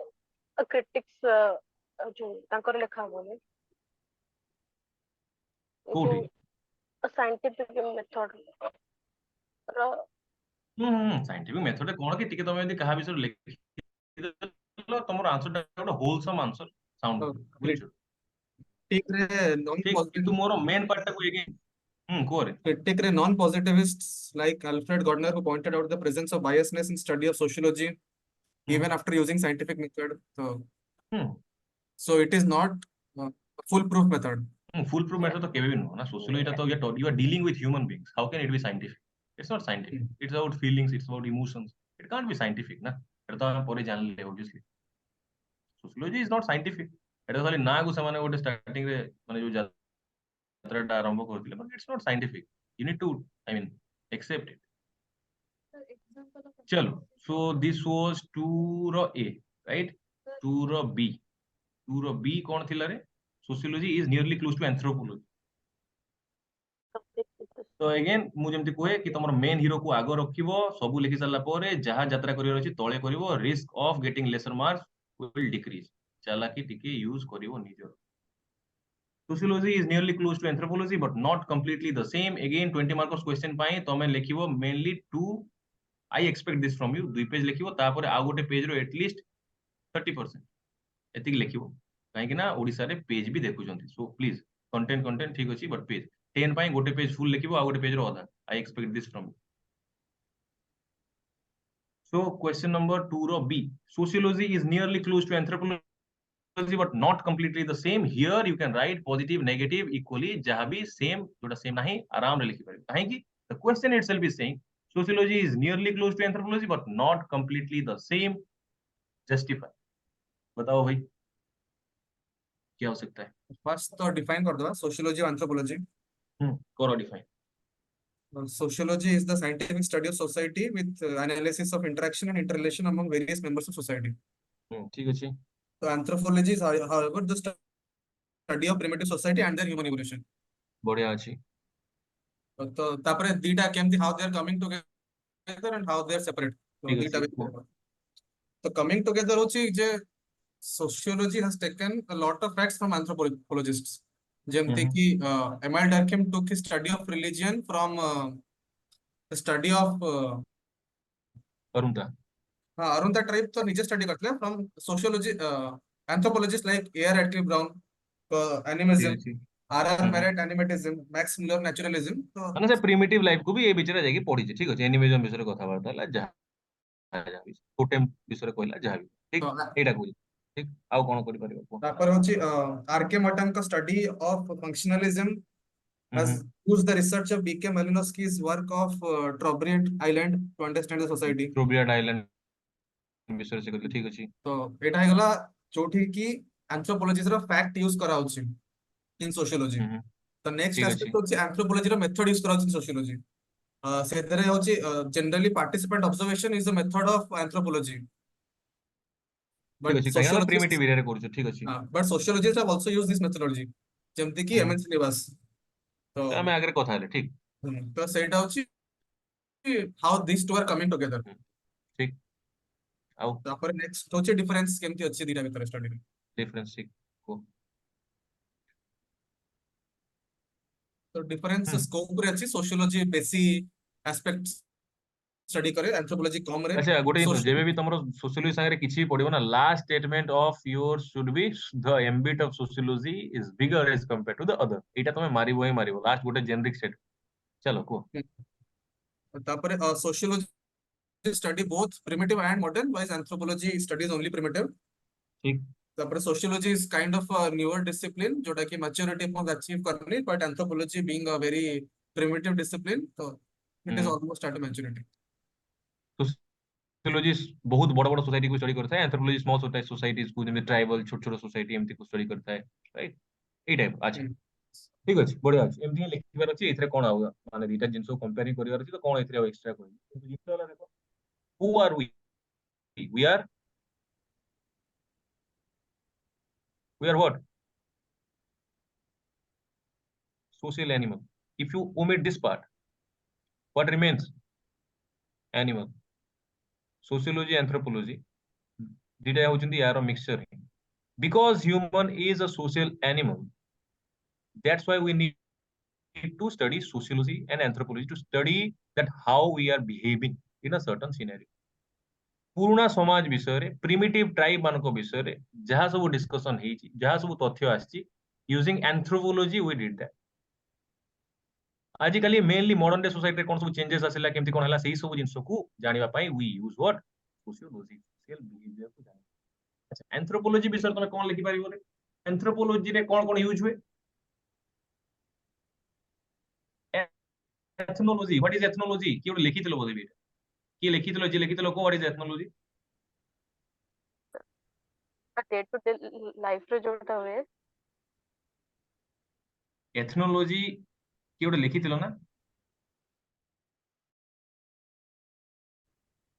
क्रिटिक्स जो तांकर लेखा होने कोठी जो साइंटिफिक मेथड रो साइंटिफिक मेथड कोन कि टिके तमे यदि कहा विषय लिखि लो तमरो आंसर टा गोटे होलसम आंसर साउंड बुझछ critic रे non ठीक positive किंतु मोर मेन पार्ट टा को एगे कोरे critic रे non positivists like Alfred Gardner who pointed out the presence of biasness in study of sociology even after using scientific method. So it is not a foolproof method. Foolproof matter तो केबे भी नो ना sociology टा तो you are dealing with human beings how can it be scientific it's not scientific it's about feelings it's about emotions it can't be scientific ना एटा तो हम परे जान ले obviously sociology is not scientific एटा खाली ना को समान गोटे स्टार्टिंग रे माने जो यात्राटा आरंभ करथिले but it's not scientific you need to I mean accept it चलो सो दिस वाज 2 रो ए राइट 2 रो बी 2 रो बी कोन थिला रे sociology is nearly close to anthropology तो अगेन मु जेमति कोहे कि तमर मेन हीरो को आगो रखिबो सबु लिखि सारला परे जहा यात्रा करियो अछि तळे करिवो risk of getting lesser marks will decrease चालाकी टिके यूज करिवो निजर sociology is nearly close to anthropology but not completely the same again 20 marks question पाई तमे लिखिबो mainly to I expect this from you दुई पेज लिखिबो तापर आ गोटे पेज रो एटलीस्ट 30% एतिक लिखिबो काहे कि ना ओडिसा रे पेज भी देखुचंती सो प्लीज कंटेंट कंटेंट ठीक अछि बट पेज 10 पाई गोटे पेज फुल लिखिबो आ गोटे पेज रो आधा I expect this from you so question number 2 रो B sociology is nearly close to anthropology but not completely the same here you can write positive negative equally जहां भी same जोटा same नाही आराम रे लिखि पारे काहे कि the question itself is saying sociology is nearly close to anthropology but not completely the same justify बताओ भाई क्या हो सकता है First तो define कर दो sociology और anthropology. करो define Sociology is the scientific study of society with analysis of interaction and interrelation among various members of society. ठीक अछि So anthropology is however the study of primitive society and their human evolution. बढ़िया अछि तो तापरे दीटा केमती how they are coming together and how they are separate. तो ठीक दीटा अछि तो coming together होची जे sociology has taken a lot of facts from anthropologists. जेमते कि Emile Durkheim took his study of religion from the study of Arunita Arunda tribe तो निजे study करते हैं from sociology anthropologists like A.R. Radcliffe Brown ठीक animism, अछि R.R. Marett animatism, Max Muller naturalism. तो माने से प्रिमिटिव लाइफ को भी ए बिचरा जाके पढी ठीक अछि एनिमेजन विषय कथा बार्ता ला जहा भी टोटेम विषय कहला जहा भी ठीक एटा कोइ ठीक आउ कोन करि परिबो तापर होची R.K. Mutton का study of functionalism has used the research of B.K. Malinowski's work of Trobriand Island to understand the society. Trobriand Island विषय से कहले ठीक अछि तो एटा हेगला जोठी की anthropology रो fact use करा होची in sociology. The next ठीक aspect अछि होची anthropology रो method use करा होची in sociology. सेदरे होची generally participant observation is the method of anthropology. ठीक But अछि काहे ना sociologists प्रिमिटिव एरिया रे करछु ठीक अछि but sociologists have also used this methodology. जेमति कि एमएन श्रीनिवास. तो तो हमें आगे कथा हेले ठीक तो सेटा होची how these two are coming together. ठीक आउ तापर नेक्स्ट होची डिफरेंस केमति अछि दिटा भितर स्टडी रे. डिफरेंस ठीक को तो डिफरेंस स्कोप रे अछि सोशियोलॉजी बेसी एस्पेक्ट स्टडी करे एंथ्रोपोलॉजी कम रे अच्छा गोटे जिंस सोशल जेबे भी तमरो सोशियोलॉजी संगे किछि पडिबो ना last statement of your should be the ambit of sociology is bigger as compared to the other एटा तमे मारिबो ही मारिबो लास्ट गोटे जेनरिक सेट चलो को तापर sociology study both primitive and modern wise anthropology studies only primitive. ठीक तापर sociology is kind of a newer discipline जोटा कि मैच्योरिटी पॉइंट अचीव करनी but anthropology being a very primitive discipline तो it is almost at maturity. Sociology बहुत बड़ बड़ society को स्टडी करता है एंथ्रोपोलॉजी स्मॉल सोसाइटीज को जेमे ट्राइबल छोट छोट सोसाइटी एमती को स्टडी करता है राइट ए टाइप अच्छा ठीक अछि बढ़िया अछि एमती ही लिखिबार अछि एथरे कोन आउगा माने दीटा जिंस को कंपेयरिंग करिवार अछि तो कोन एथरे एक्स्ट्रा कोइ किंतु जिंस वाला देखो who are we are what social animal if you omit this part what remains animal sociology anthropology did I hochundi yar mixture because human is a social animal that's why we need to study sociology and anthropology to study that how we are behaving in a certain scenario पुराना समाज विषय रे primitive tribe मानको विषय रे जहाँ सब discussion हेची जहाँ सब तथ्य आछि using anthropology we did that आजिकली मेनली मॉडर्न डे सोसाइटी रे कोन सब चेंजेस आसिला केमती कोन हला सेही सब जिंस को जानिबा पई we use what sociology social behaviour को जानि अच्छा एंथ्रोपोलॉजी विषय तमे कोन लिखि पारिबो रे एंथ्रोपोलॉजी रे कोन कोन यूज हुए एथनोलॉजी व्हाट इज एथनोलॉजी कि ओटे लिखिथिलो बोधे बे कि लिखिथिलो जे लिखिथिलो को what is ethnology day to day life रे जोटा हुए एथनोलॉजी कि ओटे लिखिथिलो ना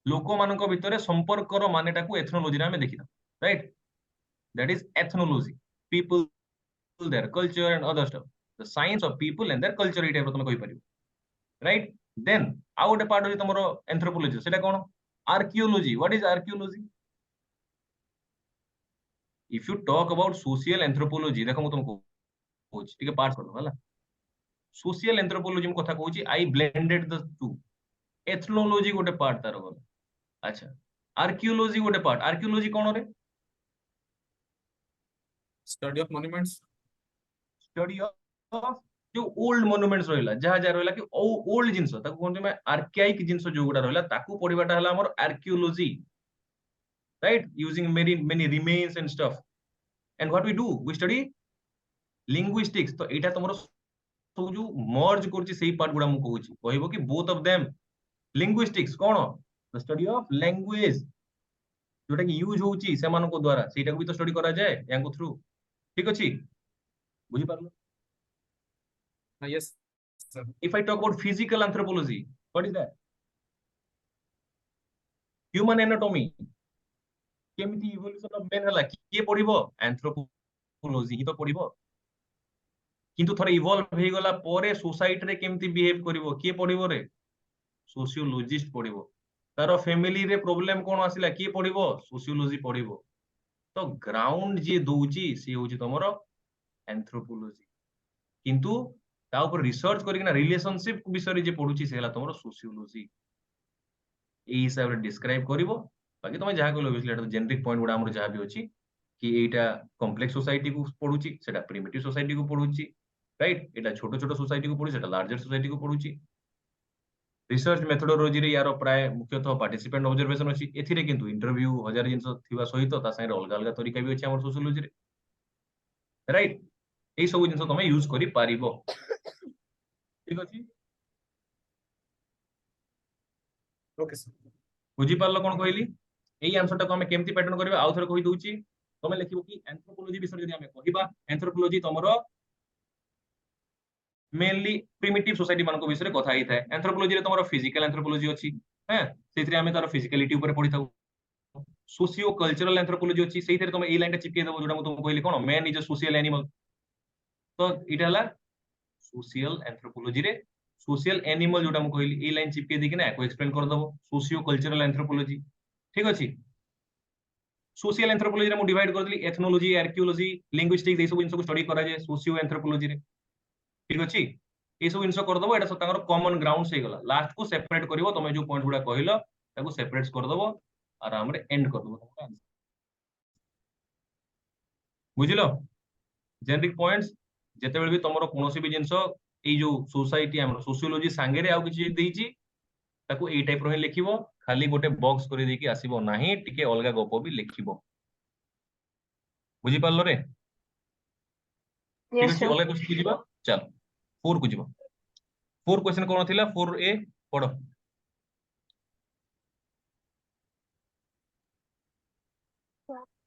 लोक मानक भितरे संपर्कर मानेटाकू एथनोलॉजी रे हमें देखिथा right that is ethnology people their culture and other stuff the science of people and their culture ई टाइप तुम कहि परिबो राइट देन आउ गोटे पार्ट होची तमरो एंथ्रोपोलॉजी सेटा कोन archaeology what is archaeology if you talk about social anthropology देखो मु तुमको कहूची ठीक है पार्ट कर होला सोशल एंथ्रोपोलॉजी मु कथा कहूची आई ब्लेंडेड द टू एथनोलॉजी गोटे पार्ट तार गला अच्छा आर्कियोलॉजी गोटे पार्ट आर्कियोलॉजी कोन रे study of monuments study of जो ओल्ड मॉन्यूमेंट्स रहला जहा जहा रहला कि ओल्ड जिंस ताको कोन में आर्काइक जिंस जो गुडा रहला ताकू पढिबाटा हला हमर archaeology right using many remains and stuff and what we do we study linguistics तो एटा तमरो सब जो मर्ज करछि सेही पार्ट गुडा मु कहूची कहइबो कि both of them linguistics cone the study of language जोटा कि यूज होउची सेमान को द्वारा सेटा को भी तो स्टडी करा जाए यांको थ्रू ठीक अछि बुझी पारलो yes sir if I talk about physical anthropology what is that human anatomy केमिति इवोल्यूशन ऑफ मैन हला किए पढिबो एंथ्रोपोलॉजी ही तो पढिबो किंतु थरे इवॉल्व हे गला परे सोसाइटी रे केमिति बिहेव करिवो किए पढिबो रे सोशियोलॉजिस्ट पढिबो तारो फैमिली रे प्रॉब्लम कोन आसिला किए पढिबो सोशियोलॉजी पढिबो तो ग्राउंड जे दोउची से होची तमरो एंथ्रोपोलॉजी किंतु ता ऊपर रिसर्च करिकना रिलेशनशिप विषय रे जे पढुची से हला तमरो सोशियोलॉजी ए हिसाब रे डिस्क्राइब करिवो बाकी तुम जहाँ कहल ओबियसली एटा जेनेरिक पॉइंट गुडा हमर जहाँ भी अछि कि एटा कॉम्प्लेक्स सोसाइटी को पढुची सेटा प्रिमिटिव सोसाइटी को पढुची राइट एटा छोटो छोटो सोसाइटी को पढुची सेटा लार्जर सोसाइटी को पढुची रिसर्च मेथोडोलॉजी रे यारो प्राय मुख्यतः पार्टिसिपेंट ऑब्जर्वेशन अछि एथिरे किंतु इंटरव्यू हजार जिंस थिबा सहित ता संगे अलग अलग तरीका भी अछि हमर सोशियोलॉजी रे राइट ए सब जिंस तुम यूज करि पारिबो ठीक अछि ओके सर बुझी पारलो कोन कहली एई आंसर टाको हमें केमती पैटर्न करबा आउ थरे कहि दउची तमे लिखिबो कि एंथ्रोपोलॉजी विषय जदि हमें कहिबा एंथ्रोपोलॉजी तमरो मेनली प्रिमिटिव सोसाइटी मान को विषय कथा ही थाए एंथ्रोपोलॉजी रे तमरो फिजिकल एंथ्रोपोलॉजी अछि हैं सेथिरे हमें तार फिजिकलिटी ऊपर पढि थाउ सोशियो कल्चरल एंथ्रोपोलॉजी अछि सेहिरे तमे एई लाइन टा चिपके देबो जोटा मु तुमको कहली कोन man is a social animal तो इटा हला सोशल एंथ्रोपोलॉजी रे सोशल एनिमल जोटा मु कहली एई लाइन चिपके दी कि ना को एक्सप्लेन कर दबो सोशियो कल्चरल एंथ्रोपोलॉजी ठीक अछि सोशल एंथ्रोपोलॉजी रे मु डिवाइड कर देली एथनोलॉजी आर्कियोलॉजी लिंग्विस्टिक्स ए सब जिंस को स्टडी करा जाय सोशियो एंथ्रोपोलॉजी रे ठीक अछि ए सब जिंस कर दबो एटा सब तांगर कॉमन ग्राउंड्स हे गला लास्ट को सेपरेट करिवो तमे जो पॉइंट गुडा कहिलो ताको सेपरेट कर दबो आराम रे एंड कर दबो बुझिलो जेनेरिक पॉइंट्स जेते बेले भी तमरो कोनोसी भी जिंस ए जो सोसाइटी हमर सोशियोलॉजी सांगे रे आ किछि देइची ताको ए टाइप रो ही लिखिबो खाली गोटे बॉक्स करि देकी आसीबो नाही टिके अलगा गप भी लिखिबो बुझी पारलो रे ठीक Yes, अछि sir. अलगा क्वेश्चन बुझिबो चल 4 को जिवो 4 क्वेश्चन कोन थिला 4A Padho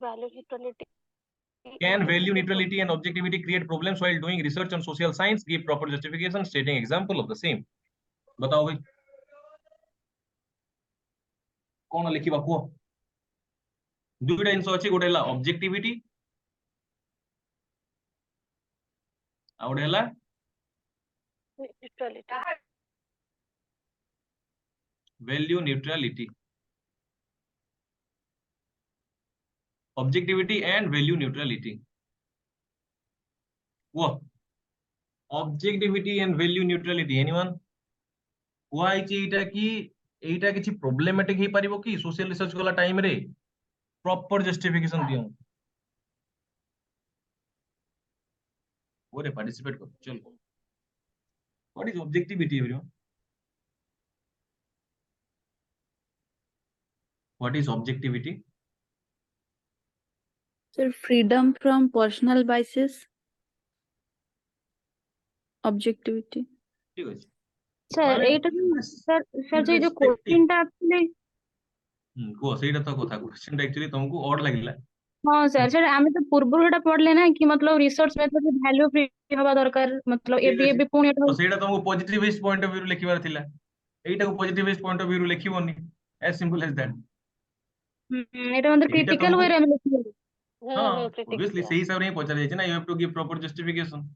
value neutrality Can value neutrality and objectivity create problems while doing research on social science? Give proper justification stating example of the same. बताओ भाई कौन लिखिबा को दुईटा जिंस अछि गोटे हला ऑब्जेक्टिविटी आ गोटे हला neutrality value neutrality objectivity and value neutrality वो objectivity and value neutrality anyone why चीटा की एटा किछि प्रॉब्लमेटिक हे पारिबो कि सोशल रिसर्च वाला टाइम रे प्रॉपर जस्टिफिकेशन दियो ओरे पार्टिसिपेट कर चलो what is objectivity everyone what is objectivity Sir, freedom from personal biases, objectivity. ठीक अछि सर माने एटा सर सर जे जो irrespective क्वेश्चन टा एक्चुअली को सेटा तो कथा क्वेश्चन एक्चुअली तुमको ऑड लागिला हाँ सर सर आमे तो पूर्व हेटा पढ़ले ना कि मतलब रिसर्च मेथड वैल्यू फ्री हवा दरकार मतलब ठीक एबी अछि एबी पुणी एटा तो सेटा तुमको पॉजिटिविस्ट पॉइंट ऑफ व्यू लिखिबार थिला एटा को पॉजिटिविस्ट पॉइंट ऑफ व्यू लिखिबोनी एज सिंपल एज दैट एटा मतलब एटा क्रिटिकल तुमको वे रे हम लिखिबो हाँ क्रिटिक ऑब्वियसली सही हिसाब रे ही पचार जाय ना you have to give proper justification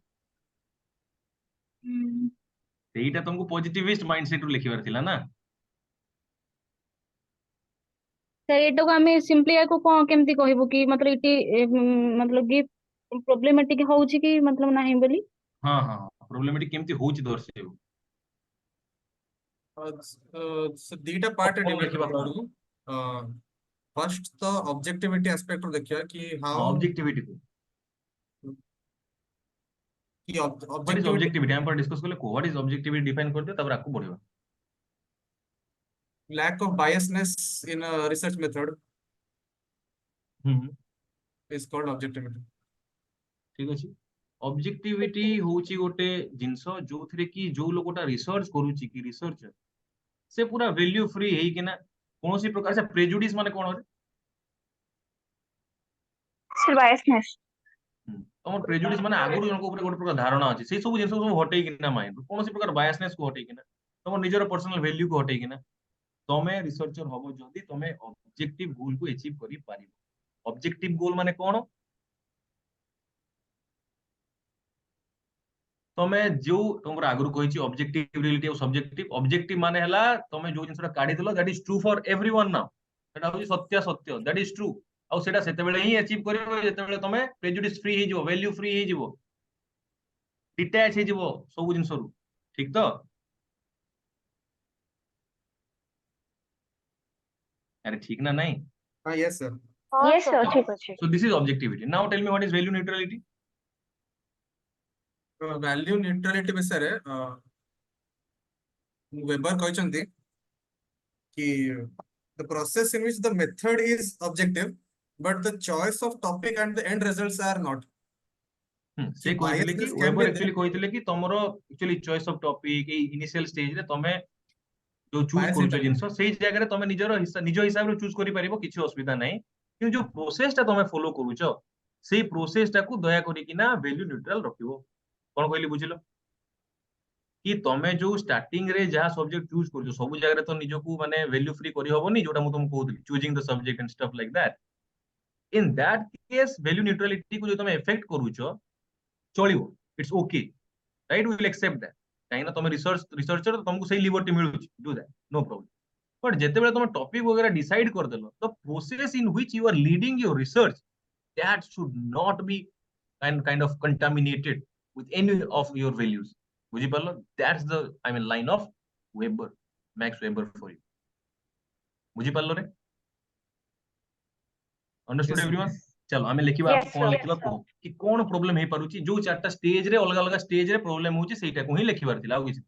ସେଇଟା ତମକୁ ପଜିଟିଭିଷ୍ଟ ମାଇंडसेट ରୁ ଲେଖିବାର ଥିଲା ନା सर एटा को हमें सिंपली को कोन केमती कहबो कि मतलब इटी मतलब कि प्रॉब्लमेटिक होउची कि मतलब नाही बोली ହଁ ହଁ ପ୍ରୋବ୍ଲେମେଟିକ କେମିତି ହଉଛି ଦର୍ଶେଇବୁ So दीटा पार्ट କଣ डिवाइड ଲେଖିବା କଣ करबारू फर्स्ट तो ऑब्जेक्टिविटी एस्पेक्ट देखिया कि ହଁ हाउ ଅବଜେକ୍ଟିଭିଟି କୁ कि व्हाट इज ऑब्जेक्टिविटी ऑब्जेक्टिविटी हम पर डिस्कस करले को व्हाट इज ऑब्जेक्टिविटी डिफाइन कर दियो तब आकु बढ़िबा lack of biasness in a research method hmm is called objectivity. ठीक अछि ऑब्जेक्टिविटी होची गोटे जिंस जो थरे कि जो लोगोटा रिसर्च करूची कि रिसर्च से पूरा वैल्यू फ्री हेई कि ना कोनोसी प्रकार से प्रेजुडिस माने कोन होय Sir, biasness. तमर प्रेजुडिस माने आगुरु जनको ऊपर गोटे प्रकार धारणा अछि से सब जिंस सब हटेई कि ना माइंड कोनोसी प्रकार बायसनेस को हटेई कि ना तमर निजर पर्सनल वैल्यू को हटेई कि ना तमे रिसर्चर हबो जदी तमे ऑब्जेक्टिव गोल को अचीव करि पारिबो ऑब्जेक्टिव गोल माने कोन तमे जो तुमर आगुरु कहिछि ऑब्जेक्टिव रियलिटी और सब्जेक्टिव ऑब्जेक्टिव माने हला तमे जो जिंसटा काढी देलो that is true for everyone now सेटा होछि सत्य सत्य दैट इज ट्रू आ सेटा सेते बेले ही अचीव करिवो जेते बेले तमे प्रेजुडिस फ्री ही जिवो वैल्यू फ्री ही जिवो डिटैच ही जिवो सब जिंसरु ठीक तो अरे ठीक ना नहीं Yes sir. Yes, sir. चलो ठीक अछि. So this is objectivity now tell me what is value neutrality value neutrality विषय रे वेबर कहचंती कि the process in which the method is objective but the choice of topic and the end results are not. से कि कहितले कि biasness can Weber be actually there, कहितले कि तमरो actually choice of topic ए इनिशियल स्टेज रे तमे जो चूज bias करूछ intervene. जिंस सेही जगह रे तमे निज हिसाब रे चूज करि परिबो किछि असुविधा नै कि जो प्रोसेस ता तमे फॉलो करूछ सेही प्रोसेस ता को दया करि कि ना वैल्यू न्यूट्रल रखिबो कोन कहली बुझिलो कि तमे जो स्टार्टिंग रे जहा सब्जेक्ट चूज करूछ सब जगह रे तो निजको माने वैल्यू फ्री करि हबोनी जोटा मु तुमको कहउतली choosing the subject and stuff like that in that case value neutrality को जो तमे इफेक्ट करूछ चलिबो it's okay right we will accept that काहे ना तुम रिसर्चर तो तुमको सही लिबर्टी मिलुछ do that no problem but जेते बेले तुम टॉपिक वगैरह डिसाइड कर देलो the process in which you are leading your research that should not be kind of contaminated with any of your values बुझी पालो that's the I mean line of weber max weber for you बुझी पालो रे understood Yes sir. Everyone चलो आमे लिखिबा आप Yes, कोन sir. लिखिबा को कि कोन प्रॉब्लम हे पारुची जो चारटा स्टेज रे अलग अलग स्टेज रे प्रॉब्लम होची सेटा को ही लिखिबार थिला आ किछि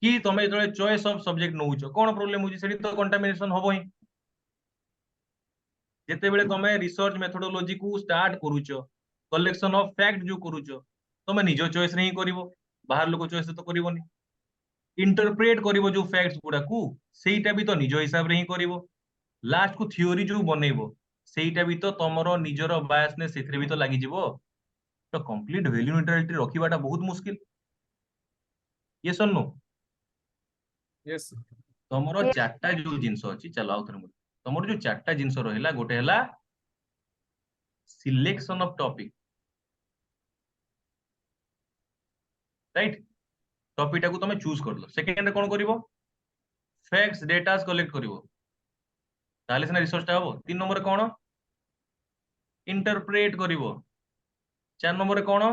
कि तमे जतले चॉइस ऑफ सब्जेक्ट नउछ कोन प्रॉब्लम होची सेठी तो कंटामिनेशन होबो ही जेते बेले तमे रिसर्च मेथोडोलॉजी को स्टार्ट करूछ कलेक्शन ऑफ फैक्ट जो करूछ तमे निजो चॉइस रे ही करिवो बाहर लोक चॉइस तो करिवोनी इंटरप्रेट करिवो जो फैक्ट्स गुडा को सेटा भी तो निजो हिसाब रे ही करिवो लास्ट को थ्योरी जो बनेइबो सेटा भी तो तमरो निजरो बायसनेस सेथरे भी तो लागि जिवो तो कंप्लीट वैल्यू न्यूट्रलिटी रखिबाटा बहुत मुश्किल ये सुननु Yes sir. तमरो Yes. चारटा जो जिंस अछि चलो आउ थरे तमरो जो चारटा जिंस रहिला गोटे हला selection of topic right topic टाको तमे चूज करलो सेकंड रे कोन करिवो फैक्ट्स डेटास कलेक्ट करिवो ताले सिना रिसर्च टा हबो तीन नंबर रे कोन इंटरप्रेट करिवो चार नंबर रे कोन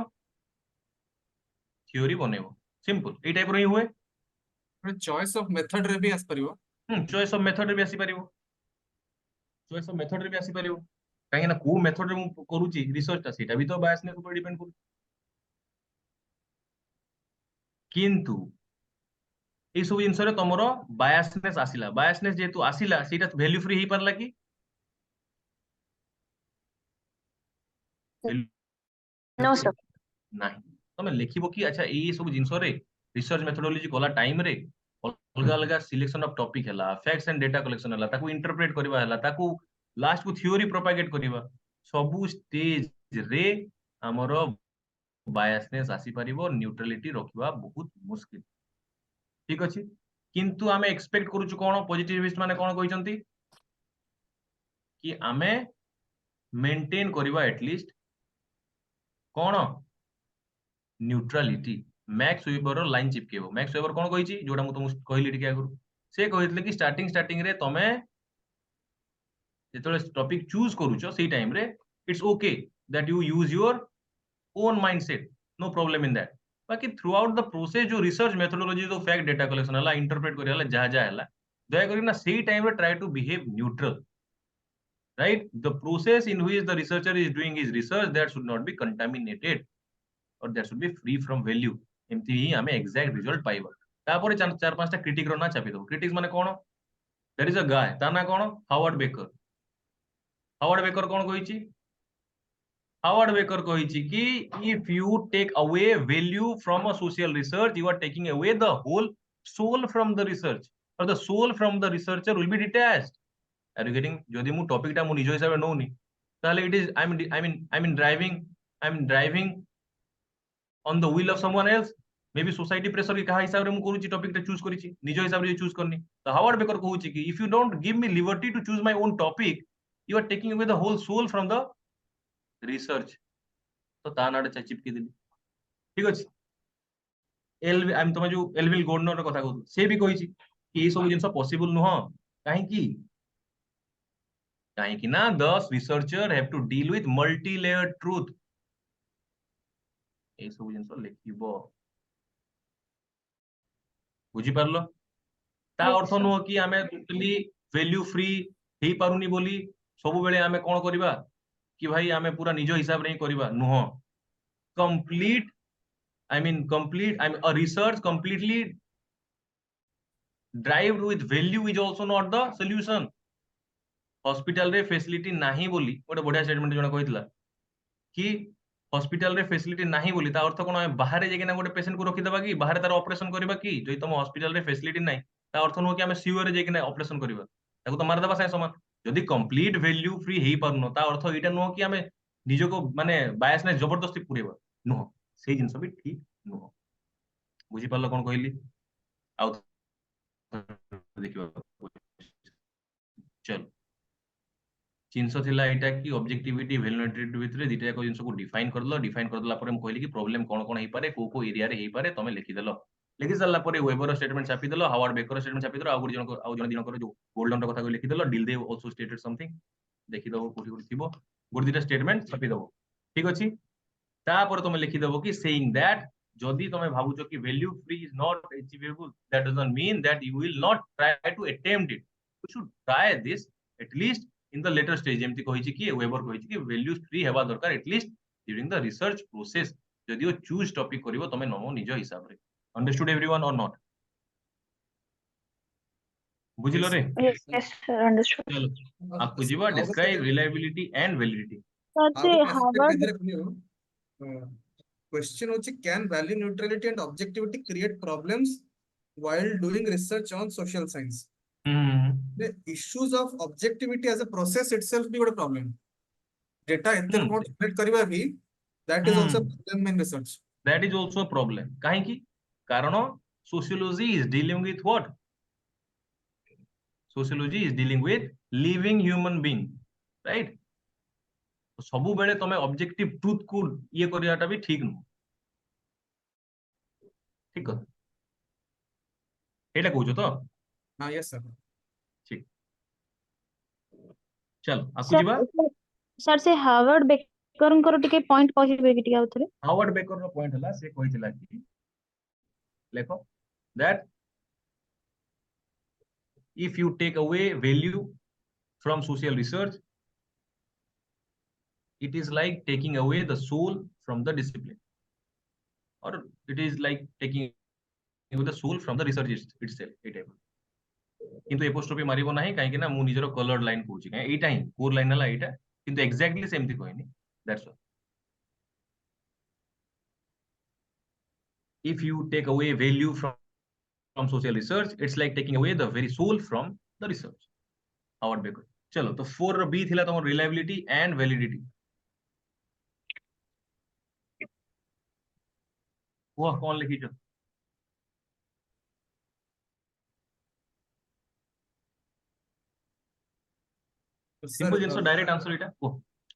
थ्योरी बनेबो सिंपल ए टाइप रो ही हुए choice of method रे भी आस परिबो. चॉइस ऑफ मेथड रे भी आसी परिबो, चॉइस ऑफ मेथड रे भी आसी परिबो, काहे ना को मेथड रे मु करूची रिसर्च ता सेटा भी तो बायसनेस ऊपर डिपेंड करू। किंतु এই ସବୁ ଜିନିଷରେ ତମର ବାୟାସନେସ୍ ଆସିଲା, ବାୟାସନେସ୍ ଯେହେତୁ ଆସିଲା ସେଇଟା ଭ୍ୟାଲ୍ୟୁ ଫ୍ରି ହେଇପାରିଲା କି? No, sir. ନାହିଁ। ତମେ ଲେଖିବ କି ଆଚ୍ଛା ଏଇ ସବୁ ଜିନିଷରେ ରିସର୍ଚ୍ଚ ମେଥଡୋଲୋଜି କଲା ଟାଇମ ରେ ଅଲଗା ଅଲଗା ସିଲେକ୍ସନ ଅଫ ଟପିକ ହେଲା, ଫ୍ୟାକ୍ଟସ ଆଣ୍ଡ ଡେଟା କଲେକ୍ସନ ହେଲା, ତାକୁ ଇଣ୍ଟରପ୍ରେଟ କରିବା ହେଲା, ତାକୁ ଲାଷ୍ଟ କୁ ଥିଓରି ପ୍ରୋପାଗେଟ କରିବା, ସବୁ ସ୍ଟେଜ ରେ ଆମର ବାୟାସନେସ୍ ଆସିପାରିବ, ନ୍ୟୁଟ୍ରାଲିଟି ରଖିବା ବହୁତ ମୁସ୍କିଲ। ଠିକ ଅଛି, କିନ୍ତୁ ଆମେ ଏକ୍ସପେକ୍ଟ କରୁଛୁ କଣ, ପଜିଟିଭିଷ୍ଟ ମାନେ କଣ କହିଛନ୍ତି କି ଆମେ मेंटेन करवा एटलिस्ट कौन न्यूट्रालिटी। मैक्स वेबर लाइन चिपकेबो, मैक्स वेबर कौन कही जोटा मुझे तुमको कहली टिके आगु, से कहते कि स्टार्टिंग रे तमे जेतले टॉपिक चूज करूछो सेही टाइम रे it's okay that you use your own mindset, no problem in that. बाकी थ्रू आउट द प्रोसेस जो रिसर्च मेथोडोलॉजी जो फैक्ट डेटा कलेक्शन हला, इंटरप्रेट करिया हला, जहा जहा हला, दया करी ना सेही टाइम रे try to behave neutral, right? The process in which the researcher is doing his research, that should not be contaminated or that should be free from value। एमती ही हमें एग्जैक्ट रिजल्ट पाइबा। तापर चार पांचटा क्रिटिक रो ना चापी दो। Critics माने कोन? There is a guy, ता ना कोन? Howard Becker. हावर्ड बेकर कोन कहिची? हावर्ड बेकर कहिची कि if you take away value from a social research, you are taking away the whole soul from the research, or the soul from the researcher will be detached। Are you getting? जदि मु topic टा मु निज हिसाब से नौनी, ताले it is I am driving on the wheel of someone else, may be society pressure की कहा हिसाब रे मु करूची, टॉपिक टा चूज करिची, निज हिसाब रे चूज करनी। तो हावर्ड बेकर कहूची कि if you don't give me liberty to choose my own topic, you are taking away the whole soul from the research. तो ता नाडे चिपकी दिली। ठीक अछि। एल आई एम तुम जो एलविल गोर्डनर कथा कहू, से भी कहिची कि ए सब जिंस पॉसिबल नुह, काहे की कहीं ना the researcher have to deal with multi layer truth. ए सब जिंस लिखिबो, बुझी पारलो? ता Yes, अर्थ sir. नुह कि आमे टोटली वैल्यू फ्री हेई पारुनी बोली सब बेले आमे कोन करिबा कि भाई आमे पूरा निज हिसाब रे ही करिबा नुह। Complete I mean a research completely driven with value is also not the solution. Hospital रे फैसिलिटी नाही बोली गोटे बढ़िया स्टेटमेंट जणा कहितला कि हॉस्पिटल रे फैसिलिटी नाही बोली ता अर्थ कोन, बाहर जाके गोटे पेशेंट को रखी देबा कि बाहर तार ऑपरेशन करबा कि जई तुम हॉस्पिटल रे फैसिलिटी नाही, ता अर्थ नो कि हमें सीओ रे जाके ऑपरेशन करबा, ताको तो मार देबा साय समान। जदी कंप्लीट वैल्यू फ्री हेई परनो, ता अर्थ एटा नो कि हमें निज को माने बायसनेस जबरदस्ती पुरेबा नो, सेही जिंस भी ठीक नो। बुझी पारलो कोन कहली? आउ देखिबा, चल जिनस थिला एटा कि ऑब्जेक्टिविटी वैल्यूनेटिविटी भितरे दिटा एक जिंस को डिफाइन करदलो, डिफाइन करदला परे हम कहली कि प्रॉब्लम कोन कोन हेई पारे, को एरिया रे हेई पारे, तमे लिखि देलो। लिखि सारला परे वेबर स्टेटमेंट छापी देलो, हावर्ड बेकर स्टेटमेंट छापी देलो, आउ जण दिन जो गोल्डन रो कथा को लिखि देलो, deal they also stated something देखि दबो, कोठी कोठी थिबो गोट दिटा स्टेटमेंट छापी दबो। ठीक अछि। तापर तमे लिखि दबो कि सेइंग दैट जदि तमे भाबुचो कि value free is not achievable, that doesn't mean that you will not try to attempt it, you should try this at least in the later stage. जेमति कहिछि कि वेबर कहिछि कि वैल्यू फ्री हेबा दरकार at least during the research process, जदिओ choose topic करिवो तमे नमो निज हिसाब रे। अंडरस्टूड एवरीवन और नॉट? बुझिलो Yes, रे? Yes, yes, sir. Understood. चलो आपको जीवा describe reliability and validity. Sir ଆଉ से ଗୋଟେ aspect हार्वर्ड ଏଥିରେ ଖୋଲିବ। Question ହଉଛି can value neutrality and objectivity create problems while doing research on social science? The issues of objectivity as a process itself भी ଗୋଟେ problem। Data एते कौन generate करबा भी, that is also a problem in research। That is also a problem। काहे की कारण sociology is dealing with what? Sociology is dealing with living human being, right? सबु बेले तमे ऑब्जेक्टिव ट्रूथ को ये करियाटा भी ठीक नु, ठीक है? एटा कहूछ तो हाँ, yes sir। ठीक। चल आकु सर जीवा। सर से हार्वर्ड बेकरଙ୍କର ଟିକେ पॉइंट କହିବେ कि ଟିକେ आउथरे? हावर्ड बेकर रो पॉइंट हला से कहितला कि लेखो that if you take away value from social research, it is like taking away the soul from the discipline, or it is like taking away the soul from the research itself. এই type কিন্তু এপোস্ট্রফি মারিব ନାହିଁ କାହିଁକି ନା ମୁଁ ନିଜର coloured line କହୁଛି କାହିଁ ଏଇଟା ହିଁ କୋର ଲାଇନ ହେଲା ଏଇଟା, କିନ୍ତୁ ଏକ୍ସାକ୍ଟଲି ସେମିତି କହିନି। That's all. if you take away value from social research, it's like taking away the very soul from the research। award baker। चलो तो 4 ର B थिला तमर reliability and validity। वो कौन लिखिछ? सिंपल जिंस डायरेक्ट आंसर इटा ओ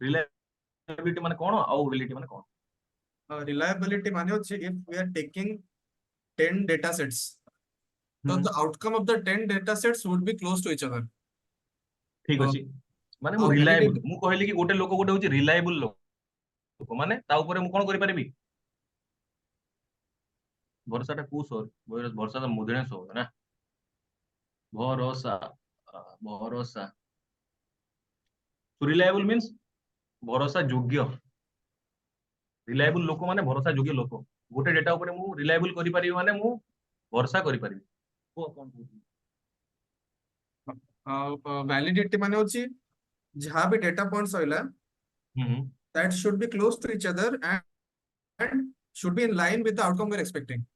reliability माने कोन और validity माने कोन? reliability माने होछि if we are taking 10 data sets, so the outcome of the 10 data sets would be close to each other। ठीक अछि माने मु ଆଉ reliable validity मु कहली कि गोटे लोक गोटे होछि reliable लोक माने ता ऊपर मु कोन करि परिबी? भरोसाटा को सर भरोसा तो मुदणे सो ना भरोसा भरोसा तो रिलायबल मींस भरोसा योग्य। रिलायबल लोक माने भरोसा योग्य लोक गोटे डेटा ऊपर मु रिलायबल करि परिबी माने मु भरोसा करि परिबी। को कोन validity माने होछि जहाँ भी data points होइला that should be close to each other and should be in line with the outcome we're expecting।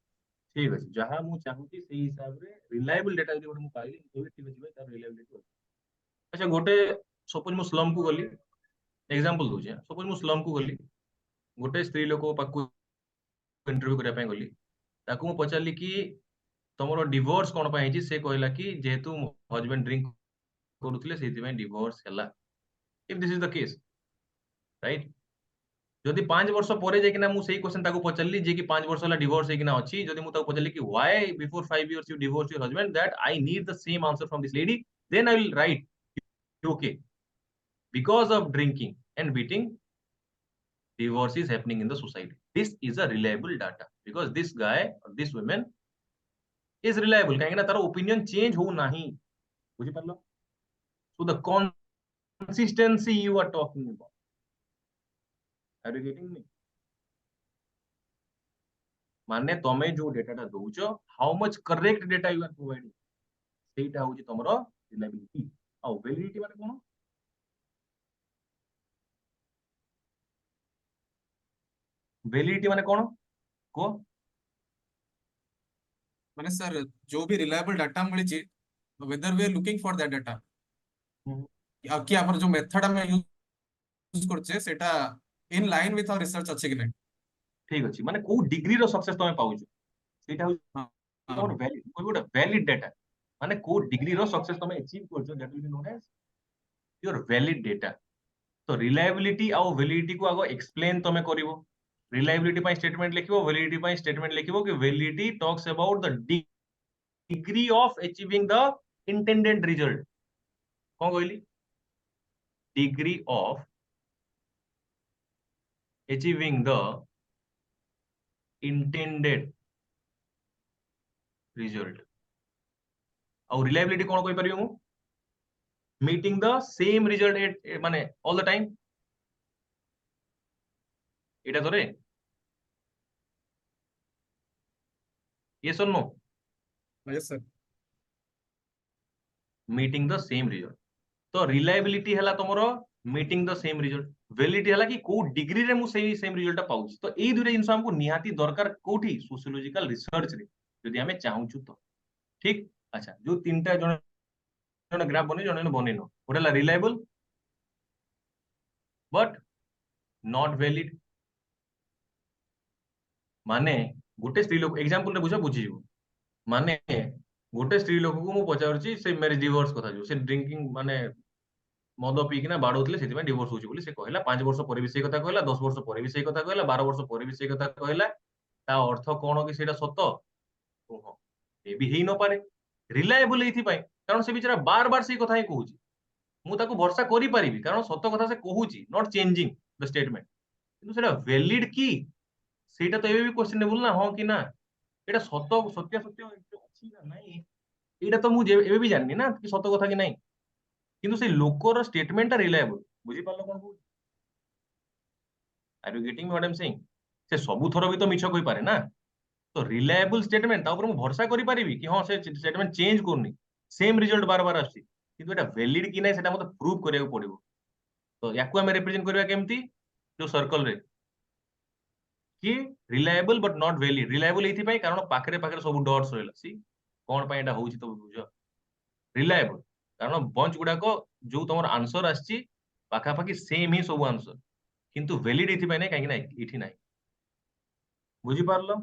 ठीक अछि जहाँ मु चाहूची सेही हिसाब रे रिलायबल डेटा जदि मु पाइली तो ठीक अछि भाई तार रिलायबिलिटी। अच्छा गोटे सपोज मु स्लम को गली एग्जांपल दोजे सपोज मु स्लम को गली गोटे स्त्री लोक पाकु इंटरव्यू करिया पय गली ताकू मु पचारली कि तमरो डिवोर्स कोन पय हिची से कहला कि जेहेतु हस्बैंड ड्रिंक करूथिले सेति पय डिवोर्स हला। If this is the case right जदि 5 वर्ष परे जेकिना मु सेही क्वेश्चन ताकू पचारली जे कि 5 वर्ष हला डिवोर्स हेकिना अछि जदि मु ताकू पचारली कि why before 5 years you divorced your husband that I need the same answer from this lady, then I will write okay because of drinking and beating divorce is happening in the society। this is a reliable data because this guy or this woman is reliable काहे ना तार opinion change हो नाही बुझि परलो। so the consistency you are talking about, are you getting me? माने तमे जो डेटाटा दउचो how much correct data you are providing सेटा होची तमरो रिलायबिलिटी। आ वैलिडिटी माने कोन? वैलिडिटी माने कोन को? माने सर जो भी reliable data मिली छी whether we are looking for that data कि हमर जो मेथड हम यूज करछे सेटा in line with our research अछि कि नै। ठीक अछि माने को डिग्री रो सक्सेस तमे पाउछ सेटा होची हाँ तमरो वैलिड कोइ गोटा वैलिड डेटा माने को डिग्री रो सक्सेस तमे अचीव करछो that will be known as your valid data. तो रिलायबिलिटी आ वैलिडिटी को आगो एक्सप्लेन तमे करिवो। रिलायबिलिटी पय स्टेटमेंट लिखिवो वैलिडिटी पय स्टेटमेंट लिखिवो कि validity talks about the degree of achieving the intended result. कोन कहली? Degree of achieving the intended result। और reliability कोन कहि परियो मु? meeting the same result at माने all the time। एटा तोरे yes or no? yes sir। meeting the same result। तो reliability हला तमरो meeting the same result। validity हला कि को डिग्री रे मु सेही सेम रिजल्ट पाउछ। तो एई दुरे जिंस हमको निहाती दरकार कोठी सोशियोलॉजिकल रिसर्च रे जदि हमें चाहूछु तो ठीक। अच्छा जो तीनटा जण ग्राफ बने जण बनेनो गोटेला रिलायबल बट नॉट वैलिड माने गोटे स्त्री लोक एग्जांपल रे बुझा बुझी जीवो माने गोटे स्त्री लोक को मु पचारछि से मैरिज डिवोर्स कथा जो से ड्रिंकिंग माने मद पीकिना बाड़ौଥିଲେ ସେଥିପାଇଁ डिवोर्स होची बोली से कहला 5 वर्ष ପରେ भी से कथा कहला 10 वर्ष ପରେ भी से कथा कहला 12 वर्ष ପରେ भी से कथा कहला ता अर्थ कोन कि सेटा सत्य ओहो ए भी हेई न पारे रिलायबल एथि पय कारण से बिचारा बार बार से कथा ही कहूची मु ताको भरोसा करि परिबी कारण सत्य कथा से कहूची नॉट चेंजिंग द स्टेटमेंट किंतु सेटा वैलिड की सेटा तो एबे भी क्वेश्चनेबल ना हो कि ना एटा सत्य सत्य सत्य अछि ना नहीं एटा तो मुझे एबे भी जाननी ना कि सत कथा कि नहीं, किंतु से लोकर स्टेटमेंट टा रिलायबल बुझी पारलो कोन कहू। Are you getting what I am saying? से सबु थरो भी तो मिछ कहि पारे ना, तो रिलायबल स्टेटमेंट ता ऊपर मु भरोसा करि परिबी कि हां से स्टेटमेंट चेंज करनी, सेम रिजल्ट बार बार आछि, किंतु एटा वैलिड कि नै सेटा मते प्रूव करिया पड़िबो। तो याकू हमें रिप्रेजेंट करबा केमती, जो सर्कल रे कि reliable but not valid. Reliable एथि पई कारण पाखरे पाखरे सब डॉट्स रहला, सी कोन पई एटा होउछि तो बुझ। रिलायबल कारण बंच गुडा को जो तमर आंसर आछि पाखा पाखी सेम ही सब आंसर, किंतु वैलिड एथि पई नै काहे कि नै एथि नै। बुझी पारलो?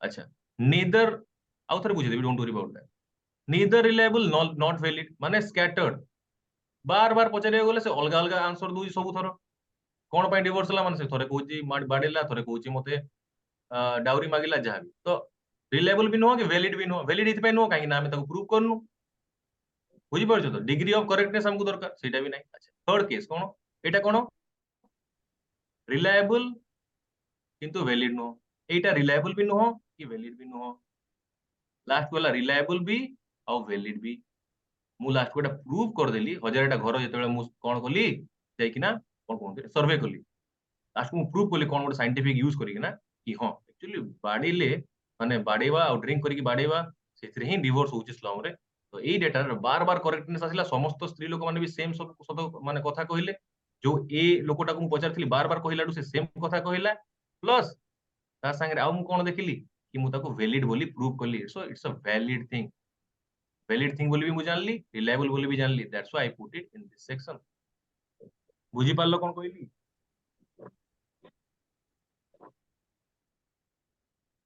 अच्छा, neither आउ थरे बुझी देबी, don't worry about that. neither reliable not valid माने scattered, बार बार पचारे गले से अलगा अलगा आंसर दोई सब थरो। कोन पई डिवोर्स ला माने से थरे कहूची बाडेला, थरे कहूची मते डाउरी मागिला जहा भी। तो रिलायबल भी नो कि वैलिड भी नो। वैलिड इति पई नो काहे कि ना हम ताको प्रूव करनु। बुझी परछो तो डिग्री ऑफ करेक्टनेस हमको दरकार, सेटा भी नै। अच्छा, थर्ड केस कोन, एटा कोन रिलायबल किंतु वैलिड नो, एटा रिलायबल भी नो कि वैलिड भी नो। लास्ट वाला रिलायबल भी और वैलिड भी। मु लास्ट को प्रूव कर देली, 1000टा घर जेतेबेले मु कोन कली जाइकिना कोन कोन सर्वे कली, लास्ट को प्रूव कली कोन गोटे साइंटिफिक यूज करिकिना कि हां एक्चुअली बाडीले माने बाडेवा और ड्रिंक करिकि बाडेवा सेथरे ही डिवोर्स होउची स्लम रे। तो एई डेटा रे बार बार करेक्टनेस आसिला, समस्त स्त्री लोक माने भी सेम सब सत माने कथा कहिले। जो ए लोकटा को मु पचारथिली बार बार कहिलाडू से सेम कथा कहिला, प्लस ता संगे आउ मु कोन देखिली कि मु ताको वैलिड बोली प्रूव कली। So it's a valid thing, valid thing बोली भी मु जानली, रिलायबल बोली भी जानली, that's why I put it in this section. बुझी पारलो कोन कहली?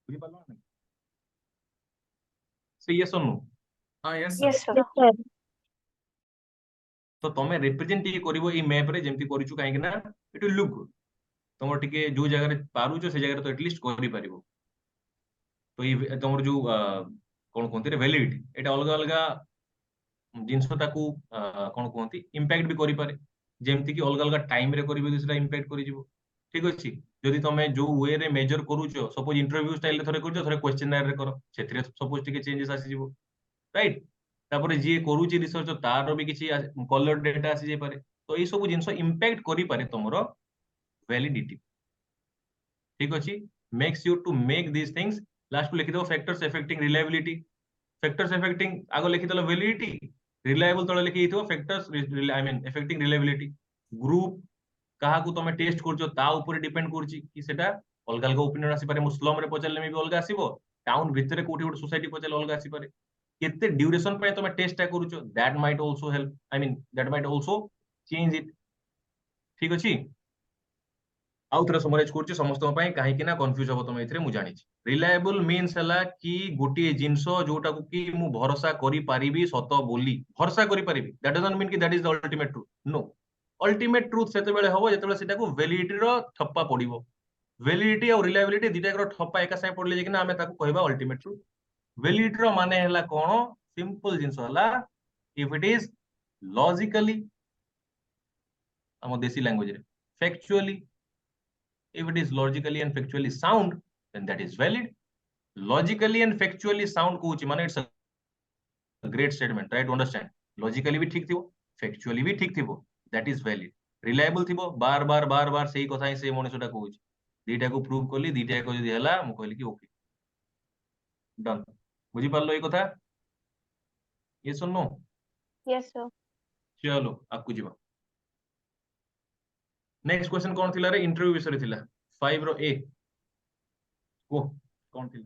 बुझी पारलो ना? से यस और नो? हाँ yes Yes, sir. sir. Yes, sir. तो तमे रिप्रेजेंट टी करिवो ई मैप रे जेमती करिछु, काहे कि ना इट विल लुक गुड। तमर टिके जो जगह रे पारुचो से जगह रे तो एटलीस्ट करि पारिबो। तो ई तमर जो कोन कोनती रे वैलिडिटी एटा अलग अलग जिनस ताकू कोन कोनती इंपैक्ट भी करि पारे। जेमती कि अलग अलग टाइम रे करिवो सेटा इंपैक्ट करि जिवो। ठीक अछि, जदि तमे जो वे रे मेजर करूचो, सपोज इंटरव्यू स्टाइल रे थरे करूचो, थरे क्वेश्चनर रे करो, सेथिरे सपोज टिके चेंजेस आसी जिवो, राइट। तापर जे करूची रिसर्च तार भी किछि कलर डेटा आसी जे पारे। तो ए सब जिंस इंपैक्ट करि पारे तमरो वैलिडिटी। ठीक अछि, make sure to make this things. Last लिखि दो factors affecting reliability. Factors affecting आगो लिखि दलो वैलिडिटी, रिलायबल तळे लिखि हितो factors I mean affecting reliability. Group कहा को तमे टेस्ट करछो ता ऊपर डिपेंड करछि कि सेटा अलग अलग ओपिनियन आसी पारे। मुस्लिम रे पचलले मे भी अलग आसीबो, टाउन भितरे कोठी गोटे सोसाइटी पचलले अलग आसी पारे। केते ड्यूरेशन पे तमे टेस्ट टा करूचो, that might also help, I mean that might also change it. ठीक अछि, आउ थरे समराइज करछि समस्त पय काहे कि ना कंफ्यूज हो तमे एथरे मु जानि छी। रिलायबल मीन्स हला कि गोटे जिंसो जोटा को कि मु भरोसा करि पारिबी सत बोली, भरोसा करि पारिबी। दैट डजंट मीन कि that is the ultimate truth, no. Ultimate truth सेते बेले होबो जेते बेले सेटा को वैलिडिटी रो थप्पा पडिबो। वैलिडिटी और रिलायबिलिटी दिटा को थप्पा एका साइ पडले जे कि ना हमें ताको कहबा अल्टीमेट ट्रुथ। वैलिडिटी रो माने हला कोन, सिंपल जिंस हला इफ इट इज लॉजिकली, हम देसी लैंग्वेज रे factually, if it is logically and factually sound, then that is valid. Logically and factually sound Kochi माने it's a great statement, try to understand. Logically भी ठीक थिबो, factually भी ठीक थिबो, that is valid. Reliable थिबो, बार बार सही कथा ही से मनुष्यटा कोची, दीटा को प्रूव करली, दीटा को जदी हला मु कहली कि ओके डन। बुझी पारलो ए कथा? ये सुनो, Yes, sir. चलो आकु जीवा। नेक्स्ट क्वेश्चन कोन थिला रे? इंटरव्यू विषय थिला 5 रो ए को कोन थिला,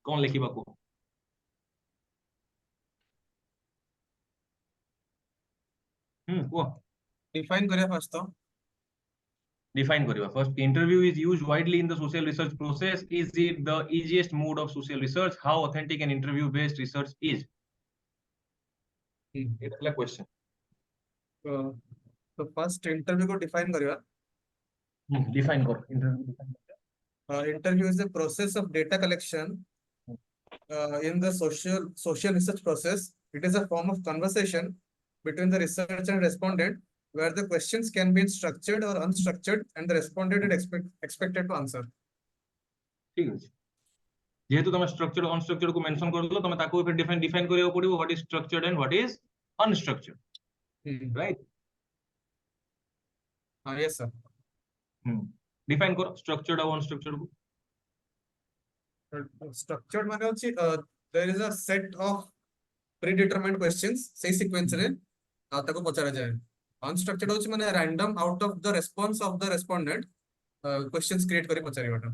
कोन लिखिबा को? को डिफाइन करिया फर्स्ट तो define करिवा। First, interview is used widely in the social research process. Is it the easiest mode of social research? How authentic an interview based research is? It's a question. तो first interview को define करिया। Define कर interview define। Interview is the process of data collection in the social research process. It is a form of conversation between the researcher and respondent where the questions can be structured or unstructured and the respondent is expected to answer. ठीक है। जेहेतु तुम structured unstructured को mention कर दो तुम ताको फिर डिफाइन କରିବାକୁ पड़िबो what is structured and what is unstructured right हाँ यस सर डिफाइन करो स्ट्रक्चर्ड और अनस्ट्रक्चर्ड को स्ट्रक्चर्ड माने अछि there is a set of predetermined questions सेही सीक्वेंस रे ताको पचरा जाय अनस्ट्रक्चर्ड होछि माने random out of the response of the respondent questions create करी पचारिबाटा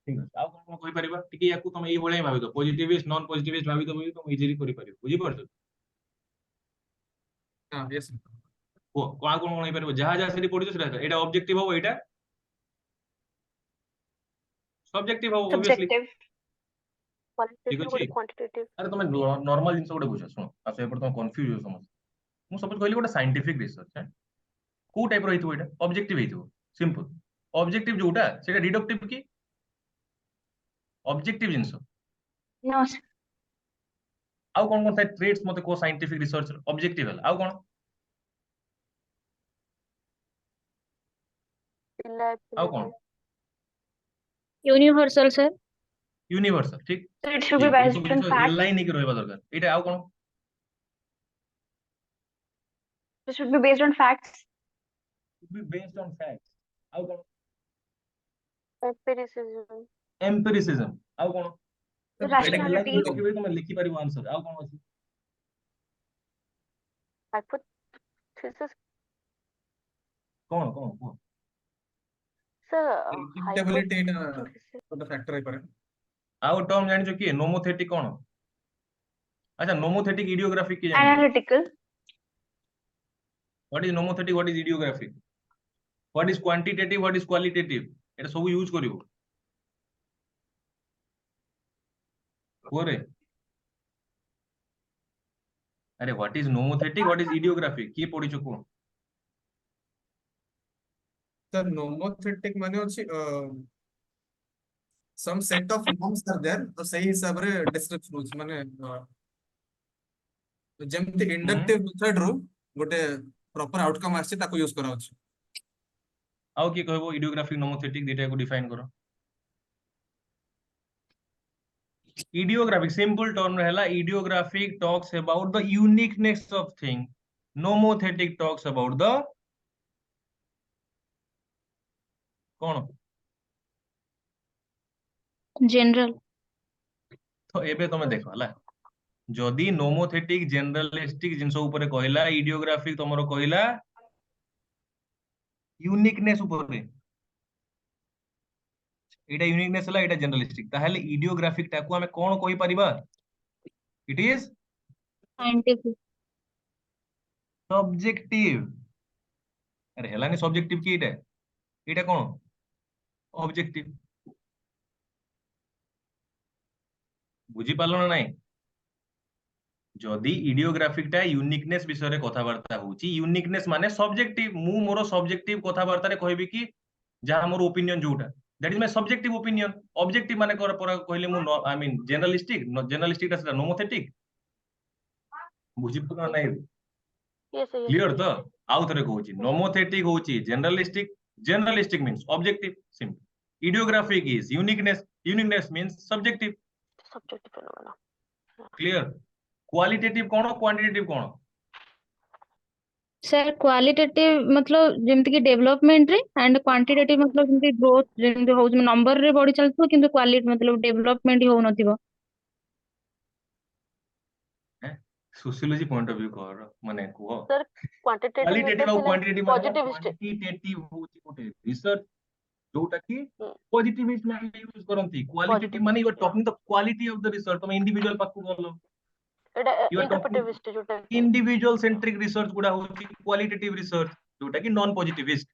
ठीक है आ कोन कोइ परिबा टिके याकू तुम एई भळे भाबी दो पॉजिटिविस्ट नॉन पॉजिटिविस्ट भाबी दो तुम इजीली करि परिबो बुझी परछो हाँ यस को कोन कोन होई परिबो जहा जहा सेठी पढिछो सेटा एटा ऑब्जेक्टिव हो एटा सब्जेक्टिव हो ऑब्वियसली Subjective. ठीक क्वालिटेटिव अछि क्वांटिटेटिव अरे तुम नॉर्मल जिंस गोटे बुझ सुनो आसे एपर तुम कंफ्यूज हो समझ मु सपोज कहली गोटे साइंटिफिक रिसर्च है को टाइप रहितो एटा ऑब्जेक्टिव हेतो सिंपल ऑब्जेक्टिव जोटा सेटा डिडक्टिव की ऑब्जेक्टिव जिंस No, sir. आउ कोन सा ट्रेड्स मते को साइंटिफिक रिसर्च ऑब्जेक्टिव है आउ कोन आउ कोन यूनिवर्सल सर यूनिवर्सल ठीक So it should be ये based सब on जिंस facts. लाइन नहीं रहबा दरकार एटा आउ कोन It should be based on facts. Be based on facts आउ कोन एम्पिरिसिज्म एम्पिरिसिज्म आउ कोन एटा लाइन Rationality. लिखिबे तुम लिखि पारिबो आंसर आउ कोन अछि हाइपोथेसिस कोन कोन कोन सर रिपीटेबिलिटी ना हाइपोथेसिस तो फैक्टर है पर आउ टर्म जानि जो कि नोमोथेटिक कोन अच्छा नोमोथेटिक इडियोग्राफिक की जानि Analytical. What is nomothetic what is idiographic what is quantitative what is qualitative एटा सब यूज करिवो कोरे अरे what is nomothetic what is idiographic की पढिछो को सर नोमोथेटिक माने अछि some set of norms are there तो सही हिसाब रे डिस्क्रिप्शन होछि माने जेमति इंडक्टिव मेथड रो गोटे प्रॉपर आउटकम आछि ताको यूज करा होछि आउ की कहबो इडियोग्राफिक नोमोथेटिक दिटा को डिफाइन करो इडियोग्राफिक सिंपल टर्म रहला idiographic talks about the uniqueness of thing nomothetic talks about the cone general तो एबे तुम देखो हला जदी नोमोथेटिक जनरलिस्टिक जिंस ऊपर कहला इडियोग्राफिक तमरो कहला यूनिकनेस ऊपर एटा यूनिकनेस हला एटा जनरलिस्टिक ताहले इडियोग्राफिक टाको हमें कोन कहि परिबा इट इज साइंटिफिक सब्जेक्टिव अरे हेलानी सब्जेक्टिव की एटा एटा कोन ऑब्जेक्टिव बुझी पालो ना नहीं जदी इडियोग्राफिक टा यूनिकनेस विषय रे कथा वार्ता होची यूनिकनेस माने सब्जेक्टिव मु मोर सब्जेक्टिव कथा वार्ता रे कहबी कि जहा मोर ओपिनियन जोटा that is my subjective opinion objective माने कर पर कहले मु आई मीन जनरलिस्टिक ता नोमोथेटिक बुझी पालो ना नहीं ये सही क्लियर तो आउ थरे कहूची नोमोथेटिक होची generalistic means objective simple idiographic is uniqueness means subjective subjective phenomena clear qualitative कोन क्वांटिटेटिव कोन सर क्वालिटेटिव मतलब जेमति कि डेवलपमेंट रे एंड क्वांटिटेटिव मतलब जेमति ग्रोथ जेमति हो नंबर रे बढ़ी चलतो किंतु क्वालिटी मतलब डेवलपमेंट ही हो नथिबो सोशियोलॉजी पॉइंट ऑफ व्यू कर माने को सर क्वांटिटेटिव क्वालिटेटिव और क्वांटिटेटिव माने पॉजिटिविस्ट क्वांटिटेटिव होची कोटे रिसर्च जोटा की पॉजिटिविस्ट माने यूज करंती क्वालिटेटिव माने you are talking the quality of the research तुम इंडिविजुअल पाकु बोलो एटा यू आर टॉकिंग इंटरप्रेटिविस्ट जोटा इंडिविजुअल सेंट्रिक रिसर्च गुडा होची क्वालिटेटिव रिसर्च जोटा की नॉन पॉजिटिविस्ट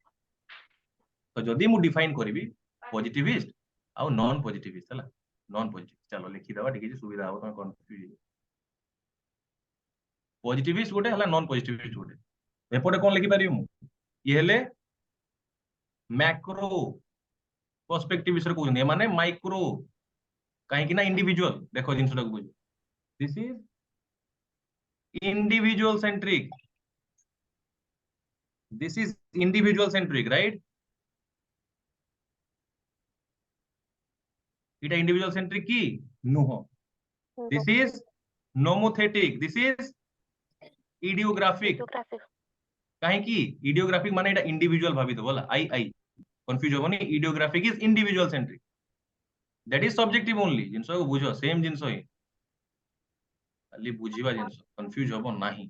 तो जदी मु डिफाइन करबी पॉजिटिविस्ट आ नॉन पॉजिटिविस्ट हला नॉन पॉजिटिव चलो लिखि दवा ठीक है सुविधा हो तुम कंफ्यूज पॉजिटिविस्ट गोटे हला नॉन पॉजिटिविस्ट गोटे एपटे कोन लिखि पारिबी मु ये हेले मैक्रो पर्सपेक्टिव विषय कहउनी माने माइक्रो काहे कि ना इंडिविजुअल देखो जिंसटा को बुझ this is individual centric this is individual centric right এটা ইন্ডিভিজুয়াল সেন্ট্রিক কি নুহ this is nomothetic this is idiographic Geographic. কাহিଁକି ইডিওগ্রাফিক মানে এটা ইন্ডিভিজুয়াল ভাবি দেব ହେଲା আই কনফ্यूज হবনি idiographic is individual centric that is subjective only जिनस को बुझो सेम जिनस ही खाली बुझिबा जिनस कंफ्यूज हबो नाही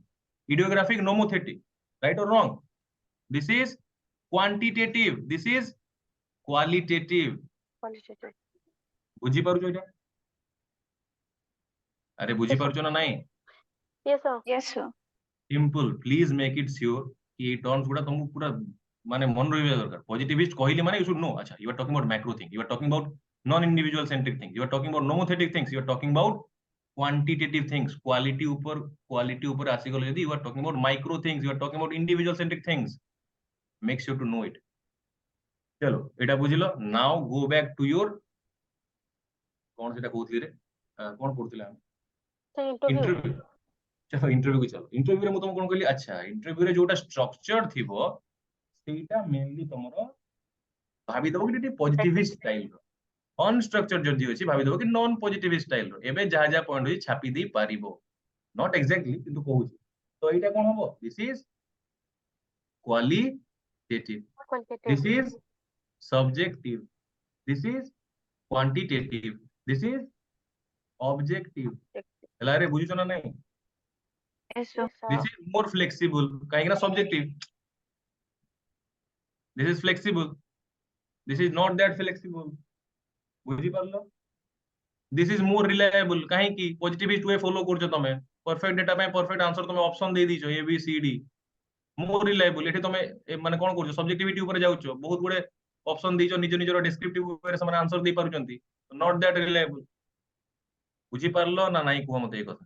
इडियोग्राफिक नोमोथेटिक राइट और wrong this is quantitative this is qualitative Qualitative. बुझी पारुछो एटा अरे बुझी पारुछो ना नाही Yes, sir. Yes, sir. Simple please make it sure कि ये टर्म्स गुडा तुमको पूरा माने मन रहिबा दरकार पॉजिटिविस्ट कहली माने यू शुड नो अच्छा you are talking about macro thing you are talking about non individual centric thing you are talking about nomothetic things you are talking about quantitative things quality ऊपर आसी गले यदि you are talking about micro things you are talking about individual centric things make sure to know it चलो एटा बुझिलो now go back to your कोन सेटा कहउथली रे कोन पढुथिला The interview. इंटरव्यू चलो इंटरव्यू को चलो इंटरव्यू रे मु तुम कोन कहली अच्छा इंटरव्यू रे जोटा स्ट्रक्चर थिबो सेटा मेनली तमरो भाबी दबो कि पॉजिटिविस्ट स्टाइल रो अनस्ट्रक्चर्ड जदि अछि भाबी दबो कि नॉन पॉजिटिविस्ट स्टाइल रो एबे जहा पॉइंट होई छापी दे पारिबो नॉट एग्जैक्टली किंतु कहू तो एटा कोन हबो this is qualitative Quantitative. This is subjective this is quantitative this is objective हला रे बुझिछ ना नहीं Yes, sir. Yes, sir. This is more flexible काहे ना subjective this is flexible this is not that flexible बुझी पारलो दिस इज मोर रिलायबल काहे की पॉजिटिविस्ट वे फॉलो करछो तमे परफेक्ट डेटा पे परफेक्ट आंसर तमे ऑप्शन दे दीछो A B C D more reliable एठी तमे माने कोन करछो सब्जेक्टिविटी ऊपर जाउछो बहुत गुडे ऑप्शन दीछो निज निजरो डिस्क्रिप्टिव ऊपर से माने आंसर दे पारुचंती नॉट दैट रिलायबल बुझी पारलो ना नाही कुह मते ए कथा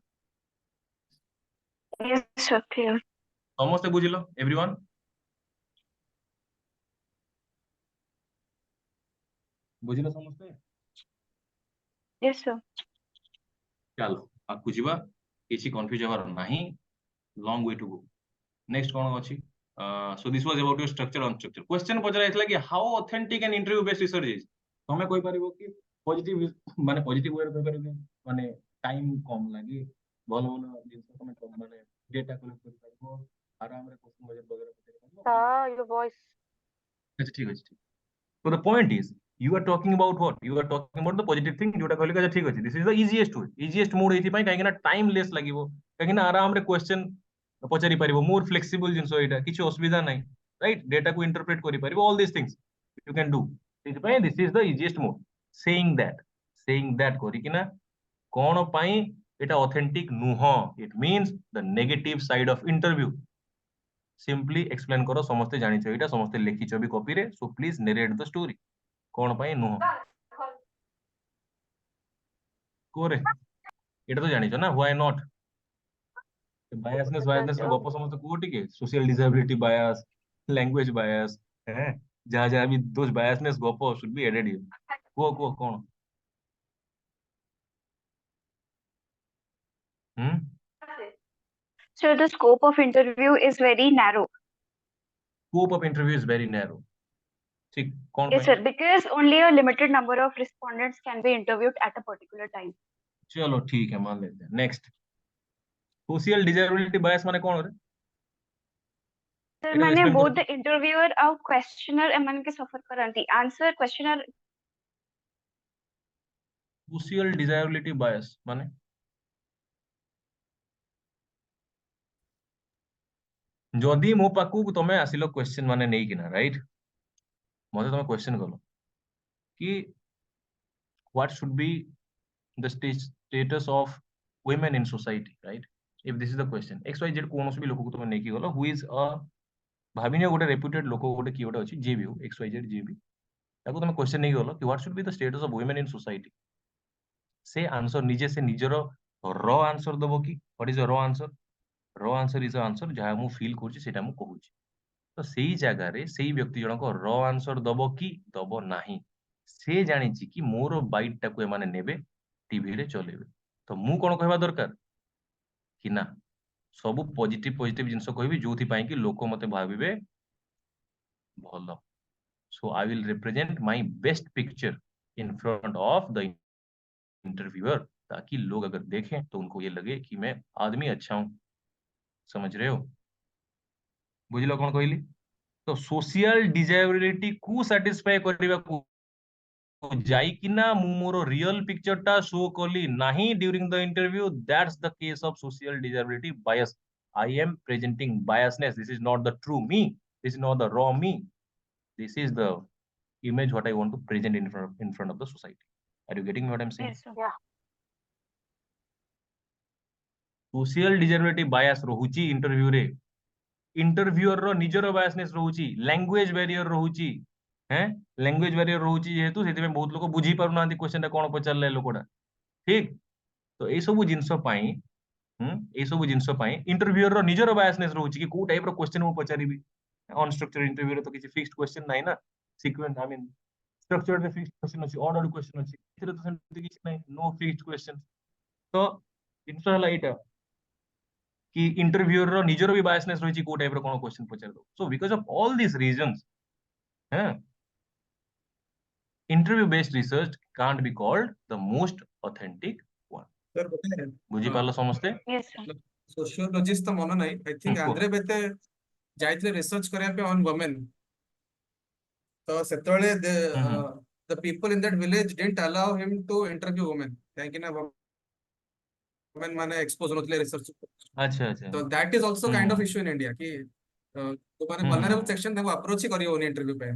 Yes, sir. Clear. समस्त बुझिलो एवरीवन बुझिलो समस्त Yes, sir. चलो आकु जीवा किछि कंफ्यूज हबार नाही long way to go next कोन अछि so this was about your structure unstructured question पजरा आइतला कि how authentic and interview based research is तमे कोइ परिबो कि पॉजिटिव माने पॉजिटिव वे कोइ परिबो माने टाइम कम लागी भलो भलो जिंस तमे माने डेटा कलेक्ट करि परिबो आराम रे क्वेश्चन वगैरह पचारि परिबो Sir, your voice. अच्छा ठीक अछि So the point is, you are talking about what? You are talking about the positive thing. जोटा कहले कि ठीक अछि. This is the easiest mode एथि पई काहे कि ना टाइम लेस लागिवो. काहे कि ना आराम रे क्वेश्चन पचारि परिबो. मोर फ्लेक्सिबल जिंसो एटा. किछ असुविधा नाही. राइट? डेटा को इंटरप्रेट करि परिबो. All these things you can do. एथि पई this is the easiest mode. Saying that करि कि ना कोन पई एटा ऑथेंटिक नुह. It means the negative side of interview. Simply explain करो समस्ते जानि छ एटा समस्ते लिखि छ भी कॉपी रे so please narrate the story कोन पई नुह कोरे एटा तो जानि छ ना व्हाई नॉट बायसनेस रे गप समस्ते को टिके सोशल डिसेबिलिटी बायस लैंग्वेज बायस है जहा जहा भी दोस बायसनेस गप शुड बी एडेड हियर को कोन So the scope of interview is very narrow. Scope of interview is very narrow ठीक कोन Yes, पई sir. Because only a limited number of respondents can be interviewed at a particular time. चलो ठीक है मान लेते हैं next social disability बायस माने कोन रे Sir, एटा मैंने एक्सप्लेन both कर the interviewer और questioner एमन के सफर करंती answer questioner सोशल डिसेबिलिटी बायस माने जदि मो पाकू तमे आसिलो क्वेश्चन माने नै किना राइट मते तमे क्वेश्चन कलो कि what should be the status of women in society right if this is the question X Y Z कोनोस भी लोक को तमे नै कि गलो हु इज अ भाबिने गोटे रेप्यूटेड लोक गोटे कि गोटे अछि जे भी हो एक्स वाई जेड जे भी ताको तमे क्वेश्चन नै गलो कि what should be the status of women in society से आंसर निजे से निजरो र आंसर दबो कि व्हाट इज र आंसर इज आंसर जहा मु फील करछि सेटा मु कहूछि तो सेई जगह रे सेई व्यक्ति जनक र आंसर दबो कि दबो नाही से जानिछि कि मोर बाइट टाको ए माने नेबे टीवी रे चलेबे तो मु कोन कहबा दरकार कि ना सब पॉजिटिव जिंस कहबी जोथि पई कि लोक मते भाबिबे भलो so I will represent my best picture in front of the interviewer, ताकि लोग अगर देखें तो उनको ये लगे कि मैं आदमी अच्छा हूं। समझ रहे हो? बुझिल कौन कहली? तो सोशल डिजायबिलिटी को सैटिस्फाई करबा को जाइकिना मु मोर रियल पिक्चर टा शो कली नाही during the interview, that's the case of social desirability bias. I am presenting biasness, this is not the true me, this is not the raw me, this is the image what I want to present in front of the society. Are you getting what I'm saying? Yes, sir. Yeah. Social desirability bias रहुची interview रे, interviewer रो निजर biasness रहुची, language barrier रहुची, हैं language barrier रहुची जेहेतु सेति में बहुत लोग बुझी पारु नांती क्वेश्चन टा कोन पचारले लोकोडा। ठीक, तो ए सब जिंस पई ए सब जिंस पई इंटरव्यूअर रो निजर बायसनेस रहुची कि को टाइप रो क्वेश्चन मु पचारिबी। अनस्ट्रक्चर्ड इंटरव्यू रे तो किसी फिक्स्ड क्वेश्चन नाही ना, सीक्वेंस आई मीन स्ट्रक्चर्ड में फिक्स्ड क्वेश्चन अछि, ऑर्डर्ड क्वेश्चन अछि, इथरे तो सेमति किछ नाही, नो फिक्स्ड क्वेश्चन। तो जिंस हला एटा कि इंटरव्यूअर रो निजर भी बायसनेस रहिछि को टाइप रो कोन क्वेश्चन पचार दो। So because of all this reasons हैं interview based research can't be called the most authentic one. Sir बोले बुझी पारलो समस्ते? Yes, sir. सोशियोलॉजिस्ट तो मन नहीं, आई थिंक कुह। आंध्रे बेते जाइतले रिसर्च करया पे ऑन वुमेन, तो सेतळे the people in that village didn't allow him to interview women, काहे ना वुमेन माने एक्सपोज होतले रिसर्च। अच्छा अच्छा। तो that is also kind of issue in India कि तो माने वल्नरेबल सेक्शन देखो अप्रोच ही करियो इंटरव्यू पे।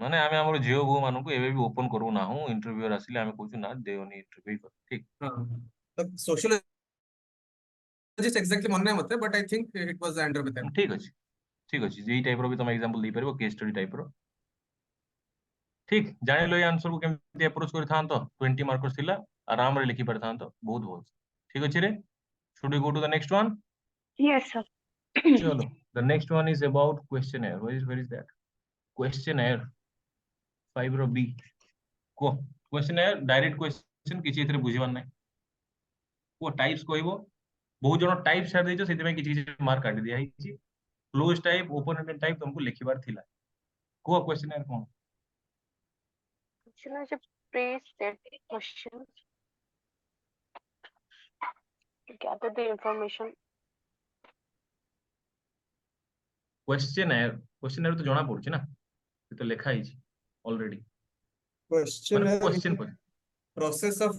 माने आमे हमर जियो बो मानु को एबे भी ओपन करू ना हूं, इंटरव्यूअर आसिले आमे कहू ना देओनी इंटरव्यू कर। ठीक, हां, तो सोशियोलॉजिस्ट एग्जैक्टली मन नहीं मते, but I think it was under with that. ठीक अछि, ठीक अछि, जेई टाइप रो भी तुम एग्जांपल दी परबो, केस स्टडी टाइप रो। ठीक, जानि लो आंसर को केमति अप्रोच करि थान तो 20 मार्कर्स थिला, आराम रे लिखि पर थान तो बहुत बहुत। ठीक अछि रे, should we go to the next one? Yes, sir. चलो, the next one is about questionnaire. Where is that? Questionnaire 5 रो B को questionnaire डायरेक्ट क्वेश्चन किछि एथरे बुझिबार नै। को टाइप्स कहबो, बहुत जण टाइप छाड़ दैछ, सेति में किछि मार्क काटि दिया हिछि। Close type, open ended type तुमको लिखिबार थिला। को questionnaire cone? Question is a pre-set questions to gather the information. क्वेश्चननायर तो जणा पड़छि ना, ये तो लिखा हिछि ऑलरेडी। क्वेश्चन माने है क्वेश्चन पर process of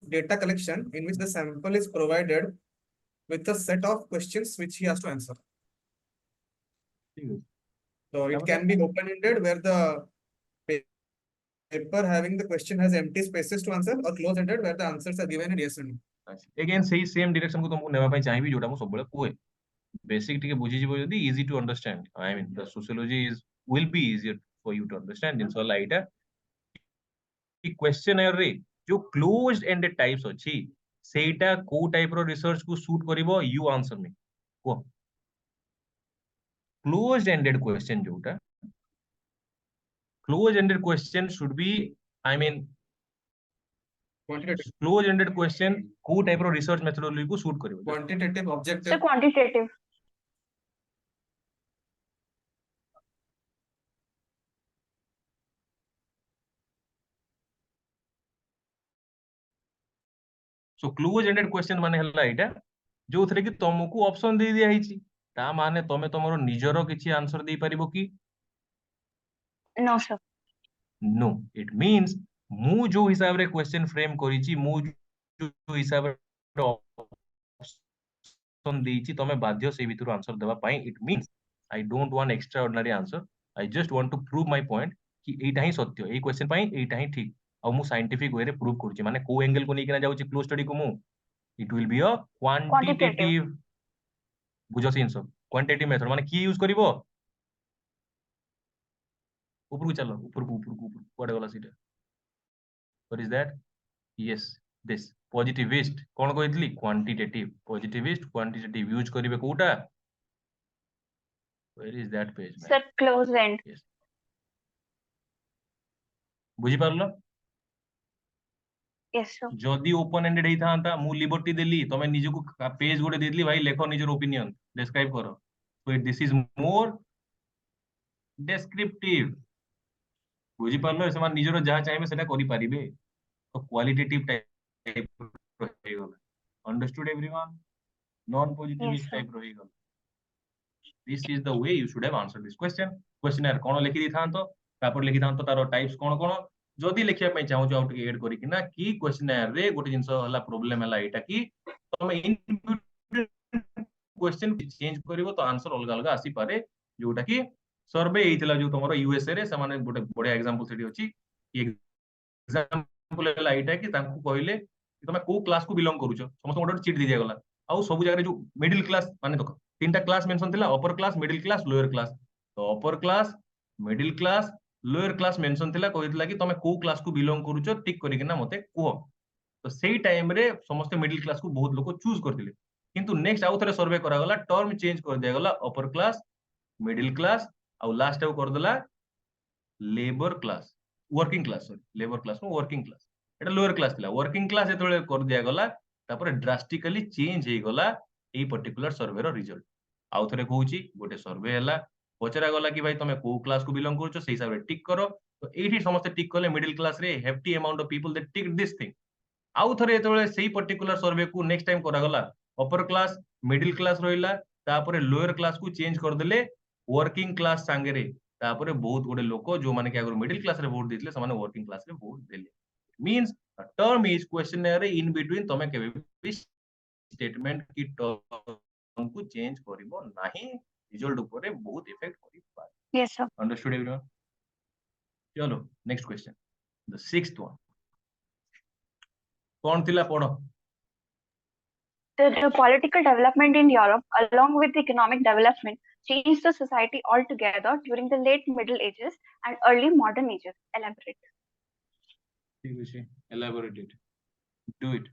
data collection in which the sample is provided with a set of questions which he has to answer. ठीक है। So it मतलब can be open-ended where the paper having the question has empty spaces to answer, or close-ended where the answers are given in yes and no. Again सही same direction को तुमको नेबा पई चाहिबी, जोटा मु सबले कोए बेसिक टिके बुझी जिवो जदी easy to understand. I mean the sociology is will be easier for you to understand. जिंस वाला एटा कि क्वेश्चनर रे जो क्लोज्ड एंडेड टाइप्स अछि सेटा को टाइप रो रिसर्च को सूट करिवो, यू आंसर मी को। क्लोज्ड एंडेड क्वेश्चन जोटा, close ended question should be, I mean Quantitative, close ended question को टाइप रो रिसर्च मेथोडोलॉजी को सूट करिवो। quantitative, So objective. quantitative. So close ended question माने हला एटा जो थरे कि तुमको ऑप्शन दे दिया हिची, ता माने तमे तमरो निजरो किछि आंसर दे परिबो कि? No, sir. No, it means मु जो हिसाब रे क्वेश्चन फ्रेम करिछि, मु जो हिसाब रे ऑप्शन देछि, तमे बाध्य से भितर आंसर देबा पई। It means I don't want extraordinary answer, I just want to prove my point कि एटा ही सत्य, ए क्वेश्चन पई एटा ही ठीक, आ मु साइंटिफिक वे रे प्रूव करछि। माने को एंगल को लेकिना जाउछि क्लोज स्टडी को मु, it will be a Quantitative. Quantitative. बुझो सिन सब क्वांटिटेटिव मेथड माने की यूज करिवो? ऊपर को चलो, ऊपर को पड़े वाला seat. What is that? Yes, this positivist कोन कहतली? क्वांटिटेटिव। पॉजिटिविस्ट क्वांटिटेटिव यूज करिवे कोटा? Where is that page man? Sir, close end. Yes, बुझी पारलो? Yes, sir. जदी ओपन एंडेड हेई थांता, मु लिबर्टी देली, तमे निजको पेज गोटे देली, भाई लेखो निजर ओपिनियन डिस्क्राइब करो। सो दिस इज मोर descriptive, बुझी पारलो से निजर जहाँ चाहिए सेटा करि पारिबे तो क्वालिटेटिव टाइप रहेगला understood everyone non Yes, positivist sir. Type रहेगला this is the way you should have answer this question कोन लिखि दिथांतो तापर लिखि थांतो तारो टाइप्स कोन जदि लिखिया पई चाहू आउ टिके ऐड करी किना की क्वेश्चनर रे गोटे जिंस हला प्रॉब्लम हला एटा की तमे इन क्वेश्चन चेंज करिवो तो आंसर अलग अलग आसी पारे जोटा की सर्वे हेइतिला जो तमरो यूएसए रे समान गोटे बढ़िया एग्जांपल सेठी अछि एग्जांपल हला एटा की तांको कहले कि तमे को क्लास को बिलोंग करूछो समस्त गोटे चिट दी जागला आउ सब जगह जो मिडिल क्लास माने देखो तीनटा क्लास मेंशन थिला upper class middle class lower class तो upper class middle class lower class mention थिला कहितला कि तमे को क्लास को बिलोंग करूछो टिक करी किना मते कुहो तो सेही टाइम रे समस्त मिडिल क्लास को बहुत लोग चूज करथिले किंतु नेक्स्ट आउ थरे सर्वे करा गला टर्म चेंज कर दिया गला अपर क्लास मिडिल क्लास आउ लास्ट आउ कर देला labour class working class sorry labour class no working class एटा लोअर क्लास थिला वर्किंग क्लास एतळे कर दिया गला तापर ड्रास्टिकली चेंज हे गला एई पर्टिकुलर सर्वे रो रिजल्ट आउ थरे कहूची गोटे सर्वे हला पचरा गला कि भाई तमे को क्लास को बिलोंग करूछो सेही हिसाब रे टिक करो तो एठी समस्त टिक करले मिडिल क्लास रे hefty amount of people that tick this thing आउ थरे एतळे सेही पर्टिकुलर सर्वे को नेक्स्ट टाइम करा गला अपर क्लास मिडिल क्लास रहिला तापर लोअर क्लास को चेंज कर देले वर्किंग क्लास सांगे रे तापर बहुत गोटे लोक जो माने कि अगर मिडिल क्लास रे वोट देथिले समान वर्किंग क्लास रे वोट देले means term is questioner in between तमे केबे भी स्टेटमेंट की टर्म को चेंज करिवो नाही रिजल्ट ऊपर बहुत इफेक्ट करि पारे Yes, sir. अंडरस्टूड एवरीवन चलो next question the sixth one कौन थिला पढ़ो The political development in Europe, along with the economic development, changed the society altogether during the late Middle Ages and early modern ages. Elaborate. ठीक अछि elaborate it do it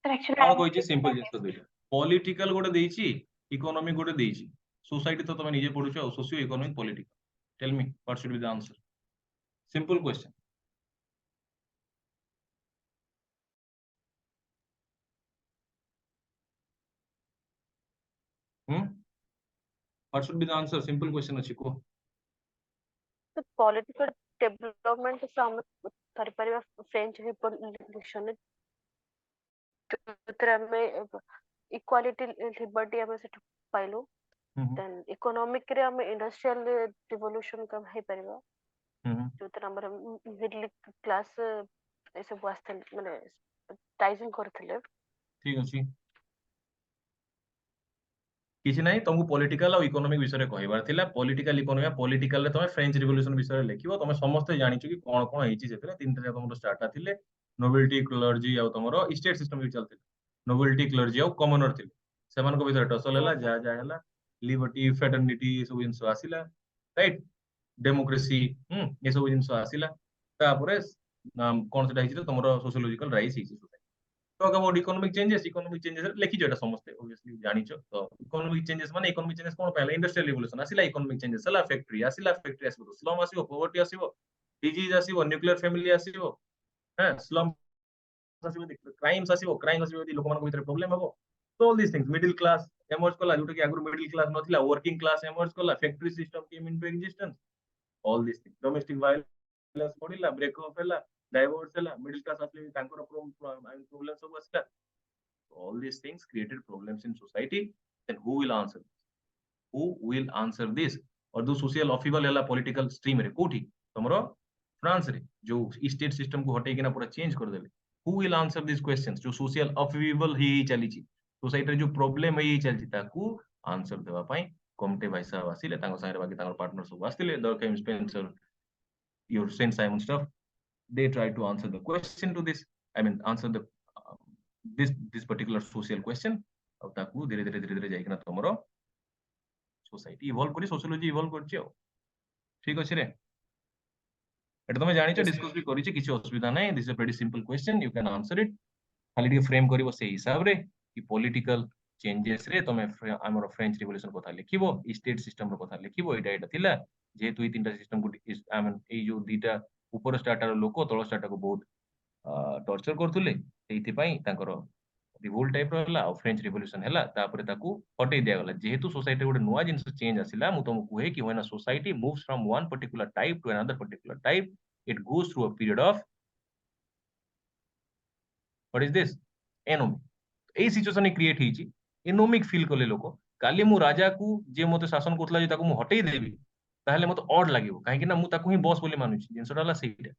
Sir, actually, कौन I कहिछि simple जिंस दुइटा political गोटे देइछि economic गोटे देइछि society तो तमे निजे पढुछो socio economic political tell me what should be the answer simple question what should be the answer simple question अछि को the political development हम करि परिबा फ्रेंच रिवॉल्यूशन जोतरा में इक्वालिटी लिबर्टी हम से पाइलो देन इकोनॉमिक रे हम इंडस्ट्रियल रिवॉल्यूशन का है परिबा जोतरा हमर मिडिल क्लास ऐसे वास्ते माने राइजिंग करथिले ठीक अछि किछि नाही तुमको पॉलिटिकल और इकोनॉमिक विषय रे कहबार थिला पॉलिटिकल इकोनॉमी पॉलिटिकल रे तमे फ्रेंच रिवॉल्यूशन विषय रे लिखिबो तमे समस्त जानिछु कि कोन कोन हेछि जेतरे तीनटा जे तमरो स्टार्ट आथिले नोबिलिटी क्लर्जी और तमरो स्टेट सिस्टम भी चलते नोबिलिटी क्लर्जी और कॉमनर थिले सेमान को विषय टसल हला yes जा जा हला लिबर्टी फ्रेटर्निटी सब जिंस आसिला राइट डेमोक्रेसी ये सब जिंस आसिला तापरे कोन सेटा हेछि तमरो सोशियोलॉजिकल राइज हेछि talk about economic changes लेखि जेटा समस्ते obviously जानिचो तो economic changes माने economic changes कोन पहला industrial revolution आसिला economic changes हला factory आसिबो तो slum आसिबो poverty आसिबो disease आसिबो nuclear family आसिबो हैं slum आसिबो crimes आसिबो लोक मान भीतर problem हबो so all these things middle class emerge कला जोटा कि आगु middle class नथिला working class emerge कला factory system came into existence all these things domestic violence बढ़िला break up हला divorce हला middle class आसले तांकर problem सब आसिला all these things created problems in society then who will answer this और जो social upheaval हला political stream रे कोठी तमरो फ्रांस रे जो स्टेट सिस्टम को हटेई किना पूरा चेंज कर देले who will answer these questions जो सोशल अपहीवल ही चली छी सोसाइटी रे जो प्रॉब्लम ही चली छी ताकू आंसर देबा पई कमटे भाई साहब आसिले तांको संगे बाकी तांको पार्टनर सब आसिले दरकेम Spencer your Saint Simon stuff they try to answer the question to this I mean answer the this particular social question अब ताकू धीरे धीरे जाइकना तमरो सोसाइटी इवॉल्व करी सोशियोलॉजी इवॉल्व करछि आ ठीक अछि रे एटा तमे जानिछ Yes, डिस्कस भी करिछि किछि असुविधा नै this is a very simple question you can answer it खाली डी फ्रेम करिवो से हिसाब रे कि पॉलिटिकल चेंजेस रे तमे हमर फ्रेंच रिवॉल्यूशन कथा लिखिबो स्टेट सिस्टम रो कथा लिखिबो एटा थिला जेतु ई तीनटा सिस्टम को आई मीन ए जो दीटा ऊपर स्टार्टर लोक तळ स्टार्टर को बहुत टॉर्चर करथुले एथि पई तांकर रिवोल्ट टाइप रहला और फ्रेंच रिवॉल्यूशन हैला तापर ताकू हटै दिया गला जेहेतु सोसाइटी गोटे नुवा जिंस चेंज आसिला मु तुमको कहे कि when a society moves from one particular type two another particular type it goes through a period of what is this anomic A situation create ହେଇଛି एनोमिक फील कले लोक काली मु राजा को जे मते शासन करतला जे ताको मु हटेई देबी ताहले मते ऑड लागिवो काहे कि ना मु ताको ही बॉस बोली मानुची जिंसटा हला सेटा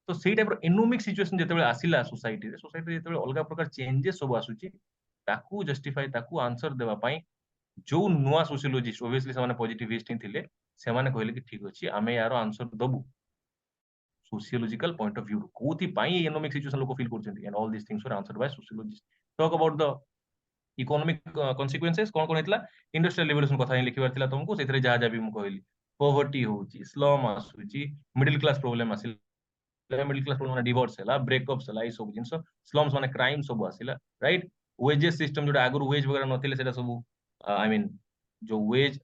तो सेई टाइप रो एनोमिक सिचुएशन जेतेबेले आसिला सोसाइटी जेतेबेले अलगा प्रकार चेंजेस सब आसुची ताकू जस्टिफाई ताकू आंसर देबा पई जो नुआ सोशियोलॉजिस्ट ऑब्वियसली से माने पॉजिटिविस्ट ही थिले से माने कहले कि ठीक अछि आमे यार आंसर दबु sociological point of view कोथि पाई economic situation लोग फील करछन्ती and all these things were answered by sociologists talk about the economic consequences कोन कोन हेतला इंडस्ट्रियल रिवोल्यूशन कथा लिखिबार थिला तुमको सेथरे जहा जा भी मु कहली पॉवर्टी होची स्लम आसुची मिडिल क्लास प्रॉब्लम आसिला मिडिल क्लास प्रॉब्लम डिवोर्स हला ब्रेकअप्स हला ई सब जिंस स्लम्स माने क्राइम सब आसिला राइट वेजेस सिस्टम जोटा आगुर वेज वगैरह नथिले सेटा सब आई मीन जो wage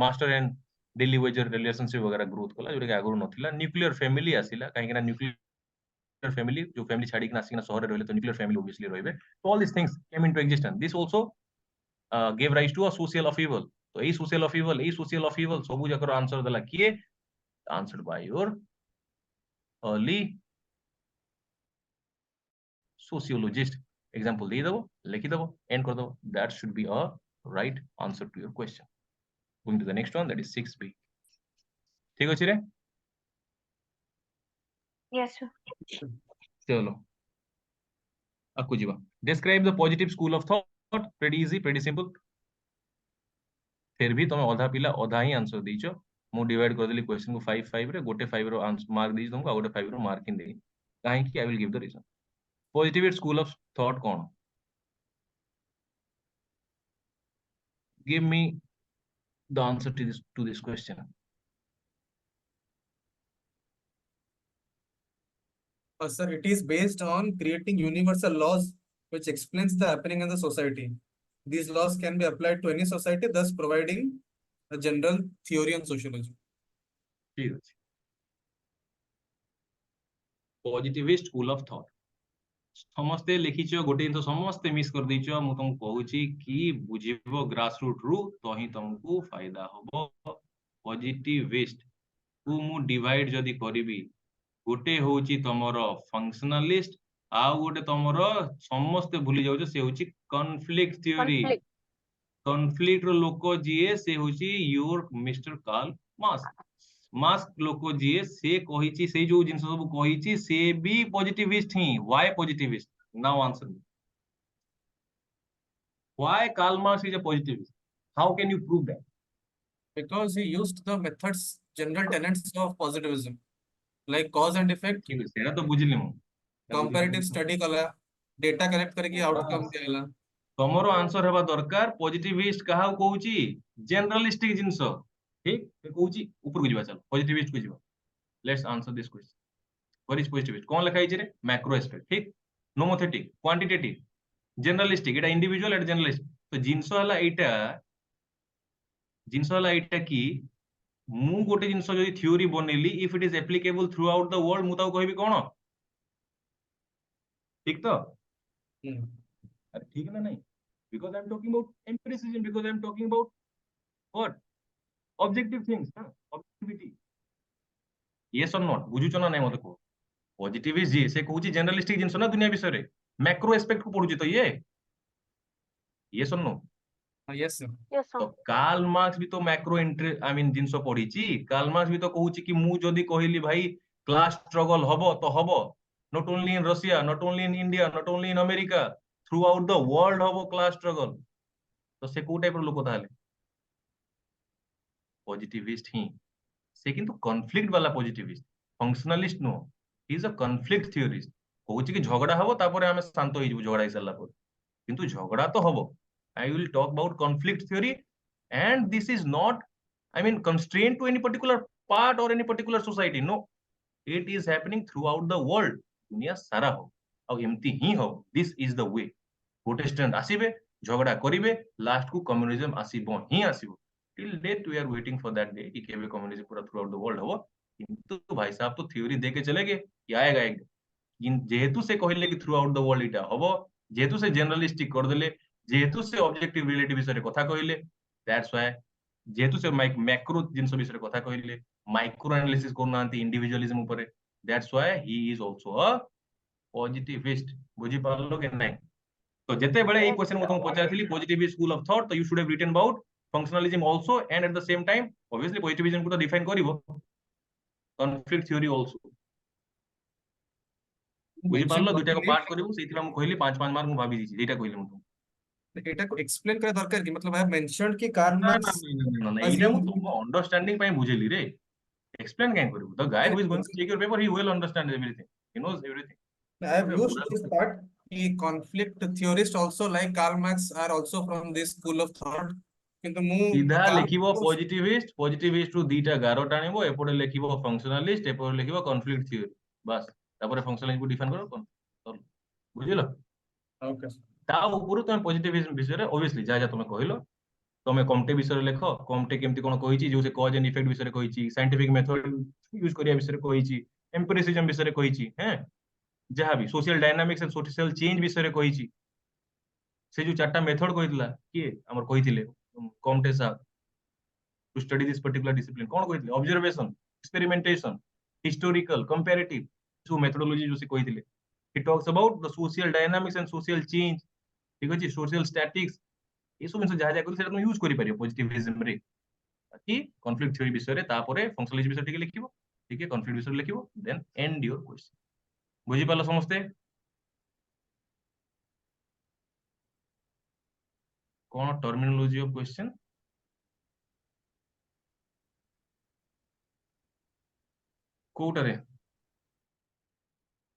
master and daily wage relationship वगैरह ग्रोथ कला जोटा आगुर नथिला न्यूक्लियर फैमिली आसिला काहे कि ना न्यूक्लियर फैमिली जो फैमिली छाड़ी कि ना शहर रहले तो न्यूक्लियर फैमिली ऑब्वियसली रहबे तो all this things came into existence this also gave rise to a social upheaval तो ए social upheaval सब जकर आंसर दला किए answered by your early sociologist example दे दबो लिखि दबो एंड कर दबो that should be a right answer to your question going to the next one that is 6b ठीक अछि रे Yes, sir. चलो आकु जीवा describe the positive school of thought pretty easy pretty simple फिर भी तुम अधा पिला अधा ही आंसर दीचो मु डिवाइड कर देली क्वेश्चन को 5 5 रे गोटे 5 रो आंसर मार्क दीच तुमको गोटे 5 रो मार्क इन देई काहे कि I will give the reason positive school of thought कोन give me the answer to this question Sir, it is based on creating universal laws which explains the happening in the society. These laws can be applied to any society, thus providing a general theory on sociology. ठीक अछि positivist school of thought समस्ते लिखिचो गोटे तो समस्ते miss कर दीचो मु तुमको कहूची कि बुझिबो ग्रास रूट रु तो ही तुमको फायदा होबो पॉजिटिविस्ट को मु डिवाइड जदी करिवि गोटे होची तमरो फंक्शनलिस्ट आ गोटे तमरो समस्ते भूली जाउछ से होची कॉन्फ्लिक्ट थ्योरी कॉन्फ्लिक्ट रो लोको जीए से होची योर मिस्टर कार्ल मार्क्स लोको जीए से कहिची से जो जिंस सब कहिची से भी पॉजिटिविस्ट ही why positivist now answer me why Karl Marx is a positivist how can you prove that Because he used the methods, general tenets of positivism, like cause and effect, सेरा तो बुझिली मु comparative study कला, data collect करके outcome केला. तमरो answer हेबा दरकार positivist कहा कहूची जनरलिस्टिक जिंस ठीक ते कहूची ऊपर को जीवा चल पॉजिटिविस्ट को जीवा let's answer this question what is positivist कोन लिखा हिचे रे मैक्रो एस्पेक्ट ठीक नोमोथेटिक क्वांटिटेटिव जनरलिस्टिक एटा इंडिविजुअल एटा जनरलिस्ट तो जिंस हला एटा कि मु गोटे जिंस जदी थ्योरी बनेली if it is applicable throughout the world मु ताको कहबी कोन ठीक तो अरे ठीक ना नहीं because I'm talking about empiricism because I'm talking about what objective things ना objectivity yes or not बुझुचो ना नहीं मते को पॉजिटिविस्ट जी से कहूची जनरलिस्टिक जिंस ना दुनिया विषय रे मैक्रो एस्पेक्ट को पढुची तो ये yes or no Yes, sir. Yes, sir. तो कार्ल मार्क्स भी तो मैक्रो आई मीन जिंस पढिची कार्ल मार्क्स भी तो कहूची कि मु जदी कहली भाई क्लास स्ट्रगल हबो तो हबो not only in Russia not only in India not only in America throughout the world हबो क्लास स्ट्रगल तो से को टाइप रो लोक ताले पॉजिटिविस्ट ही से किंतु कॉन्फ्लिक्ट वाला positivist functionalist no he is a conflict theorist कहूची कि झगड़ा हबो तापरे हमें शांत होई जबो झगड़ा ही सरला पर किंतु झगड़ा तो हबो I will talk about conflict theory and this is not I mean constrained to any particular part or any particular society no it is happening throughout the world दुनिया सारा हो और एमती ही हो this is the way protestant आसीबे झगड़ा करिवे last को कम्युनिज्म आसीबो ही आसीबो till death we are waiting for that day कि केबे कम्युनिज्म पूरा throughout the world हो किंतु भाई साहब तो थ्योरी दे के चले गए कि आएगा एक दिन जेहेतु से कहले कि थ्रू आउट द वर्ल्ड इटा हबो जेहेतु से जनरलिस्टिक कर देले जेहेतु से ऑब्जेक्टिव रिलेटिव विषय कथा कहले दैट्स व्हाई जेहेतु से मैक्रो जिंस विषय कथा कहले माइक्रो एनालिसिस करनांती इंडिविजुअलिज्म ऊपर That's why he is also a positivist. बुझी पालो के नहीं? तो जितने बड़े ये Yes, क्वेश्चन sir. को तुम पहुंचा थी positivist school of thought, तो you should have written about functionalism also, and at the same time obviously positivism को तो define करिवो conflict theory also. बुझी पालो दुटा को पार्ट करिवो सेति हम कहली 5 मार्क मु भाबी दिछि एटा कहली मु এটা एक्सप्लेन करे दरकार कि मतलब आई हैव मेंशनड कि कार्ल ना मार्क्स एटा मु तुमको अंडरस्टैंडिंग ପାଇଁ बुझेली रे एक्सप्लेन काहे करिवो the guy who is going to take your paper he will understand everything he knows everything I have used this part. The conflict theorists also like Karl Marx are also from this school of thought. কিন্তু ମୁଁ सीधा Karl लिखिबो Marx positivist रु दीटा गारो टाणिबो एपटे लिखिबो functionalist एपटे लिखिबो conflict theory बस तापर functionalist को define करो कौन बुझिलो okay. ता ऊपर तुम पॉजिटिविज्म विषय रे ऑब्वियसली जा जा तुम कहलो तुम कॉम्टे विषय रे लेखो कॉम्टे केमती कोन कहिची जो से कॉज एंड इफेक्ट विषय रे कहिची साइंटिफिक मेथड यूज करिया विषय रे कहिची एम्पिरिसिज्म विषय रे कहिची हैं जहां भी social dynamics and social change विषय रे कहिची से जो चारटा मेथड कहितला किए हमर कहिथिले कॉम्टे साहब to study this particular discipline कौन कहिथिले ऑब्जर्वेशन एक्सपेरिमेंटेशन हिस्टोरिकल कंपैरेटिव जो मेथोडोलॉजी जो से कहिथिले he talks about the social dynamics and social change ठीक अछि सोशल स्टैटिक्स ये सब जहाँ जहाँ सेटा तुम यूज करि परियो पॉजिटिविज्म रे कि कॉन्फ्लिक्ट थ्योरी विषय रे तापरे फंक्शनलिज्म विषय टिके लिखिबो ठीक है कॉन्फ्लिक्ट विषय लिखिबो देन एंड योर क्वेश्चन बुझि पालो समस्ते कौन टर्मिनोलॉजी ऑफ क्वेश्चन कोउटारे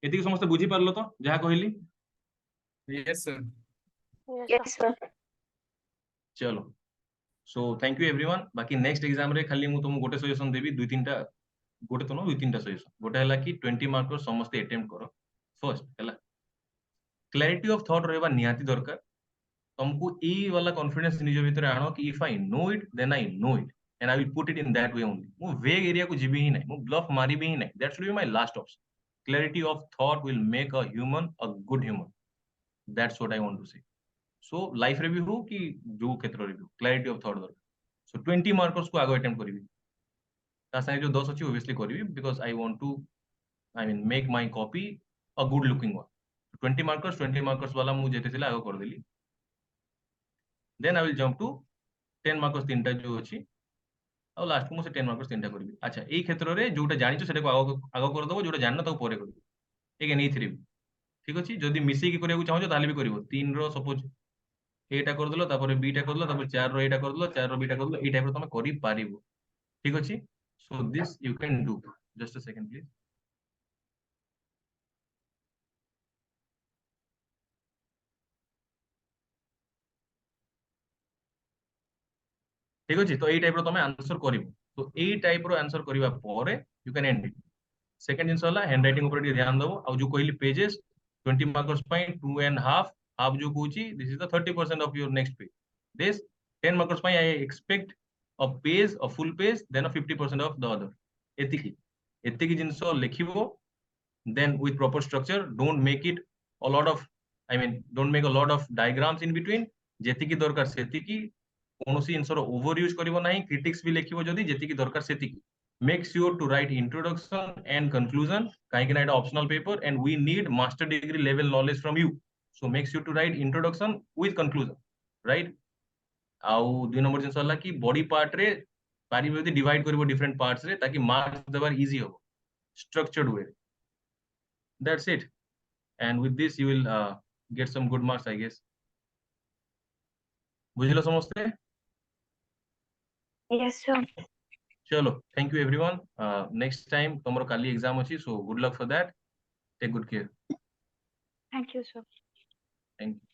एतिक समस्त बुझी पारलो तो जहाँ कहली Yes sir. Yes, sir. चलो सो थैंक यू एवरीवन बाकी नेक्स्ट एग्जाम रे खाली मु तुम गोटे सजेशन देबी दुई तीनटा गोटे तो न दुई तीनटा सजेशन गोटे हला कि 20 मार्क समस्त अटेम्प्ट करो फर्स्ट हला क्लैरिटी ऑफ थॉट रहबा निहाती दरकार तुमको ए वाला कॉन्फिडेंस निज भीतर आनो कि if I know it then I know it and I will put it in that way only मु वेग एरिया को जीबी ही नहीं मु ब्लफ मारी भी ही नहीं that should be my last option clarity of thought will make a human a good human that's what I want to say so life रे भी हो कि जो क्षेत्र रे भी क्लैरिटी ऑफ थॉट दरकार सो 20 मार्कर्स को आगे अटेम्प्ट करिवि ता संगे जो 10 अछि ऑब्वियसली करिवि because I want to I mean make my copy a good looking one 20 markers वाला मु जेते थिला आगे कर देली then I will jump to 10 markers तीनटा जो अछि और लास्ट मु से 10 मार्कर्स तीनटा करिवि अच्छा एई क्षेत्र रे जोटा जानिछ सेटा को आगे कर दबो जोटा जानना ताको परे करिवि एगे नै थ्री ठीक अछि जदी मिसई के करिया चाहो ताले भी करिवो 3 रो सपोज एटा कर दलो तापर बीटा कर दलो तापर 4 रो एटा कर दलो 4 रो बीटा कर दलो ए टाइप रो तमे करि पारिबो ठीक अछि so this you can do just a second please ठीक अछि तो ए टाइप रो तमे आंसर करिवो तो ए टाइप रो आंसर करिवा परे you can end it second जिंस वाला हैंड राइटिंग ऊपर टी ध्यान दबो आ जो कहली पेजेस 20 मार्कर्स पई 2 एंड हाफ हाफ जो कहूची this is the 30% of your next page this 10 markers पई I expect a page a full page then a 50% of the other एतिकी एतिकी जिंस लिखिबो then with proper structure don't make it a lot of I mean don't make a lot of diagrams in between जेतिकी दरकार सेतिकी कोनोसी जिंसर over use करिवो नाही critics भी लिखिबो जदी जेतिकी दरकार सेतिकी make sure to write introduction and conclusion काहे ना एटा optional paper and we need master degree level knowledge from you so make sure to write introduction with conclusion right आउ दुई नंबर जिंस हला कि बॉडी पार्ट रे पारिबो यदि डिवाइड करिवो डिफरेंट पार्ट्स रे ताकि मार्क्स देबार इजी हो structured way that's it and with this you will get some good marks I guess बुझिलो समझते Yes, sir. चलो thank you everyone next time tomorrow kali exam अछि so good luck for that take good care Thank you, sir. thank you